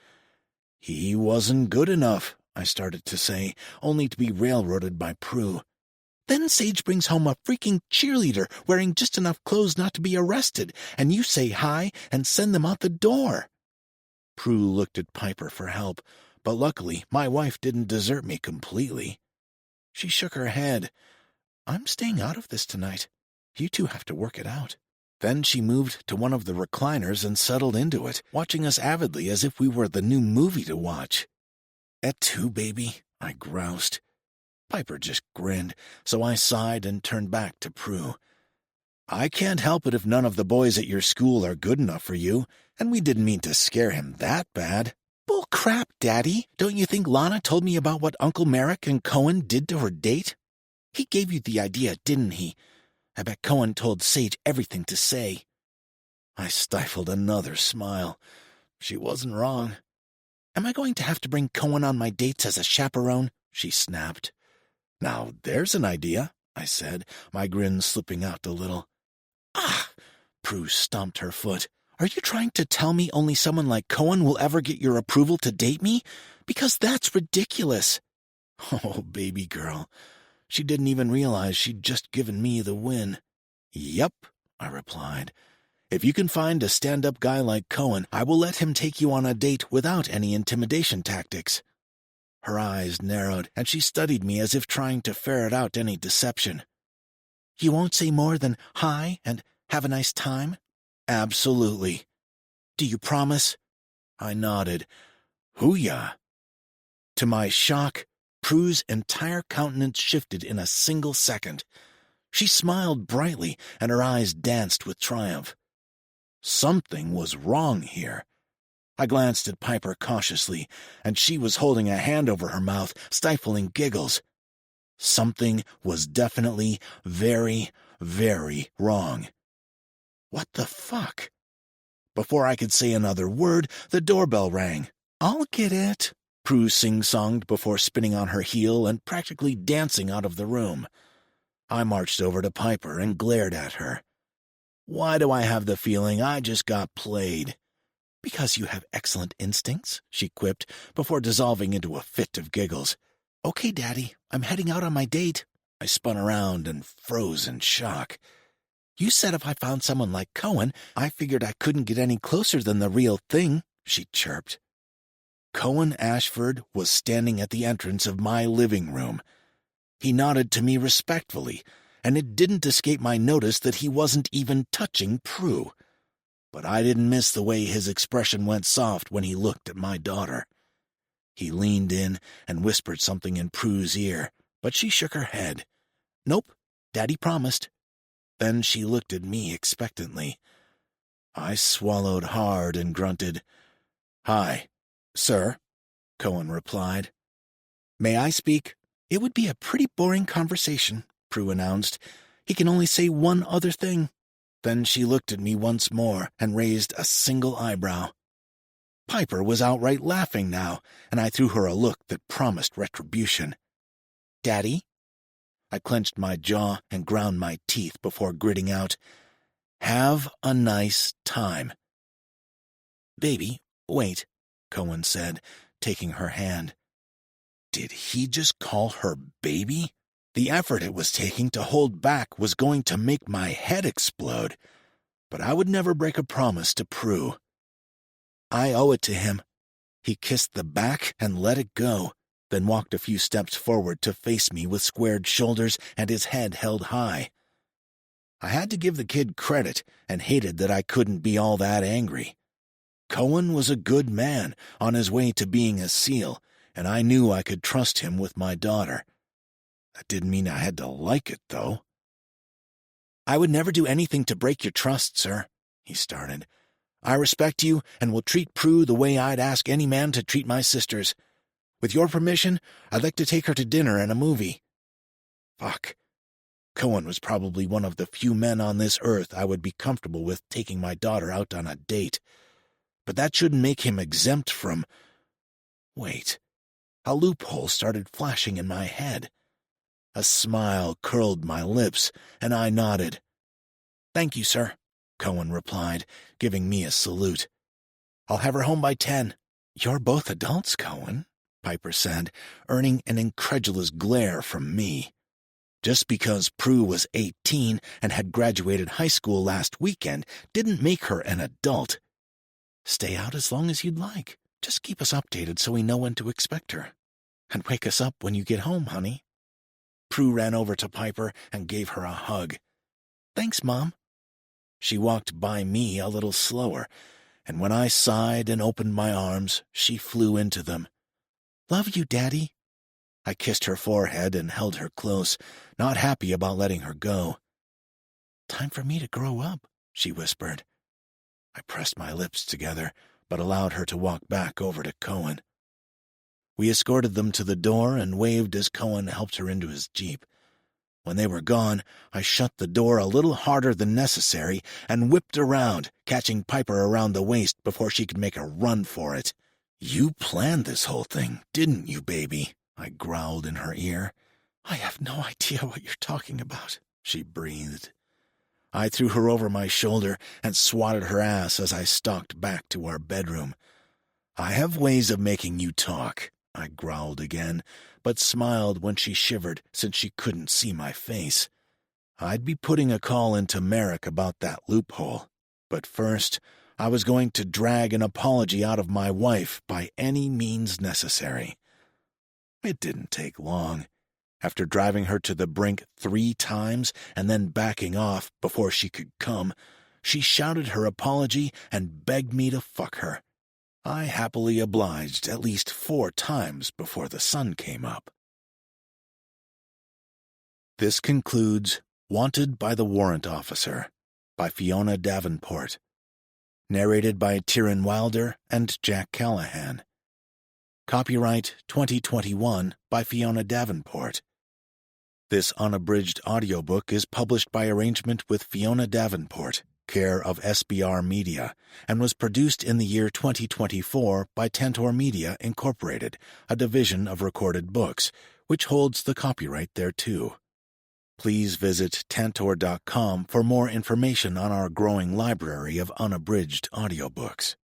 He wasn't good enough, I started to say, only to be railroaded by Prue. Then Sage brings home a freaking cheerleader wearing just enough clothes not to be arrested, and you say hi and send them out the door. Prue looked at Piper for help, but luckily my wife didn't desert me completely. She shook her head. I'm staying out of this tonight. You two have to work it out. Then she moved to one of the recliners and settled into it, watching us avidly as if we were the new movie to watch. Et tu, baby? I groused. Piper just grinned, so I sighed and turned back to Prue. I can't help it if none of the boys at your school are good enough for you, and we didn't mean to scare him that bad. Bull crap, Daddy. Don't you think Lana told me about what Uncle Merrick and Cohen did to her date? He gave you the idea, didn't he? I bet Cohen told Sage everything to say. I stifled another smile. She wasn't wrong. Am I going to have to bring Cohen on my dates as a chaperone? She snapped. Now there's an idea, I said, my grin slipping out a little. Ah, Prue stomped her foot. "Are you trying to tell me only someone like Cohen will ever get your approval to date me? Because that's ridiculous." Oh, baby girl. She didn't even realize she'd just given me the win. "Yep," I replied. "If you can find a stand-up guy like Cohen, I will let him take you on a date without any intimidation tactics." Her eyes narrowed, and she studied me as if trying to ferret out any deception. "You won't say more than hi and have a nice time?" "Absolutely." "Do you promise?" I nodded. "Hoo-yah." To my shock, Prue's entire countenance shifted in a single second. She smiled brightly, and her eyes danced with triumph. Something was wrong here. I glanced at Piper cautiously, and she was holding a hand over her mouth, stifling giggles. Something was definitely very, very wrong. What the fuck? Before I could say another word, the doorbell rang. "I'll get it," Prue sing-songed before spinning on her heel and practically dancing out of the room. I marched over to Piper and glared at her. Why do I have the feeling I just got played? "Because you have excellent instincts," she quipped, before dissolving into a fit of giggles. "Okay, Daddy, I'm heading out on my date." I spun around and froze in shock. "You said if I found someone like Cohen, I figured I couldn't get any closer than the real thing," she chirped. Cohen Ashford was standing at the entrance of my living room. He nodded to me respectfully, and it didn't escape my notice that he wasn't even touching Prue. But I didn't miss the way his expression went soft when he looked at my daughter. He leaned in and whispered something in Prue's ear, but she shook her head. "Nope, Daddy promised." Then she looked at me expectantly. I swallowed hard and grunted. "Hi, sir," Cohen replied. "May I speak?" "It would be a pretty boring conversation," Prue announced. "He can only say one other thing." Then she looked at me once more and raised a single eyebrow. Piper was outright laughing now, and I threw her a look that promised retribution. "Daddy?" I clenched my jaw and ground my teeth before gritting out, "Have a nice time." "Baby, wait," Cohen said, taking her hand. Did he just call her baby? The effort it was taking to hold back was going to make my head explode, but I would never break a promise to Prue. I owe it to him. He kissed the back and let it go, then walked a few steps forward to face me with squared shoulders and his head held high. I had to give the kid credit and hated that I couldn't be all that angry. Cohen was a good man on his way to being a SEAL, and I knew I could trust him with my daughter. That didn't mean I had to like it, though. "I would never do anything to break your trust, sir," he started. "I respect you and will treat Prue the way I'd ask any man to treat my sisters. With your permission, I'd like to take her to dinner and a movie." Fuck. Cohen was probably one of the few men on this earth I would be comfortable with taking my daughter out on a date. But that shouldn't make him exempt from... Wait. A loophole started flashing in my head. A smile curled my lips, and I nodded. "Thank you, sir," Cohen replied, giving me a salute. "I'll have her home by 10. "You're both adults, Cohen," Piper said, earning an incredulous glare from me. Just because Prue was 18 and had graduated high school last weekend didn't make her an adult. "Stay out as long as you'd like. Just keep us updated so we know when to expect her. And wake us up when you get home, honey." Prue ran over to Piper and gave her a hug. "Thanks, Mom." She walked by me a little slower, and when I sighed and opened my arms, she flew into them. "Love you, Daddy." I kissed her forehead and held her close, not happy about letting her go. "Time for me to grow up," she whispered. I pressed my lips together, but allowed her to walk back over to Cohen. We escorted them to the door and waved as Cohen helped her into his Jeep. When they were gone, I shut the door a little harder than necessary and whipped around, catching Piper around the waist before she could make a run for it. "You planned this whole thing, didn't you, baby?" I growled in her ear. "I have no idea what you're talking about," she breathed. I threw her over my shoulder and swatted her ass as I stalked back to our bedroom. "I have ways of making you talk," I growled again, but smiled when she shivered since she couldn't see my face. I'd be putting a call into Merrick about that loophole, but first I was going to drag an apology out of my wife by any means necessary. It didn't take long. After driving her to the brink 3 times and then backing off before she could come, she shouted her apology and begged me to fuck her. I happily obliged at least 4 times before the sun came up. This concludes Wanted by the Warrant Officer by Fiona Davenport. Narrated by Tyrone Wilder and Jack Callahan. Copyright 2021 by Fiona Davenport. This unabridged audiobook is published by arrangement with Fiona Davenport, care of SBR Media, and was produced in the year 2024 by Tantor Media, Incorporated, a division of Recorded Books, which holds the copyright thereto. Please visit tantor.com for more information on our growing library of unabridged audiobooks.